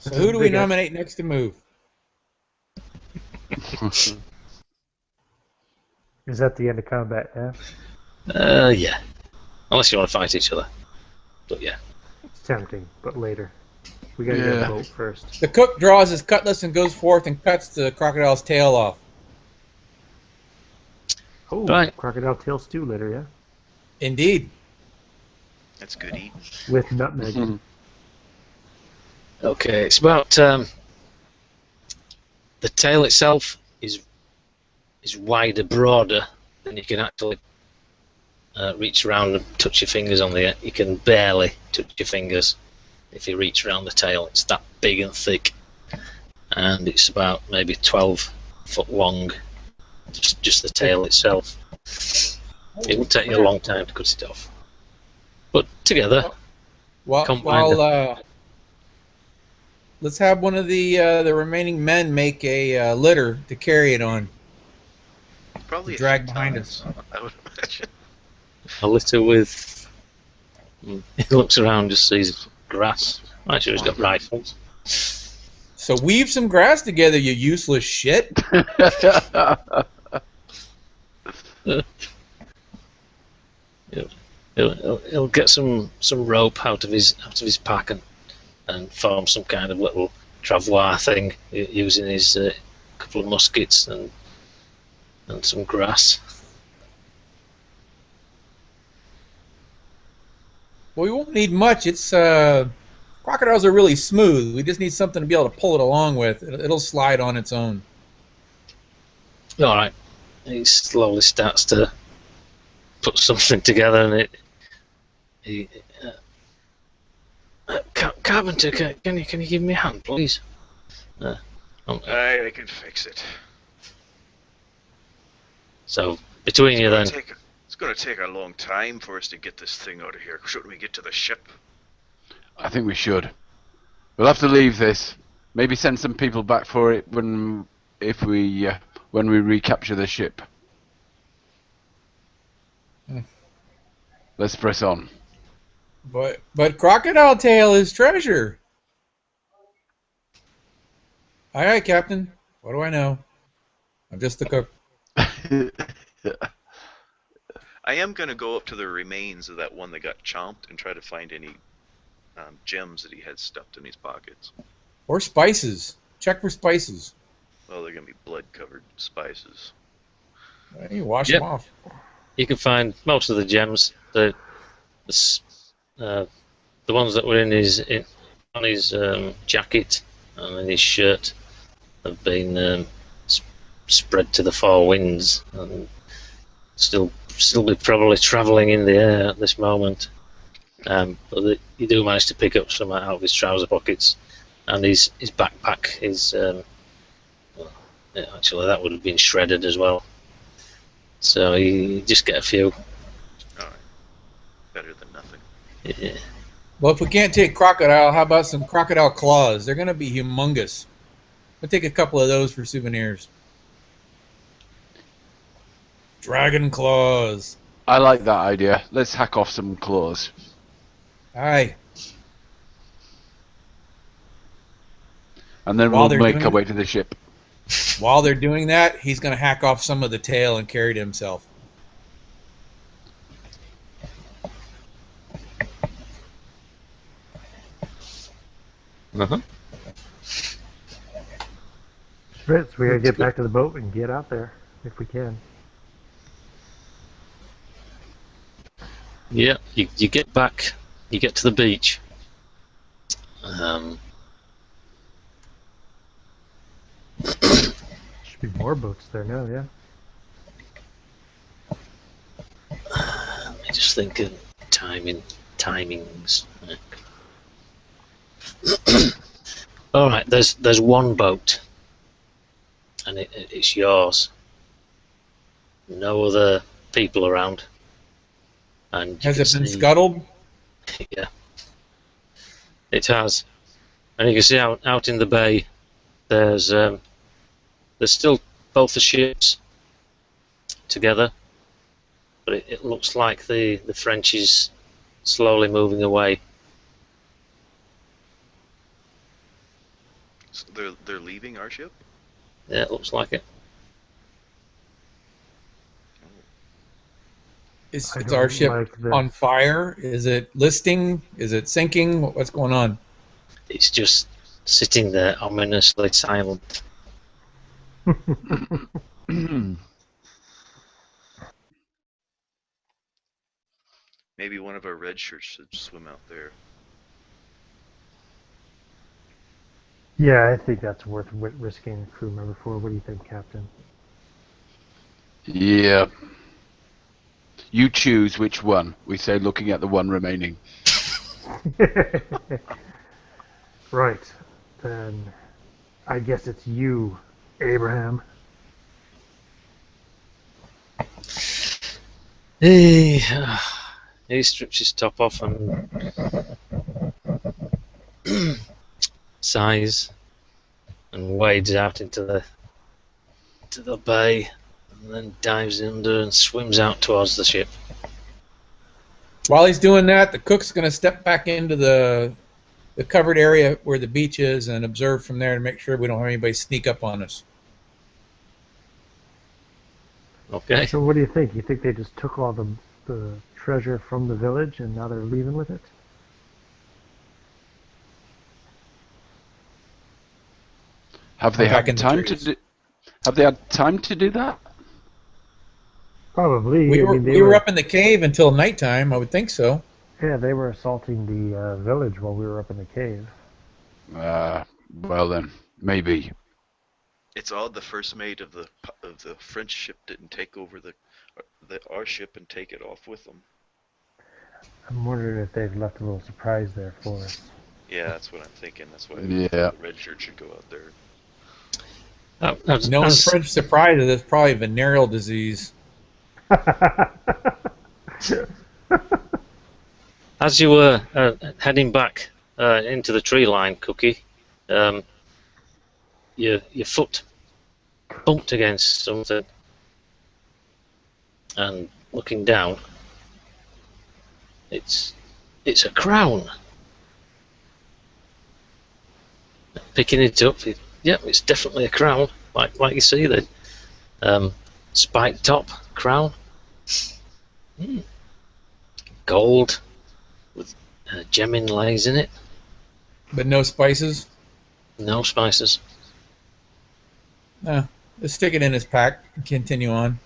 Speaker 2: So who do we nominate next to move?
Speaker 4: Is that the end of combat, yeah?
Speaker 1: Yeah. Unless you want to fight each other. But yeah.
Speaker 4: It's tempting, but later. We gotta get a boat first.
Speaker 2: The cook draws his cutlass and goes forth and cuts the crocodile's tail off.
Speaker 4: Oh,
Speaker 1: Right.
Speaker 4: crocodile tail stew later, yeah?
Speaker 2: Indeed.
Speaker 5: That's good eating.
Speaker 4: With nutmeg.
Speaker 1: Okay, it's about the tail itself is wider, broader than you can actually reach around and touch your fingers on the. You can barely touch your fingers if you reach around the tail. It's that big and thick, and it's about maybe 12 foot long. Just the tail itself. It will take you a long time to cut it off, but together,
Speaker 2: While let's have one of the remaining men make a litter to carry it on.
Speaker 5: Probably
Speaker 2: Drag
Speaker 5: a few
Speaker 2: behind
Speaker 5: times, I would imagine.
Speaker 1: a litter with. He looks around, just sees grass. Actually, he's got rifles.
Speaker 2: So weave some grass together, you useless shit.
Speaker 1: He'll get some rope out of his pack and form some kind of little travois thing using his couple of muskets and some grass.
Speaker 2: Well, we won't need much. It's crocodiles are really smooth. We just need something to be able to pull it along with. It'll slide on its own.
Speaker 1: All right. He slowly starts to put something together, and Carpenter, can you give me a hand, please?
Speaker 5: I can fix it.
Speaker 1: So between you then.
Speaker 5: It's going to take a long time for us to get this thing out of here. Shouldn't we get to the ship?
Speaker 3: I think we should. We'll have to leave this. Maybe send some people back for it when we recapture the ship. Let's press on.
Speaker 2: But crocodile tail is treasure. Aye, aye, Captain. What do I know? I'm just the cook.
Speaker 5: I am going to go up to the remains of that one that got chomped and try to find any gems that he had stuffed in his pockets.
Speaker 2: Or spices. Check for spices.
Speaker 5: Well, they're going to be blood-covered spices.
Speaker 2: You wash them off.
Speaker 1: You can find most of the gems. The ones that were on his jacket and in his shirt have been spread to the four winds and still be probably travelling in the air at this moment. But you do manage to pick up some out of his trouser pockets, and his backpack is actually that would have been shredded as well. So you just get a few.
Speaker 5: Alright. Better than nothing.
Speaker 1: Yeah.
Speaker 2: Well, if we can't take crocodile, how about some crocodile claws? They're going to be humongous. We'll take a couple of those for souvenirs. Dragon claws.
Speaker 3: I like that idea. Let's hack off some claws.
Speaker 2: Aye.
Speaker 3: And then
Speaker 2: While
Speaker 3: we'll
Speaker 2: they're
Speaker 3: make
Speaker 2: doing
Speaker 3: our
Speaker 2: it-
Speaker 3: way to the ship.
Speaker 2: While they're doing that, he's going to hack off some of the tail and carry it himself.
Speaker 1: Uh-huh.
Speaker 4: Right, so we gotta get back to the boat and get out there if we can.
Speaker 1: Yeah, you get back, you get to the beach.
Speaker 4: Should be more boats there now, yeah.
Speaker 1: Let me just think of timings. All right, there's one boat, and it's yours. No other people around. And you
Speaker 2: Has
Speaker 1: can
Speaker 2: it been
Speaker 1: see-
Speaker 2: scuttled?
Speaker 1: Yeah, it has, and you can see out in the bay. There's still both the ships together, but it looks like the French is slowly moving away.
Speaker 5: So they're leaving our ship?
Speaker 1: Yeah, it looks like it.
Speaker 2: Is
Speaker 4: I
Speaker 2: it's
Speaker 4: don't
Speaker 2: our ship
Speaker 4: like this.
Speaker 2: on fire? Is it listing? Is it sinking? What's going on?
Speaker 1: It's just sitting there ominously silent.
Speaker 5: Maybe one of our red shirts should swim out there.
Speaker 4: Yeah, I think that's worth risking a crew member for. What do you think, Captain?
Speaker 3: Yeah. You choose which one. We say looking at the one remaining.
Speaker 4: Right. Then I guess it's you, Abraham.
Speaker 1: He strips his top off and sighs and wades out into the bay, and then dives under and swims out towards the ship.
Speaker 2: While he's doing that, the cook's going to step back into the covered area where the beach is and observe from there to make sure we don't have anybody sneak up on us.
Speaker 1: Okay.
Speaker 4: So what do you think? You think they just took all the treasure from the village and now they're leaving with it?
Speaker 3: Have they
Speaker 2: Back
Speaker 3: had
Speaker 2: in the
Speaker 3: time
Speaker 2: trees.
Speaker 3: to do? Have they had time to do that?
Speaker 4: Probably.
Speaker 2: We
Speaker 4: I
Speaker 2: were,
Speaker 4: mean, they
Speaker 2: we were up in the cave until nighttime, I would think so.
Speaker 4: Yeah, they were assaulting the village while we were up in the cave.
Speaker 3: Well then, maybe.
Speaker 5: It's odd the first mate of the French ship didn't take over our ship and take it off with them.
Speaker 4: I'm wondering if they've left a little surprise there for us.
Speaker 5: Yeah, that's what I'm thinking. That's why
Speaker 3: Yeah.
Speaker 5: the red shirt should go out there.
Speaker 2: Known French surprise is probably venereal disease.
Speaker 1: As you were heading back into the tree line, Cookie, your foot bumped against something, and looking down, it's a crown. Picking it up, yep, it's definitely a crown, like you see the spiked top crown, gold with gem inlays in it.
Speaker 2: But no spices?
Speaker 1: No spices.
Speaker 2: No. Let's stick it in his pack and continue on.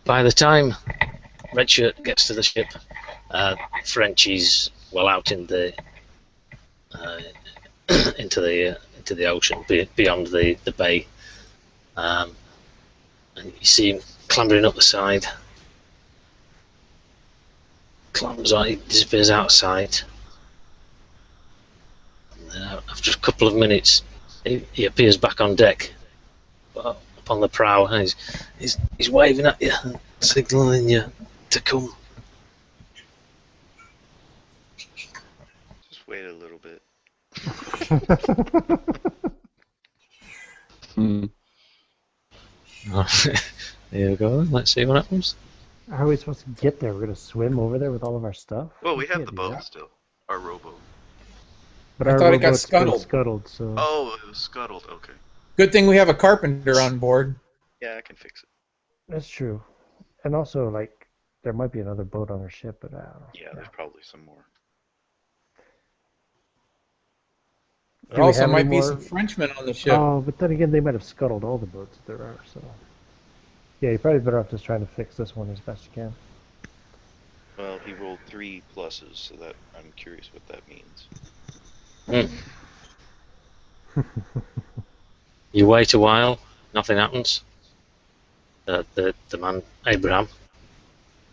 Speaker 1: By the time Redshirt gets to the ship, Frenchie's well out in the into the ocean beyond the bay, and you see him clambering up the side. Clambers on, he disappears outside. And then after a couple of minutes, he appears back on deck, up on the prow, and he's waving at you and signalling you to come.
Speaker 5: Just wait a little bit.
Speaker 1: Here we go. Let's see what happens.
Speaker 4: How are we supposed to get there? We're going to swim over there with all of our stuff?
Speaker 5: Well, we have
Speaker 4: Can't
Speaker 5: the
Speaker 4: do
Speaker 5: boat
Speaker 4: that.
Speaker 5: still. Our rowboat.
Speaker 4: But
Speaker 2: I
Speaker 4: our
Speaker 2: thought it got
Speaker 4: rowboat's been
Speaker 2: scuttled.
Speaker 4: scuttled, so...
Speaker 5: Oh, it was scuttled. Okay.
Speaker 2: Good thing we have a carpenter on board.
Speaker 5: Yeah, I can fix it.
Speaker 4: That's true. And also, like, there might be another boat on our ship, but I don't know.
Speaker 5: Yeah, there's probably some more.
Speaker 4: Do
Speaker 2: There
Speaker 4: we
Speaker 2: also
Speaker 4: have any
Speaker 2: might be
Speaker 4: more-
Speaker 2: some Frenchmen on the ship.
Speaker 4: Oh, but then again, they might have scuttled all the boats that there are, so... Yeah, you're probably better off just trying to fix this one as best you can.
Speaker 5: Well, he rolled 3 pluses, so that I'm curious what that means.
Speaker 1: You wait a while, nothing happens. The man, Abraham,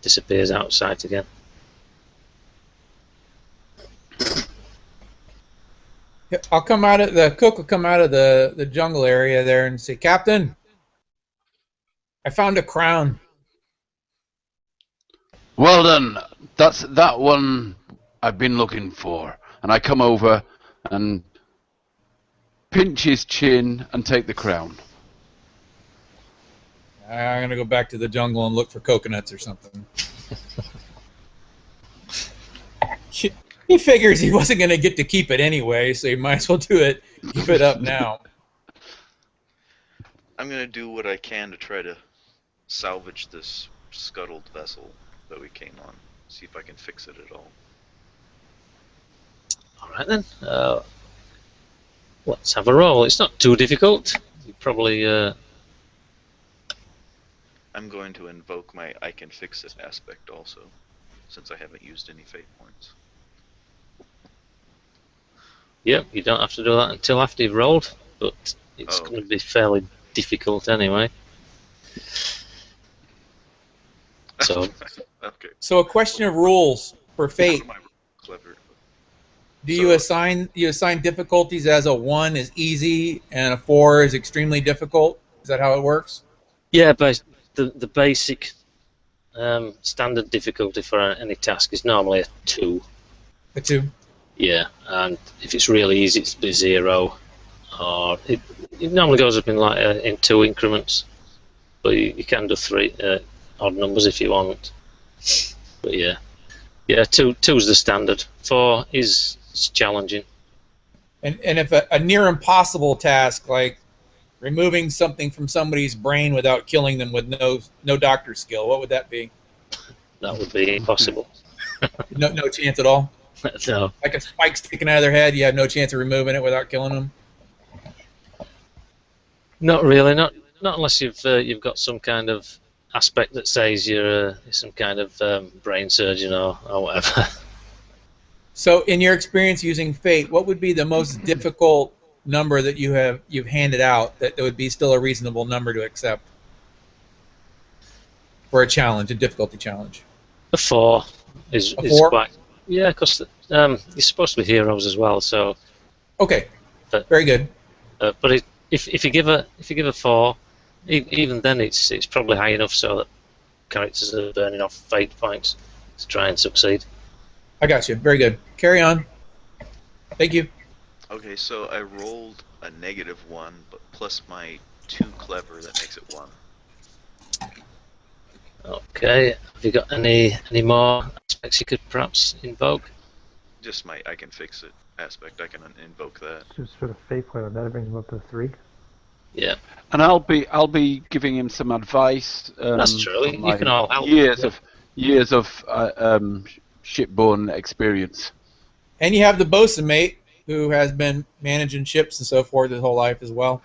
Speaker 1: disappears out of sight again.
Speaker 2: I'll come out of the cook will come out of the jungle area there and say, Captain, I found a crown.
Speaker 3: Well done. That's that one I've been looking for. And I come over and pinch his chin and take the crown.
Speaker 2: I'm gonna go back to the jungle and look for coconuts or something. He figures he wasn't gonna get to keep it anyway, so he might as well do it. Keep it up now.
Speaker 5: I'm gonna do what I can to try to salvage this scuttled vessel that we came on. See if I can fix it at all.
Speaker 1: All right then. let's have a roll. It's not too difficult. You probably
Speaker 5: I'm going to invoke my I can fix it aspect also, since I haven't used any fate points.
Speaker 1: Yep, you don't have to do that until after you've rolled, but it's going to be fairly difficult anyway. So,
Speaker 5: Okay.
Speaker 2: So a question of rules for fate.
Speaker 5: Clever.
Speaker 2: Do you assign difficulties as a 1 is easy and a 4 is extremely difficult? Is that how it works?
Speaker 1: yeah, but the basic standard difficulty for any task is normally a 2.
Speaker 2: A 2.
Speaker 1: Yeah, and if it's really easy, it's be 0. Or it normally goes up in like in 2 increments, but you can do 3 odd numbers if you want. But yeah, 2's the standard. 4 is challenging.
Speaker 2: And if a near impossible task like removing something from somebody's brain without killing them with no doctor skill, what would that be?
Speaker 1: That would be impossible.
Speaker 2: No chance at all.
Speaker 1: No.
Speaker 2: Like a spike sticking out of their head, you have no chance of removing it without killing them.
Speaker 1: Not really. Not unless you've got some kind of aspect that says you're some kind of brain surgeon or whatever.
Speaker 2: So, in your experience using fate, what would be the most difficult number that you've handed out that would be still a reasonable number to accept for a challenge, a difficulty challenge?
Speaker 1: A 4 is
Speaker 2: A 4?
Speaker 1: quite. Yeah, because you're supposed to be heroes as well. So.
Speaker 2: Okay.
Speaker 1: But,
Speaker 2: very good.
Speaker 1: But if you give a 4, even then it's probably high enough so that characters are burning off fate points to try and succeed.
Speaker 2: I got you. Very good. Carry on. Thank you.
Speaker 5: Okay, so I rolled a -1, but plus my 2 clever, that makes it 1.
Speaker 1: Okay. Have you got any more aspects you could perhaps invoke?
Speaker 5: Just my I can fix it aspect. I can invoke that.
Speaker 4: Just for the fate point on that, it brings him up to 3.
Speaker 1: Yeah.
Speaker 3: And I'll be giving him some advice.
Speaker 1: That's true.
Speaker 3: from
Speaker 1: You can all help.
Speaker 3: Years of shipborne experience.
Speaker 2: And you have the bosun mate who has been managing ships and so forth his whole life as well.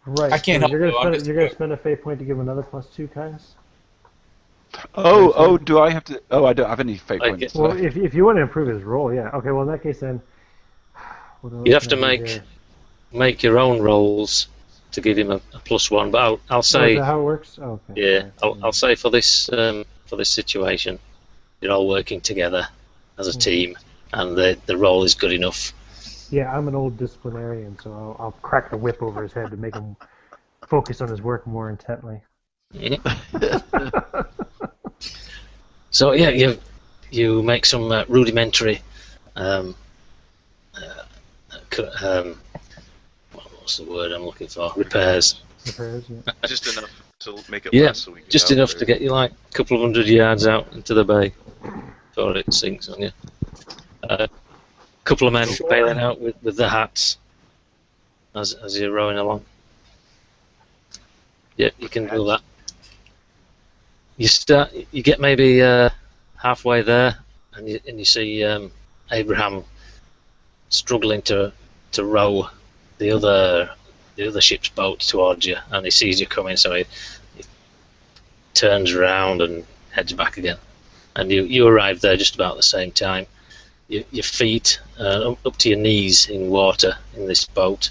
Speaker 4: Right.
Speaker 2: I can't help
Speaker 4: You're
Speaker 2: you.
Speaker 4: going to spend a fate point to give him another +2, Caius?
Speaker 3: Do I have to? Oh, I don't have any fate
Speaker 1: I
Speaker 3: points.
Speaker 1: guess-
Speaker 4: Well, if you want to improve his roll, yeah. Okay, well, in that case, then...
Speaker 1: You have to make your own rolls to give him a +1. But I'll say.
Speaker 4: Is that how it works? Oh, okay.
Speaker 1: Yeah, I'll say for this situation, you're all working together as a team, and the role is good enough.
Speaker 4: Yeah, I'm an old disciplinarian, so I'll crack the whip over his head to make him focus on his work more intently.
Speaker 1: So yeah, you make some rudimentary, what's the word I'm looking for? Repairs.
Speaker 4: Repairs, yeah.
Speaker 5: Just enough to make it
Speaker 1: Yeah,
Speaker 5: last so we can
Speaker 1: just
Speaker 5: get out
Speaker 1: enough
Speaker 5: there.
Speaker 1: to get you like a couple of 100 yards out into the bay before it sinks on you. A couple of men bailing out with the hats as you're rowing along. Yeah, you can do that. You get maybe halfway there, and you see Abraham struggling to row the other ship's boat towards you, and he sees you coming, so he turns around and heads back again. And you arrive there just about the same time. Your feet up to your knees in water in this boat,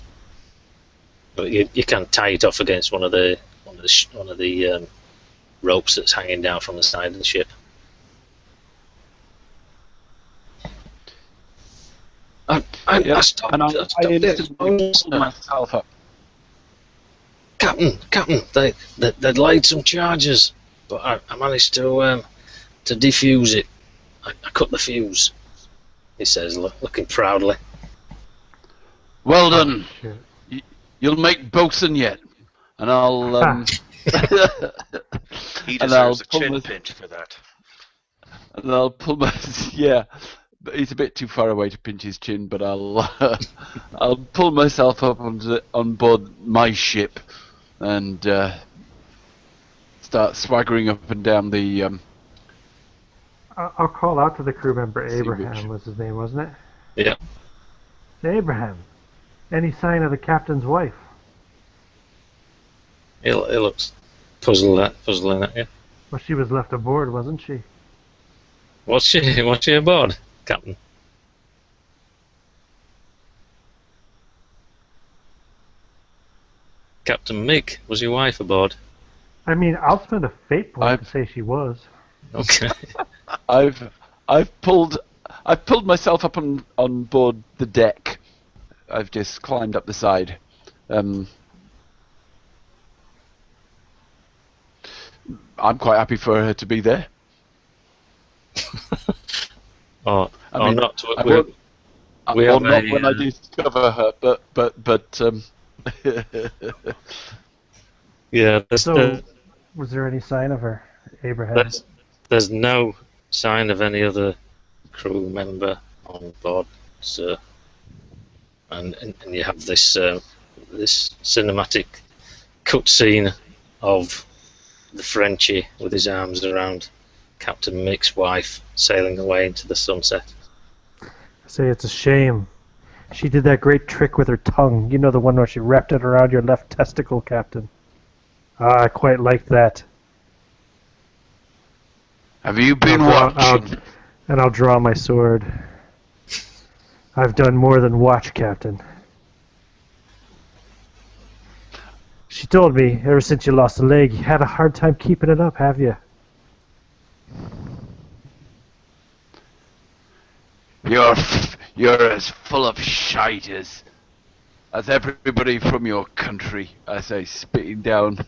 Speaker 1: but you can tie it off against one of the ropes that's hanging down from the side of the ship. I stopped.
Speaker 3: And I
Speaker 1: this.
Speaker 3: pull myself up.
Speaker 1: Captain, they laid some charges, but I managed to defuse it. I cut the fuse. He says, looking proudly.
Speaker 3: Well done.
Speaker 4: Shit.
Speaker 3: You'll make bosun yet, and I'll.
Speaker 5: He
Speaker 3: and I'll
Speaker 5: deserves a
Speaker 3: pull
Speaker 5: chin
Speaker 3: my-
Speaker 5: pinch for that.
Speaker 3: And I'll pull my but he's a bit too far away to pinch his chin. But I'll pull myself up on board my ship, and start swaggering up and down the.
Speaker 4: I'll call out to the crew member,
Speaker 3: See
Speaker 4: Abraham
Speaker 3: which-
Speaker 4: was his name, wasn't it?
Speaker 1: Yeah.
Speaker 4: Abraham, Any sign of the captain's wife?
Speaker 1: He looks puzzling at you.
Speaker 4: Well, she was left aboard, wasn't she?
Speaker 1: What's she aboard, Captain? Captain Mick, was your wife aboard?
Speaker 4: I mean, I'll spend a fate point to say she was.
Speaker 1: Okay.
Speaker 3: I've pulled myself up on board the deck. I've just climbed up the side. I'm quite happy for her to be there.
Speaker 1: I mean, not to,
Speaker 3: I won't,
Speaker 1: we
Speaker 3: well,
Speaker 1: have
Speaker 3: not
Speaker 1: a,
Speaker 3: when I discover her, but
Speaker 1: yeah.
Speaker 4: So, was there any sign of her, Abraham?
Speaker 1: There's no sign of any other crew member on board, sir. And you have this this cinematic cutscene of the Frenchie with his arms around Captain Mick's wife sailing away into the sunset.
Speaker 4: I say it's a shame. She did that great trick with her tongue. You know, the one where she wrapped it around your left testicle, Captain. Ah, I quite like that.
Speaker 3: have you been watching?
Speaker 4: And I'll draw my sword. I've done more than watch, Captain. She told me, ever since you lost a leg, you had a hard time keeping it up, have you?
Speaker 3: You're as full of shite as everybody from your country, I say, spitting down.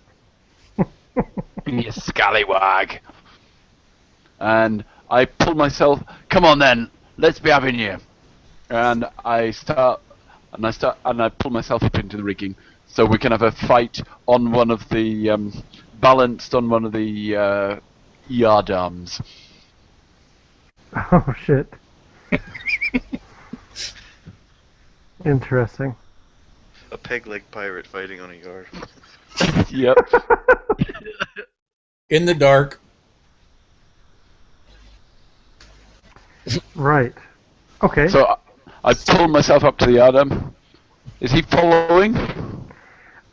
Speaker 3: You scallywag. And I pull myself. Come on then, let's be having you. And I pull myself up into the rigging so we can have a fight on one of the balanced on one of the yard arms.
Speaker 4: Oh, shit. Interesting.
Speaker 5: A peg-leg pirate fighting on a yard.
Speaker 3: Yep.
Speaker 2: In the dark.
Speaker 4: Right. Okay.
Speaker 3: So I pull myself up to the yard arm. Is he following?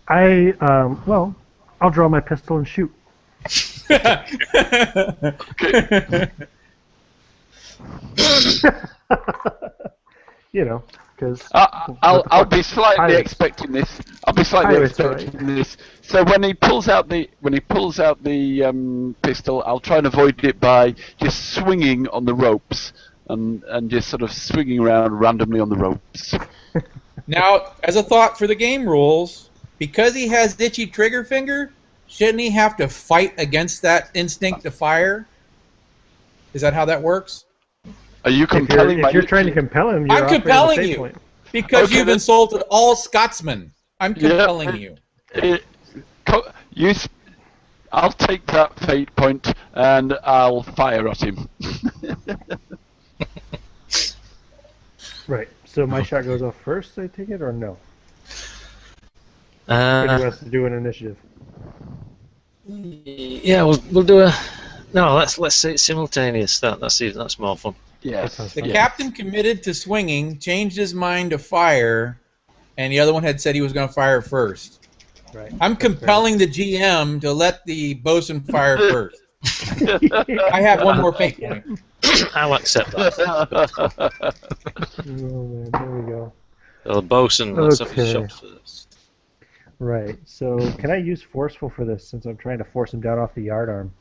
Speaker 4: Well, I'll draw my pistol and shoot.
Speaker 3: Okay.
Speaker 4: You know, because
Speaker 3: I'll be slightly expecting this. I'll be slightly expecting this. So when he pulls out the pistol, I'll try and avoid it by just swinging on the ropes and just sort of swinging around randomly on the ropes.
Speaker 2: Now, as a thought for the game rules, because he has itchy trigger finger, shouldn't he have to fight against that instinct to fire? Is that how that works?
Speaker 3: Are you compelling?
Speaker 4: If you're trying to compel him, you're
Speaker 2: I'm compelling you
Speaker 4: point.
Speaker 2: because you've insulted all Scotsmen. I'm compelling you.
Speaker 3: I'll take that fate point and I'll fire at him.
Speaker 4: Right. So my shot goes off first, I take it, or no? Or do you want us to do an initiative?
Speaker 1: Yeah, we'll do a. No, let's say it's simultaneous. That's more fun.
Speaker 3: Yes.
Speaker 2: The captain committed to swinging, changed his mind to fire, and the other one had said he was going to fire first.
Speaker 4: Right.
Speaker 2: I'm compelling the GM to let the bosun fire first. I have one more fate point.
Speaker 1: I'll accept that.
Speaker 4: Oh, man, there we go.
Speaker 1: The bosun, let's have his
Speaker 4: Okay.
Speaker 1: shot first.
Speaker 4: Right. So can I use forceful for this since I'm trying to force him down off the yard arm?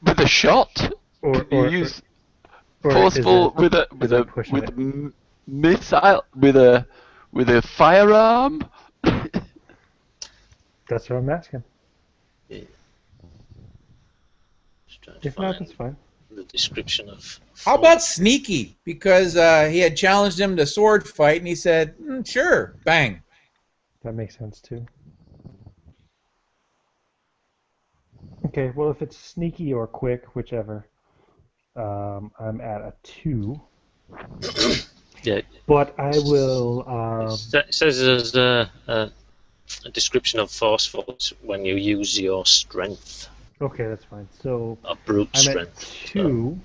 Speaker 3: With a shot?
Speaker 4: Or
Speaker 3: you use
Speaker 4: or
Speaker 3: forceful
Speaker 4: is it
Speaker 3: missile with a firearm?
Speaker 4: That's what I'm asking.
Speaker 1: Yeah. Just trying to
Speaker 4: If not,
Speaker 1: find
Speaker 4: that's fine.
Speaker 1: the description of.
Speaker 2: How about sneaky? Because he had challenged him to sword fight, and he said, sure, bang.
Speaker 4: That makes sense too. Okay, well, if it's sneaky or quick, whichever, I'm at a 2.
Speaker 1: Yeah.
Speaker 4: But I will.
Speaker 1: It says there's a description of forceful when you use your strength.
Speaker 4: Okay, that's fine. So
Speaker 1: Or brute
Speaker 4: I'm
Speaker 1: strength.
Speaker 4: at 2,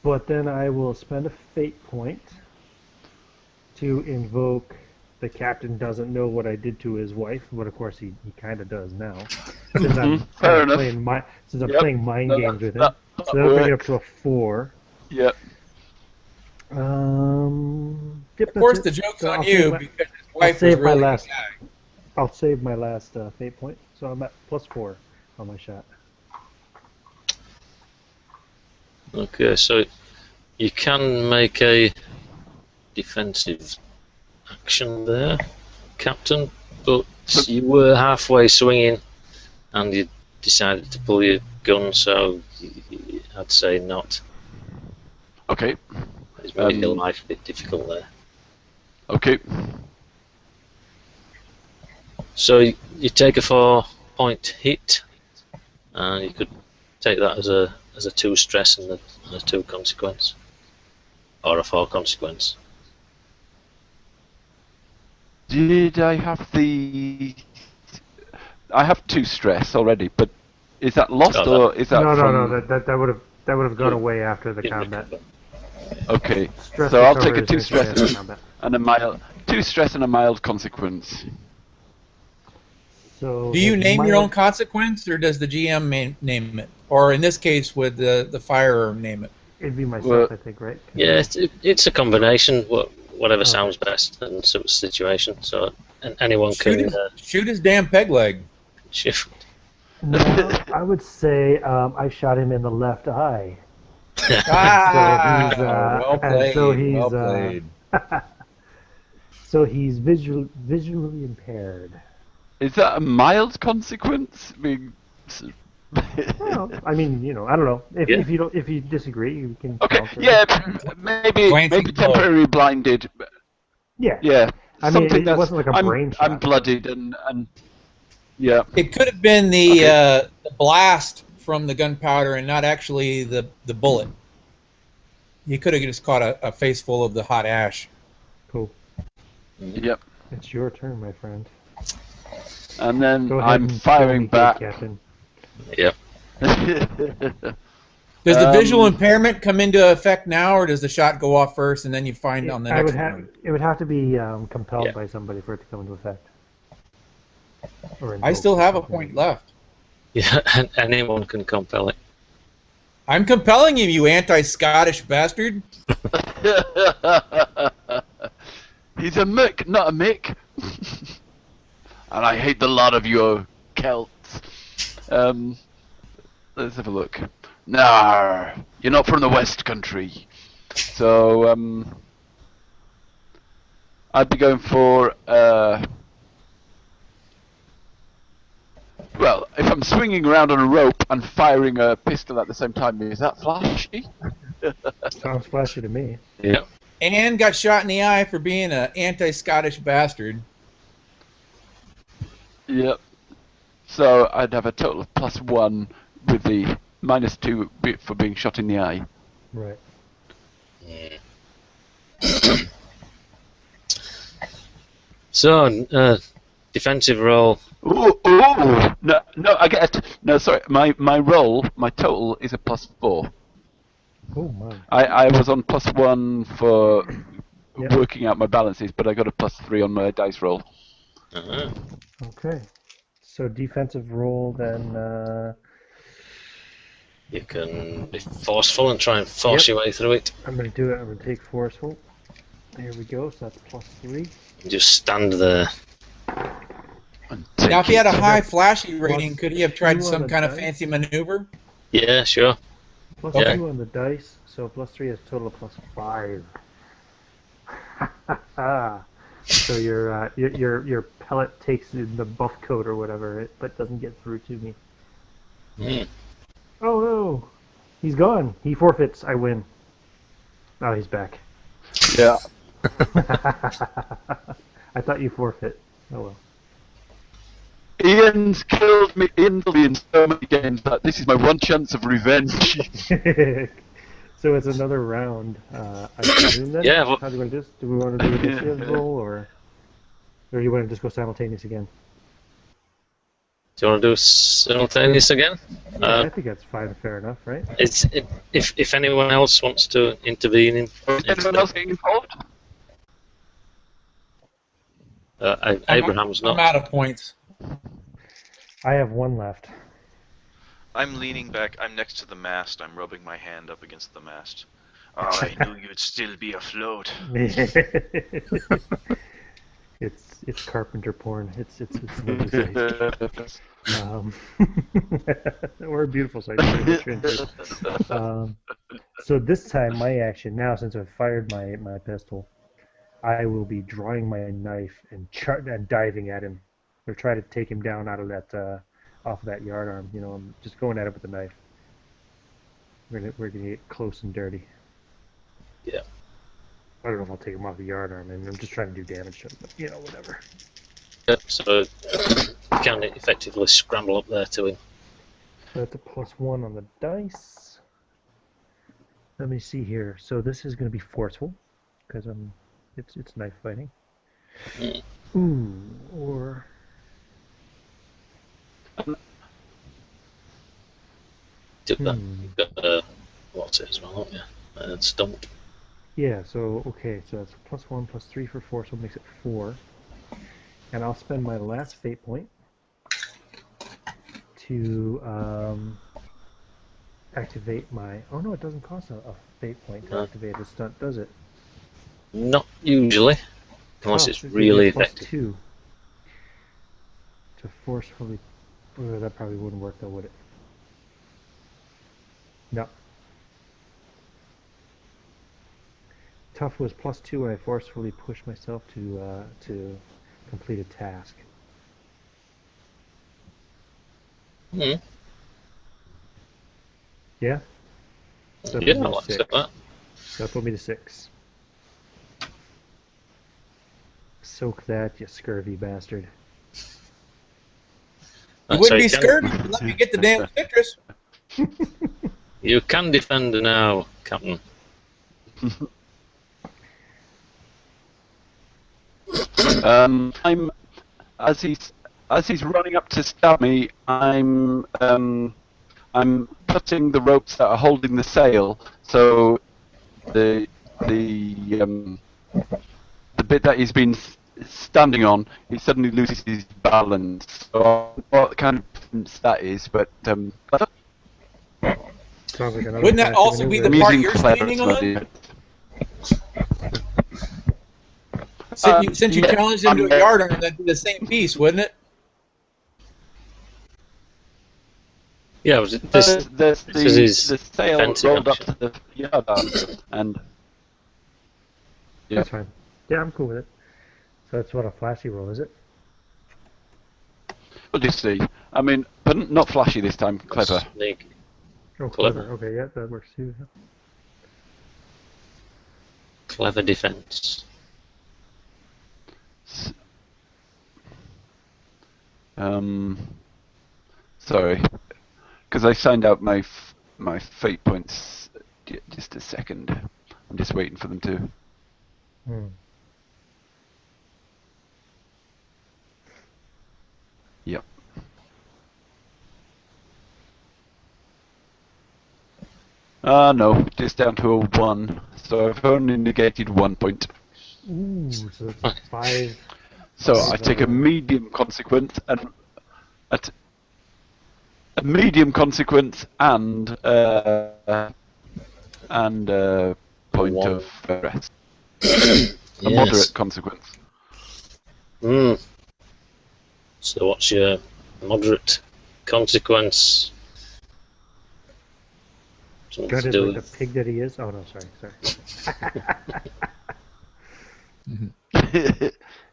Speaker 4: but then I will spend a fate point to invoke the captain doesn't know what I did to his wife, but of course he kind of does now. Since I'm,
Speaker 3: Fair enough.
Speaker 4: playing mind games with him.
Speaker 3: That
Speaker 4: So that'll bring it up
Speaker 3: works.
Speaker 4: to a 4.
Speaker 3: Yep.
Speaker 4: Yep,
Speaker 2: Of course,
Speaker 4: that's
Speaker 2: the
Speaker 4: it.
Speaker 2: joke's
Speaker 4: So
Speaker 2: on
Speaker 4: I'll
Speaker 2: you
Speaker 4: save my-
Speaker 2: because his wife was
Speaker 4: save my
Speaker 2: really a
Speaker 4: last-
Speaker 2: guy.
Speaker 4: I'll save my last fate point, so I'm at +4 on my shot.
Speaker 1: Okay, so you can make a defensive action there, Captain, but you were halfway swinging and you decided to pull your gun, so I'd say not.
Speaker 3: Okay.
Speaker 1: It's made your life a bit difficult there.
Speaker 3: Okay.
Speaker 1: So you take a 4-point hit, and you could take that as a 2 stress and a 2 consequence, or a 4 consequence.
Speaker 3: Did I have the? I have 2 stress already, but is that lost
Speaker 1: Oh,
Speaker 3: or is that
Speaker 4: No,
Speaker 3: from?
Speaker 4: that would have gone away after the
Speaker 1: Didn't
Speaker 4: combat.
Speaker 1: recover.
Speaker 3: Okay.
Speaker 4: Stress
Speaker 3: So I'll take a
Speaker 4: recovered
Speaker 3: 2
Speaker 4: is instantly
Speaker 3: stress
Speaker 4: after combat.
Speaker 3: and a mild 2 stress and a mild consequence.
Speaker 4: So
Speaker 2: Do you
Speaker 4: his
Speaker 2: name your own
Speaker 4: mild-
Speaker 2: consequence, or does the GM name it? Or in this case, would the firearm name it?
Speaker 4: It'd be myself,
Speaker 3: Well,
Speaker 4: I think, right?
Speaker 1: Yeah, it's a combination. Whatever
Speaker 4: Okay.
Speaker 1: sounds best and suits the situation. So anyone can
Speaker 2: Shoot his damn peg leg.
Speaker 1: shift.
Speaker 4: No, I would say I shot him in the left eye.
Speaker 2: Ah,
Speaker 4: he's,
Speaker 2: well
Speaker 4: and
Speaker 2: played.
Speaker 4: so he's,
Speaker 2: well played.
Speaker 4: So he's visually impaired.
Speaker 3: Is that a mild consequence? I mean,
Speaker 4: Well, I mean, I don't know.
Speaker 1: Yeah.
Speaker 4: If you disagree, you can.
Speaker 3: okay.
Speaker 4: counter.
Speaker 3: Yeah. Maybe
Speaker 2: Glancing blow.
Speaker 3: temporarily blinded.
Speaker 4: Yeah.
Speaker 3: Yeah.
Speaker 4: I mean,
Speaker 3: something
Speaker 4: it
Speaker 3: that's,
Speaker 4: wasn't like a brain shot.
Speaker 3: I'm bloodied and yeah.
Speaker 2: It could have been the blast from the gunpowder and not actually the bullet. You could have just caught a face full of the hot ash.
Speaker 4: Cool.
Speaker 3: Yep.
Speaker 4: It's your turn, my friend.
Speaker 3: And then
Speaker 4: Go ahead
Speaker 3: I'm
Speaker 4: and kill
Speaker 3: firing
Speaker 4: me, good
Speaker 3: back.
Speaker 4: Captain.
Speaker 1: Yep.
Speaker 2: Does the visual impairment come into effect now, or does the shot go off first and then you find on the
Speaker 4: I
Speaker 2: next
Speaker 4: would have.
Speaker 2: one?
Speaker 4: It would have to be compelled
Speaker 1: Yeah.
Speaker 4: by somebody for it to come into effect. Or
Speaker 2: I
Speaker 4: invoked
Speaker 2: still
Speaker 4: or
Speaker 2: have a
Speaker 4: something.
Speaker 2: point left.
Speaker 1: Yeah, and anyone can compel it.
Speaker 2: I'm compelling you, you anti-Scottish bastard.
Speaker 3: He's a Mick, not a Mick. And I hate the lot of you Celts. Let's have a look. Nah, you're not from the West Country. So, I'd be going for, well, if I'm swinging around on a rope and firing a pistol at the same time, is that flashy?
Speaker 4: Sounds flashy to me.
Speaker 1: Yep.
Speaker 2: And got shot in the eye for being an anti-Scottish bastard.
Speaker 3: Yep. So I'd have a total of +1 with the -2 for being shot in the eye.
Speaker 4: Right.
Speaker 1: So, defensive roll.
Speaker 3: Ooh, no, I get it. No, sorry, my roll, my total is a +4.
Speaker 4: Oh my.
Speaker 3: I was on +1 for
Speaker 4: Yep.
Speaker 3: working out my balances, but I got a +3 on my dice roll.
Speaker 1: Uh-huh.
Speaker 4: Okay. So defensive roll then.
Speaker 1: You can be forceful and try and force
Speaker 4: Yep.
Speaker 1: your way through it.
Speaker 4: I'm gonna do it. I'm gonna take forceful. There we go. So that's +3.
Speaker 1: And just stand there.
Speaker 3: And
Speaker 2: Now, if
Speaker 3: take
Speaker 2: he had a
Speaker 3: it.
Speaker 2: high flashy rating, could he have tried
Speaker 4: Two on
Speaker 2: some
Speaker 4: the
Speaker 2: kind of
Speaker 4: dice.
Speaker 2: fancy maneuver?
Speaker 1: Yeah, sure.
Speaker 4: Plus
Speaker 1: Yeah.
Speaker 4: 2 on the dice, so +3 is a total of +5. So your pellet takes in the buff coat or whatever, but doesn't get through to me.
Speaker 1: Mm.
Speaker 4: Oh no, he's gone. He forfeits. I win. Oh, he's back.
Speaker 3: Yeah.
Speaker 4: I thought you forfeit. Oh well.
Speaker 3: Ian's killed me in so many games that this is my one chance of revenge.
Speaker 4: So it's another round, I presume then?
Speaker 1: Yeah, well-
Speaker 4: How do you want to do this? Do we want to do initiative roll, or do you want to just go simultaneous again?
Speaker 1: Do you want to do simultaneous again?
Speaker 4: Yeah, I think that's fine and fair enough, right?
Speaker 1: If anyone else wants to intervene in
Speaker 3: Is anyone else getting involved?
Speaker 1: Abraham's
Speaker 2: I'm
Speaker 1: not.
Speaker 2: out of points.
Speaker 4: I have one left.
Speaker 5: I'm leaning back. I'm next to the mast. I'm rubbing my hand up against the mast. Oh, I knew you'd still be afloat.
Speaker 4: It's carpenter porn. It's lovely sight. Or a beautiful sight. So this time, my action now, since I've fired my pistol, I will be drawing my knife and diving at him, or try to take him down out of that off of that yardarm. You know, I'm just going at it with the knife. We're gonna get close and dirty.
Speaker 1: Yeah.
Speaker 4: I don't know if I'll take him off the yardarm. I mean, I'm just trying to do damage to him, but you know, whatever.
Speaker 1: Yep, so you can effectively scramble up there to him.
Speaker 4: That's a +1 on the dice. Let me see here. So this is going to be forceful because it's knife fighting. Ooh, or
Speaker 1: You've got what's it as well, haven't you? Stump.
Speaker 4: yeah. So okay, so that's +1 +3 for forceful makes it 4, and I'll spend my last fate point to activate my. Oh no, it doesn't cost a fate point to activate a stunt, does it?
Speaker 1: Not usually, unless it's
Speaker 4: gives
Speaker 1: really
Speaker 4: me a
Speaker 1: effective.
Speaker 4: +2 to forcefully. Oh, that probably wouldn't work though, would it? No. Tough was +2 when I forcefully pushed myself to complete a task.
Speaker 1: Mm.
Speaker 4: Yeah? So
Speaker 1: Yeah,
Speaker 4: put me
Speaker 1: I'll
Speaker 4: to
Speaker 1: accept
Speaker 4: 6.
Speaker 1: that.
Speaker 4: That put me to 6. Soak that, you scurvy bastard.
Speaker 2: You
Speaker 1: So
Speaker 2: wouldn't be
Speaker 1: you can-
Speaker 2: scurvy if you let me get the damn citrus.
Speaker 1: You can defend now, Captain.
Speaker 3: I'm as he's running up to stab me. I'm cutting the ropes that are holding the sail. So the bit that he's been standing on, he suddenly loses his balance. So I don't know what kind of distance that is, but
Speaker 4: Sounds like another
Speaker 2: Wouldn't that
Speaker 4: flashy
Speaker 2: also be the
Speaker 4: maneuver.
Speaker 2: part
Speaker 3: using
Speaker 2: you're
Speaker 3: clever
Speaker 2: standing
Speaker 3: to my
Speaker 2: on?
Speaker 3: defense.
Speaker 2: Since you
Speaker 3: Yeah,
Speaker 2: challenged him to a yardarm, that'd be the same piece, wouldn't it?
Speaker 1: Yeah, was it
Speaker 3: There's
Speaker 1: this is his
Speaker 3: the sail
Speaker 1: defensive
Speaker 3: rolled up
Speaker 1: action.
Speaker 3: to the yardarm, and yeah.
Speaker 4: That's fine. Yeah, I'm cool with it. So that's what a flashy roll, is it?
Speaker 3: We'll just see. I mean, but not flashy this time. Clever.
Speaker 1: Sneak.
Speaker 4: Oh,
Speaker 1: Clever.
Speaker 4: Okay, yeah, that works too.
Speaker 1: Clever defense.
Speaker 3: Sorry, because I signed out my fate points. Just a second. I'm just waiting for them to.
Speaker 4: Hmm.
Speaker 3: Yep. No, just down to a 1. So I've only negated 1 point.
Speaker 4: Ooh, so that's 5.
Speaker 3: So I take a medium consequence and a medium consequence and a point
Speaker 1: One.
Speaker 3: of rest. A
Speaker 1: Yes.
Speaker 3: moderate consequence.
Speaker 1: Mm. So what's your moderate consequence? Something to
Speaker 4: Gutted
Speaker 1: do
Speaker 4: like
Speaker 1: with
Speaker 4: the pig that he is. Oh no, sorry.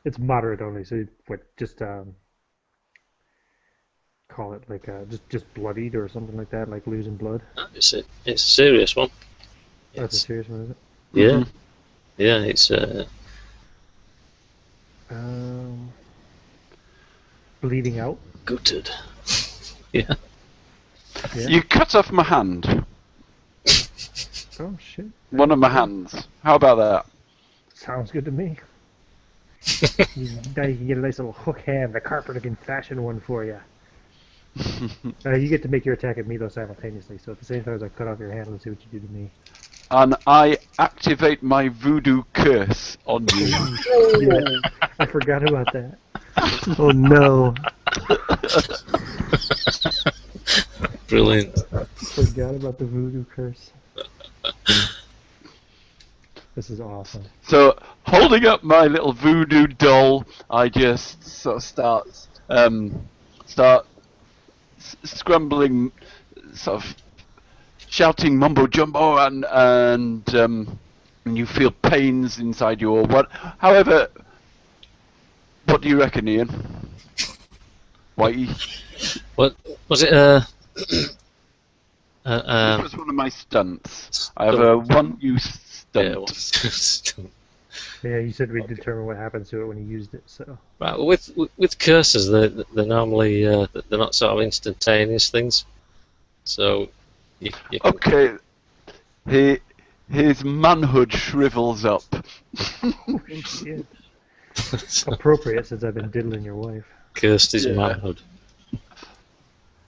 Speaker 4: It's moderate only. So what? Just call it like just bloodied or something like that, like losing blood.
Speaker 1: it's a serious one.
Speaker 4: That's a
Speaker 1: It's,
Speaker 4: serious one, is it?
Speaker 1: yeah, yeah, it's
Speaker 4: Bleeding out.
Speaker 1: gutted. Yeah.
Speaker 4: Yeah.
Speaker 3: You cut off my hand.
Speaker 4: Oh shit.
Speaker 3: One of my hands. How about that?
Speaker 4: Sounds good to me. Now you can get a nice little hook hand. The carpenter can fashion one for you. You get to make your attack at me though simultaneously. So at the same time as I cut off your hand, let's see what you do to me.
Speaker 3: And I activate my voodoo curse on you.
Speaker 4: Yeah. I forgot about that. Oh no.
Speaker 1: Brilliant.
Speaker 4: Forgot about the voodoo curse. This is awesome.
Speaker 3: So, holding up my little voodoo doll, I just sort of start scrambling, sort of shouting mumbo jumbo, and you feel pains inside you or what. However, what do you reckon, Ian? Whitey?
Speaker 1: What was it?
Speaker 3: This was one of my stunts. I have a one-use stunt.
Speaker 1: Yeah, it was.
Speaker 4: Yeah, you said we'd determine what happens to it when you used it, so.
Speaker 1: Right, well, with curses, they're normally they're not sort of instantaneous things. So you can,
Speaker 3: Okay, his manhood shrivels up.
Speaker 4: Yeah. Appropriate since I've been diddling your wife.
Speaker 1: cursed his
Speaker 3: Yeah.
Speaker 1: manhood.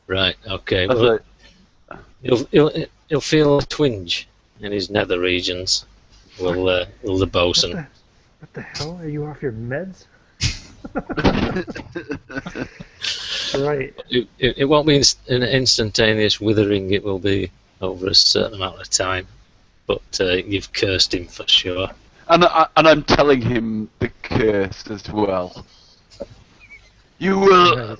Speaker 1: Right. Okay.
Speaker 3: That's
Speaker 1: Well,
Speaker 3: right.
Speaker 1: he'll feel a twinge in his nether regions. Will the bosun?
Speaker 4: What the hell? Are you off your meds? Right.
Speaker 1: It won't be an instantaneous withering. It will be over a certain amount of time. But you've cursed him for sure.
Speaker 3: And I'm telling him the curse as well. You will.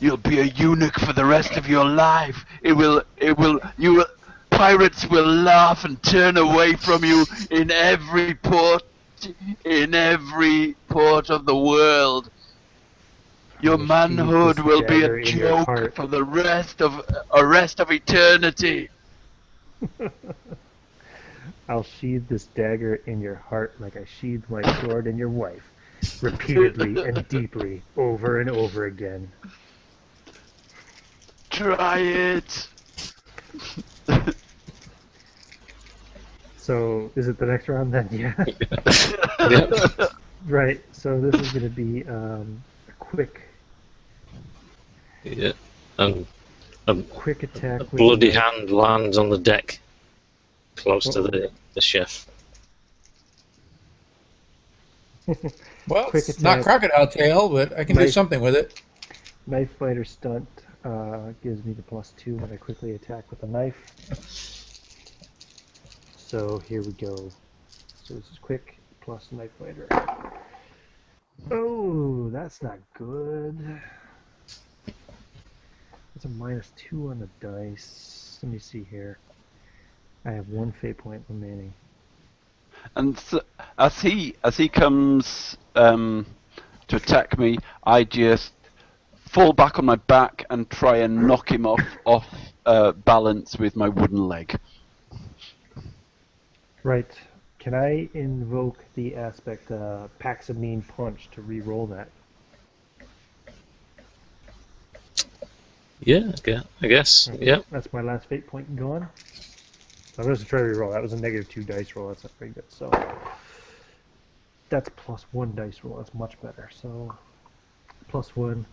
Speaker 3: You'll be a eunuch for the rest of your life. Pirates will laugh and turn away from you in every port of the world. Your
Speaker 4: Sheathe
Speaker 3: manhood
Speaker 4: this
Speaker 3: will be
Speaker 4: dagger
Speaker 3: a
Speaker 4: in your
Speaker 3: joke
Speaker 4: heart.
Speaker 3: for the rest of eternity.
Speaker 4: I'll sheathe this dagger in your heart like I sheathed my sword in your wife, repeatedly and deeply, over and over again.
Speaker 3: Try it.
Speaker 4: So, is it the next round then? Yeah.
Speaker 1: Yep.
Speaker 4: Right, so this is going to be a quick
Speaker 1: Yeah. And a
Speaker 4: attack. with
Speaker 1: bloody
Speaker 4: the-
Speaker 1: hand lands on the deck, close to the chef.
Speaker 2: Well,
Speaker 4: Quick
Speaker 2: it's not
Speaker 4: attack.
Speaker 2: crocodile tail, but I can do
Speaker 4: Knife.
Speaker 2: something with it.
Speaker 4: Knife fighter stunt gives me the +2 when I quickly attack with a knife. So here we go. So this is quick plus knife fighter. Oh, that's not good. That's a -2 on the dice. Let me see here. I have 1 fate point remaining.
Speaker 3: And so, as he comes to attack me, I just fall back on my back and try and knock him off balance with my wooden leg.
Speaker 4: Right. Can I invoke the aspect Paxamine Punch to re-roll that?
Speaker 1: Yeah. Okay. I guess.
Speaker 4: Okay.
Speaker 1: Yeah.
Speaker 4: That's my last fate point gone. I'm going to try to re-roll. That was a -2 dice roll. That's not very good. So that's +1 dice roll. That's much better. So +1,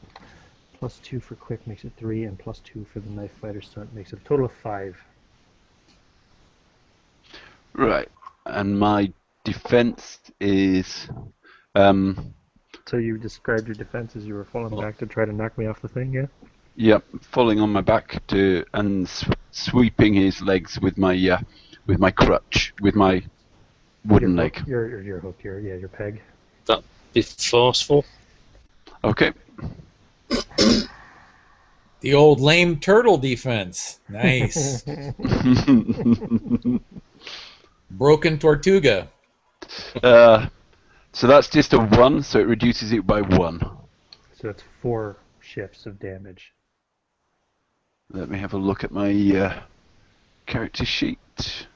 Speaker 4: +2 for quick makes it 3, and +2 for the knife fighter stunt makes it a total of 5.
Speaker 3: Right. And my defense is
Speaker 4: So you described your defense as you were falling back to try to knock me off the thing, yeah?
Speaker 3: yep, falling on my back and sweeping his legs with my crutch, with my wooden leg.
Speaker 4: Your hook, your peg.
Speaker 1: That be forceful.
Speaker 3: Okay.
Speaker 2: The old lame turtle defense. Nice. Broken Tortuga.
Speaker 3: So that's just a 1, so it reduces it by 1.
Speaker 4: So that's 4 shifts of damage.
Speaker 3: Let me have a look at my character sheet.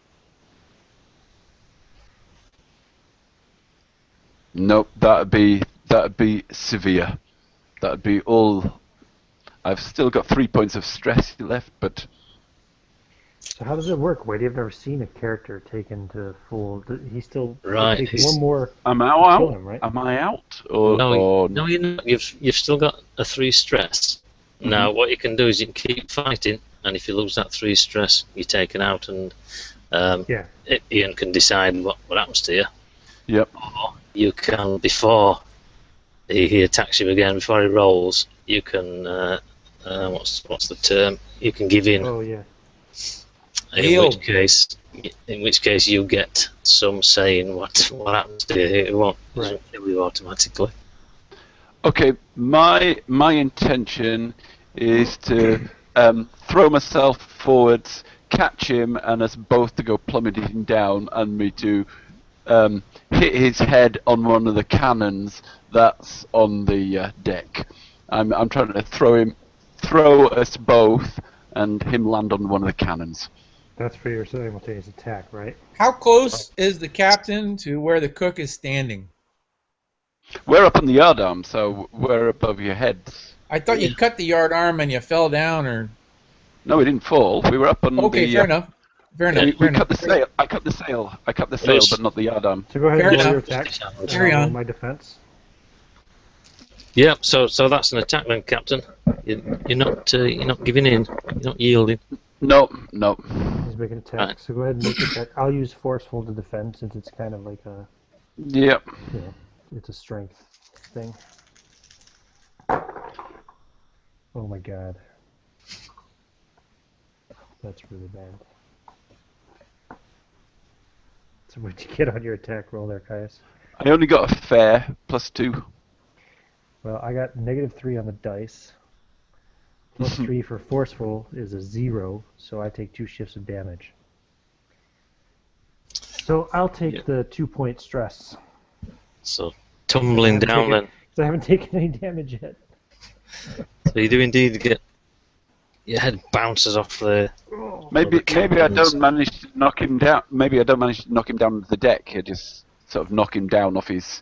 Speaker 3: Nope, that'd be severe. That'd be all. I've still got 3 points of stress left, but
Speaker 4: So how does it work? Wait, you've never seen a character taken to full. He still
Speaker 1: Right,
Speaker 4: takes
Speaker 1: he's-
Speaker 4: one more.
Speaker 3: am I out?
Speaker 4: Kill him, right?
Speaker 3: Am I out? Or
Speaker 1: No, you're not. You've still got a 3 stress. Now, what you can do is you can keep fighting, and if you lose that 3 stress, you're taken out, and
Speaker 4: Yeah.
Speaker 1: Ian can decide what happens to you.
Speaker 3: Yep.
Speaker 1: Or you can, before he attacks you again, before he rolls, you can what's the term? You can give in.
Speaker 4: Oh yeah.
Speaker 2: Yield.
Speaker 1: In which case you get some say in what happens to you. It won't doesn't kill you automatically.
Speaker 3: Okay, my intention is to throw myself forwards, catch him, and us both to go plummeting down, and me to hit his head on one of the cannons that's on the deck. I'm trying to throw us both, and him land on one of the cannons.
Speaker 4: That's for your simultaneous attack, right?
Speaker 2: How close is the captain to where the cook is standing?
Speaker 3: We're up on the yardarm, so we're above your heads.
Speaker 2: I thought you cut the yard arm and you fell down, or...
Speaker 3: No, we didn't fall. We were up on
Speaker 2: Okay,
Speaker 3: the...
Speaker 2: fair enough. Fair enough.
Speaker 3: We cut the sail. I cut the sail. I cut the sail, but not the yardarm.
Speaker 4: So go ahead
Speaker 2: Fair
Speaker 4: and roll
Speaker 2: enough.
Speaker 4: your attack.
Speaker 2: Carry on.
Speaker 4: My defense.
Speaker 1: Yeah, so that's an attack then, Captain. You're not giving in. You're not yielding.
Speaker 3: No.
Speaker 4: He's making an attack.
Speaker 1: Right.
Speaker 4: So go ahead and make the attack. I'll use forceful to defend since it's kind of like a,
Speaker 3: Yep.
Speaker 4: you know, it's a strength thing. Oh my god. That's really bad. So what'd you get on your attack roll there, Caius?
Speaker 3: I only got a fair +2.
Speaker 4: Well, I got -3 on the dice. +3 for forceful is a 0, so I take 2 shifts of damage. So I'll take the 2-point stress.
Speaker 1: So tumbling down then.
Speaker 4: Because I haven't taken any damage yet.
Speaker 1: So you do indeed get your head bounces off the.
Speaker 3: Maybe I don't manage to knock him down. Maybe I don't manage to knock him down to the deck. I just sort of knock him down off his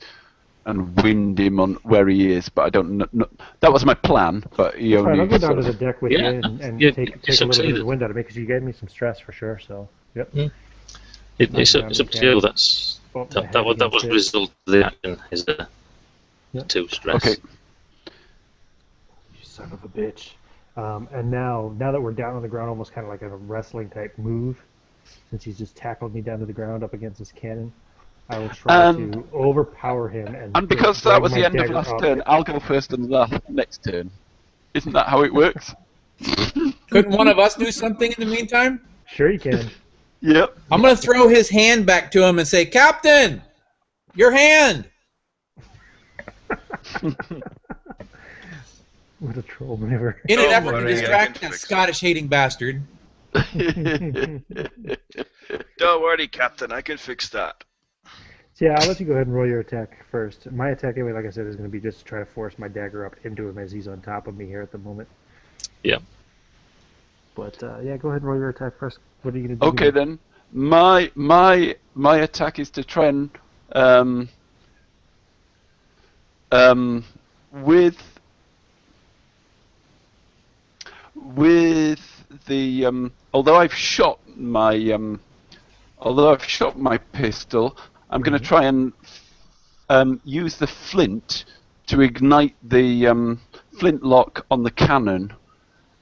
Speaker 3: and wind him on where he is. But I don't. That was my plan. But he
Speaker 4: Fine,
Speaker 3: only.
Speaker 4: I'll go down to the deck with you and
Speaker 1: you
Speaker 4: take a little bit of the wind out of me because you gave me some stress for sure. So yep.
Speaker 1: It's up to you. That was the result of the action. Is the 2 stress.
Speaker 3: Okay.
Speaker 4: You son of a bitch. And now that we're down on the ground, almost kind of like a wrestling type move, since he's just tackled me down to the ground up against his cannon, I will try to overpower him. And
Speaker 3: because that was the end of last turn, I'll go first and next turn. Isn't that how it works?
Speaker 2: Couldn't one of us do something in the meantime?
Speaker 4: Sure you can.
Speaker 3: Yep.
Speaker 2: I'm going to throw his hand back to him and say, Captain, your hand!
Speaker 4: What a troll maneuver.
Speaker 2: In an
Speaker 5: Don't
Speaker 2: effort to
Speaker 5: worry, I
Speaker 2: distract
Speaker 5: can
Speaker 2: that
Speaker 5: fix it.
Speaker 2: Scottish-hating bastard.
Speaker 5: Don't worry, Captain. I can fix that.
Speaker 4: So yeah, I'll let you go ahead and roll your attack first. My attack, anyway, like I said, is going to be just to try to force my dagger up into him as he's on top of me here at the moment.
Speaker 1: Yeah.
Speaker 4: But yeah, go ahead and roll your attack first. What are you going to do?
Speaker 3: Okay then. My attack is to try and with the although I've shot my pistol, I'm going to try and use the flint to ignite the flintlock on the cannon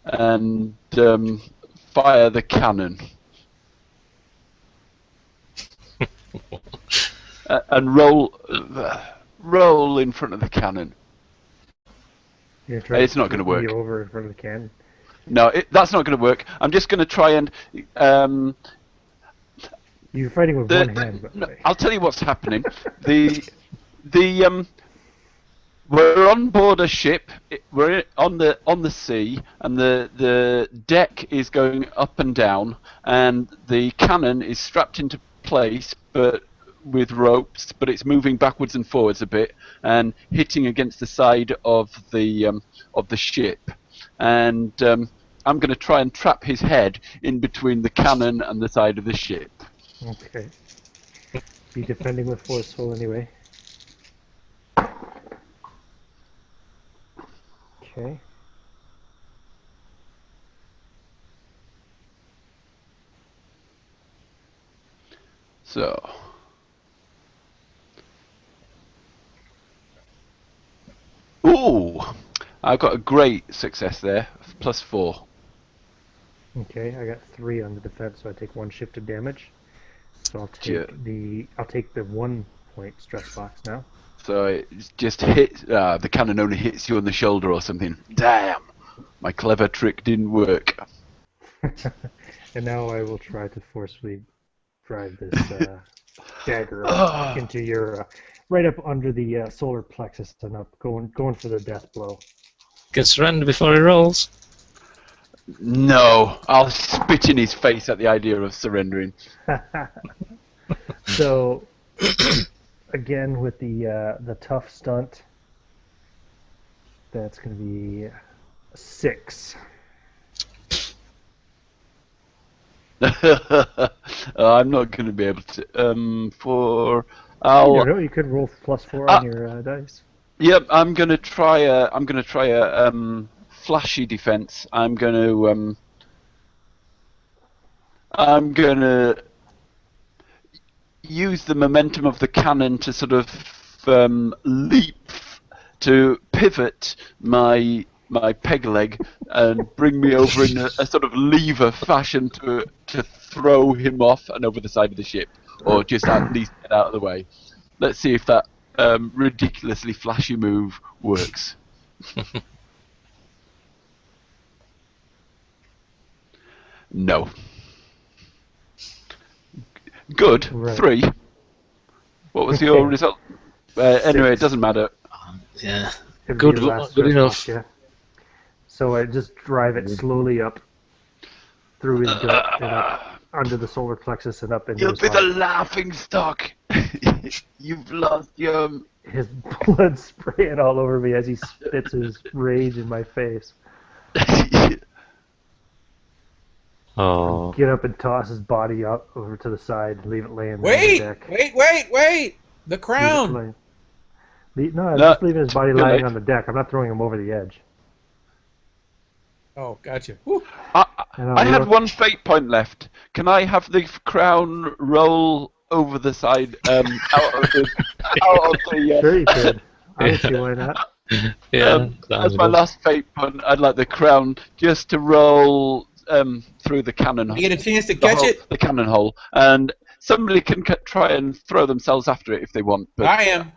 Speaker 3: and fire the cannon. And roll in front of the cannon. It's not going to work.
Speaker 4: Over in front of the cannon.
Speaker 3: No, that's not going to work. I'm just going to try and.
Speaker 4: You're fighting with one hand. By the way.
Speaker 3: I'll tell you what's happening. We're on board a ship. We're on the sea, and the deck is going up and down, and the cannon is strapped into place, but with ropes, but it's moving backwards and forwards a bit and hitting against the side of the ship. And I'm going to try and trap his head in between the cannon and the side of the ship.
Speaker 4: Okay. Be defending with forceful anyway. Okay.
Speaker 3: So. Ooh! I got a great success there, +4.
Speaker 4: Okay, I got 3 on the defense, so I take 1 shift of damage. So I'll take the 1 point stress box now.
Speaker 3: So it just hits. The cannon only hits you on the shoulder or something. Damn! My clever trick didn't work.
Speaker 4: And now I will try to forcefully drive this dagger into your right up under the solar plexus and up, going for the death blow.
Speaker 1: Can surrender before he rolls.
Speaker 3: No, I'll spit in his face at the idea of surrendering.
Speaker 4: So, again with the tough stunt, that's going to be 6.
Speaker 3: I'm not going to be able to.
Speaker 4: You never know, you could roll +4 on your dice.
Speaker 3: Yep, I'm going to try a flashy defense. I'm going to use the momentum of the cannon to sort of leap, to pivot my peg leg and bring me over in a sort of lever fashion to throw him off and over the side of the ship, or just at least get out of the way. Let's see if that ridiculously flashy move works. No. Good.
Speaker 4: Right.
Speaker 3: 3. What was your result? Anyway, it doesn't matter.
Speaker 1: Yeah.
Speaker 4: It'd
Speaker 1: Good,
Speaker 4: be the last
Speaker 1: good
Speaker 4: stress
Speaker 1: enough.
Speaker 4: box, yeah. So I just drive it slowly up through his gut and up under the solar plexus and up into
Speaker 3: You'll
Speaker 4: his
Speaker 3: be the
Speaker 4: heart.
Speaker 3: laughing stock. You've lost your...
Speaker 4: His blood spraying all over me as he spits his rage in my face.
Speaker 1: Oh.
Speaker 4: Get up and toss his body up over to the side and leave it laying there
Speaker 2: Wait,
Speaker 4: on the deck.
Speaker 2: wait! The
Speaker 4: Leave it
Speaker 2: crown.
Speaker 4: laying. I'm
Speaker 3: No,
Speaker 4: just leaving his body
Speaker 3: too
Speaker 4: lying
Speaker 3: late.
Speaker 4: on the deck. I'm not throwing him over the edge.
Speaker 2: Oh, gotcha. Whew.
Speaker 4: And I'll
Speaker 3: I had
Speaker 4: look-
Speaker 3: 1 fate point left. Can I have the crown roll over the side, out of the...
Speaker 4: Sure you could. I don't see why not.
Speaker 1: Yeah.
Speaker 3: as
Speaker 1: sounds
Speaker 3: my
Speaker 1: good.
Speaker 3: last fate point, I'd like the crown just to roll through the cannon.
Speaker 2: You get a chance to catch it?
Speaker 3: The cannon hole, and somebody can try and throw themselves after it if they want. But
Speaker 2: I am.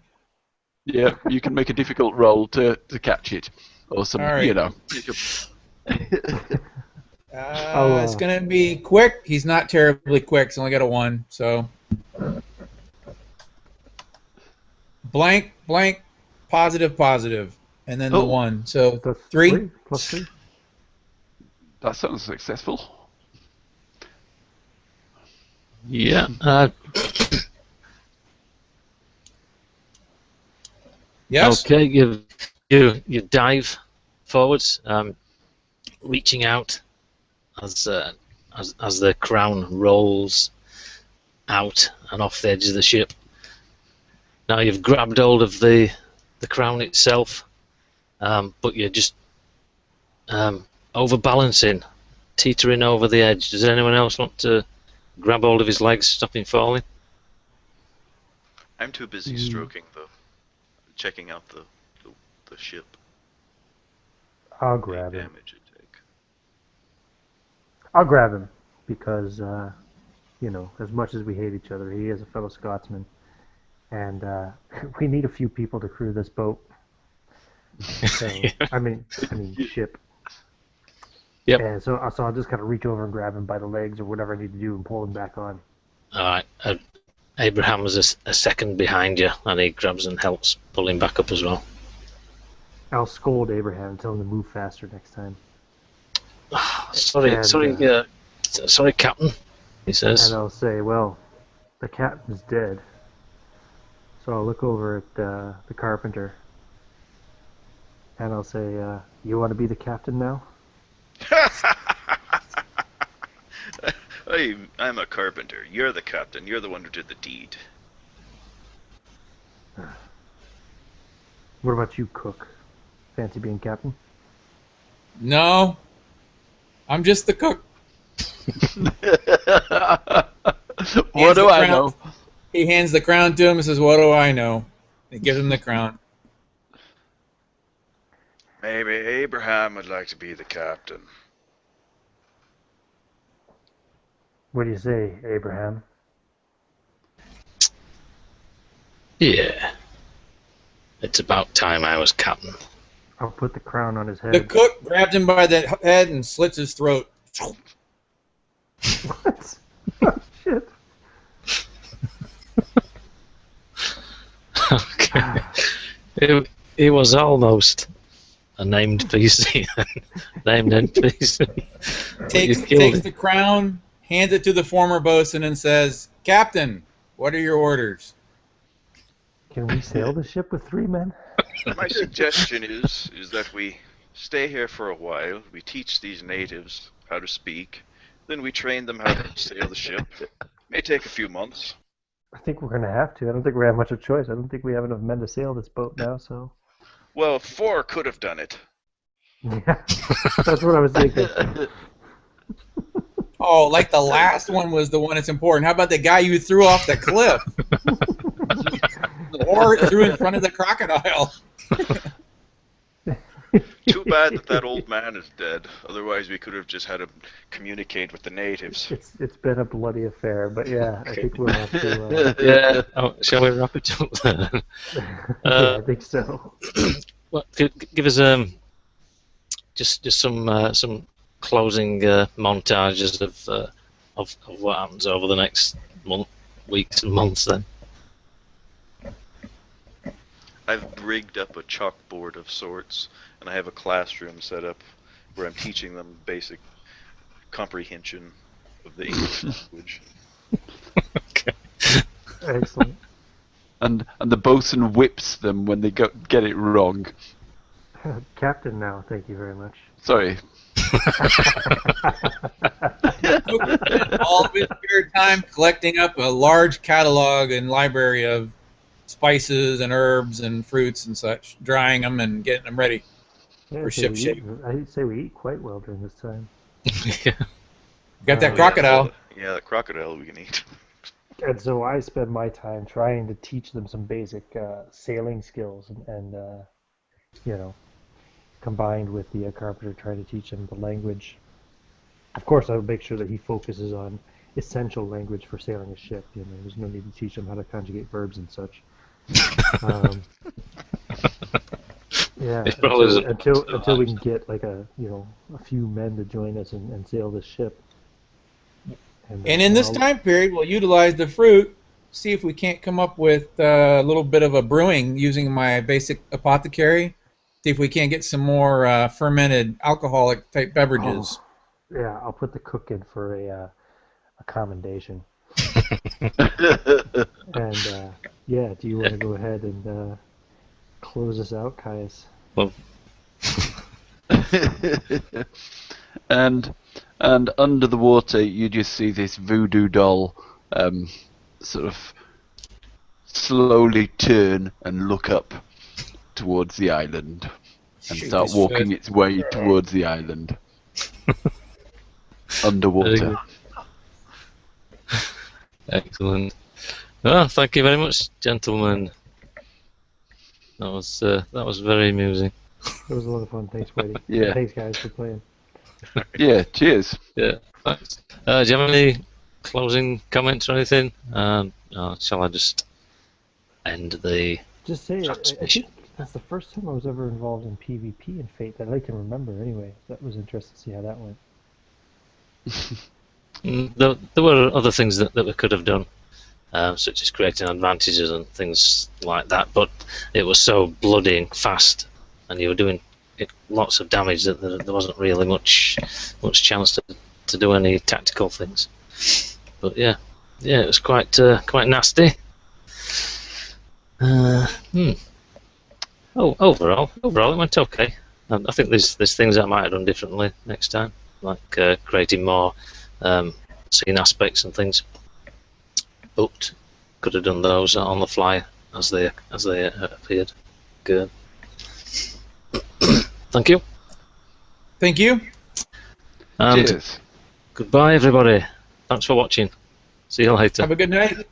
Speaker 3: yeah, you can make a difficult roll to catch it, or some,
Speaker 2: All right.
Speaker 3: you know.
Speaker 2: It's gonna be quick. He's not terribly quick. He's only got a 1, so blank, positive, and then the 1. So
Speaker 4: That's
Speaker 2: 3.
Speaker 4: +3.
Speaker 3: That sounds successful.
Speaker 1: Yeah.
Speaker 2: Yes.
Speaker 1: Okay. You dive forwards, reaching out as the crown rolls out and off the edge of the ship. Now you've grabbed hold of the crown itself, but you're just overbalancing, teetering over the edge. Does anyone else want to grab hold of his legs, stop him falling?
Speaker 5: I'm too busy checking out the ship.
Speaker 4: I'll
Speaker 5: The
Speaker 4: grab him.
Speaker 5: damage it take.
Speaker 4: I'll grab him because, as much as we hate each other, he is a fellow Scotsman, and we need a few people to crew this boat. So, I mean, ship.
Speaker 1: Yep.
Speaker 4: And so I'll just kind of reach over and grab him by the legs or whatever I need to do and pull him back on.
Speaker 1: All right. Abraham is a second behind you, and he grabs and helps pull him back up as well.
Speaker 4: I'll scold Abraham and tell him to move faster next time.
Speaker 1: Sorry, Captain, he says.
Speaker 4: And I'll say, well, the captain's dead. So I'll look over at the carpenter. And I'll say, you want to be the captain now?
Speaker 5: I'm a carpenter. You're the captain. You're the one who did the deed.
Speaker 4: What about you, Cook? Fancy being captain?
Speaker 2: No. I'm just the cook.
Speaker 3: What do I
Speaker 2: crown.
Speaker 3: know?
Speaker 2: He hands the crown to him and says, "What do I know?" He gives him the crown.
Speaker 5: Maybe Abraham would like to be the captain.
Speaker 4: What do you say, Abraham?
Speaker 1: Yeah. It's about time I was captain.
Speaker 4: I'll put the crown on his head.
Speaker 2: The cook grabs him by the head and slits his throat.
Speaker 4: What? Oh, shit.
Speaker 1: Okay. He was almost a named PC. Named NPC.
Speaker 2: Takes the crown, hands it to the former bosun, and says, "Captain, what are your orders?"
Speaker 4: Can we sail the ship with 3 men?
Speaker 5: My suggestion is that we stay here for a while. We teach these natives how to speak. Then we train them how to sail the ship. May take a few months.
Speaker 4: I think we're going to have to. I don't think we have much of a choice. I don't think we have enough men to sail this boat now, so...
Speaker 5: Well, 4 could have done it.
Speaker 4: Yeah, that's what I was thinking.
Speaker 2: Oh, like the last one was the one that's important. How about the guy you threw off the cliff? Or threw in front of the crocodile?
Speaker 5: Too bad that old man is dead. Otherwise, we could have just had him communicate with the natives.
Speaker 4: It's been a bloody affair, but yeah, I think we'll have to...
Speaker 1: Yeah. Oh, shall we wrap it up then?
Speaker 4: yeah, I think so.
Speaker 1: Well, give us just some closing montages of what happens over the next weeks and months then.
Speaker 5: I've rigged up a chalkboard of sorts, and I have a classroom set up where I'm teaching them basic comprehension of the English language.
Speaker 1: Okay.
Speaker 4: Excellent.
Speaker 3: And the bosun whips them when they get it wrong.
Speaker 4: Captain now, thank you very much.
Speaker 3: Sorry.
Speaker 2: All of his spare time collecting up a large catalog and library of spices and herbs and fruits and such, drying them and getting them ready
Speaker 4: Yeah,
Speaker 2: for
Speaker 4: so
Speaker 2: ship
Speaker 4: we
Speaker 2: shape.
Speaker 4: eat- I'd say we eat quite well during this time.
Speaker 1: Yeah.
Speaker 2: Got that
Speaker 4: Oh,
Speaker 2: crocodile.
Speaker 5: Yeah, the crocodile we can eat.
Speaker 4: And so I spend my time trying to teach them some basic sailing skills and you know, combined with the carpenter trying to teach them the language. Of course, I would make sure that he focuses on essential language for sailing a ship. You know, there's no need to teach them how to conjugate verbs and such. Yeah,
Speaker 1: It probably isn't.
Speaker 4: until we can get like a few men to join us and sail this ship.
Speaker 2: And in this time period, we'll utilize the fruit, see if we can't come up with a little bit of a brewing using my basic apothecary. See if we can't get some more fermented alcoholic type beverages.
Speaker 4: Yeah, I'll put the cook in for a commendation. And yeah, do you want to go ahead and close us out, Caius?
Speaker 1: Well,
Speaker 3: and under the water, you just see this voodoo doll sort of slowly turn and look up towards the island and
Speaker 2: Shoot
Speaker 3: start
Speaker 2: his
Speaker 3: walking
Speaker 2: foot.
Speaker 3: its way towards the island. Underwater.
Speaker 1: excellent. Well, thank you very much, gentlemen. That was very amusing.
Speaker 4: It was a lot of fun. Thanks, Whitey.
Speaker 3: Yeah.
Speaker 4: Thanks, guys, for playing.
Speaker 3: Yeah, cheers.
Speaker 1: Yeah, thanks. Do you have any closing comments or anything? Shall I just end the...
Speaker 4: Just say it. I
Speaker 1: Transmission.
Speaker 4: think that's the first time I was ever involved in PvP in Fate that I can remember anyway. That was interesting to see how that went.
Speaker 1: There were other things that we could have done, such as creating advantages and things like that, but it was so bloody and fast, and you were doing lots of damage that there wasn't really much chance to do any tactical things. But yeah, it was quite nasty. Overall it went okay. I think there's things I might have done differently next time, like creating more scene aspects and things. But could have done those on the fly as they appeared. Good. Thank you.
Speaker 2: Thank you.
Speaker 1: And
Speaker 3: Cheers.
Speaker 1: goodbye, everybody. Thanks for watching. See you later.
Speaker 2: Have a good night.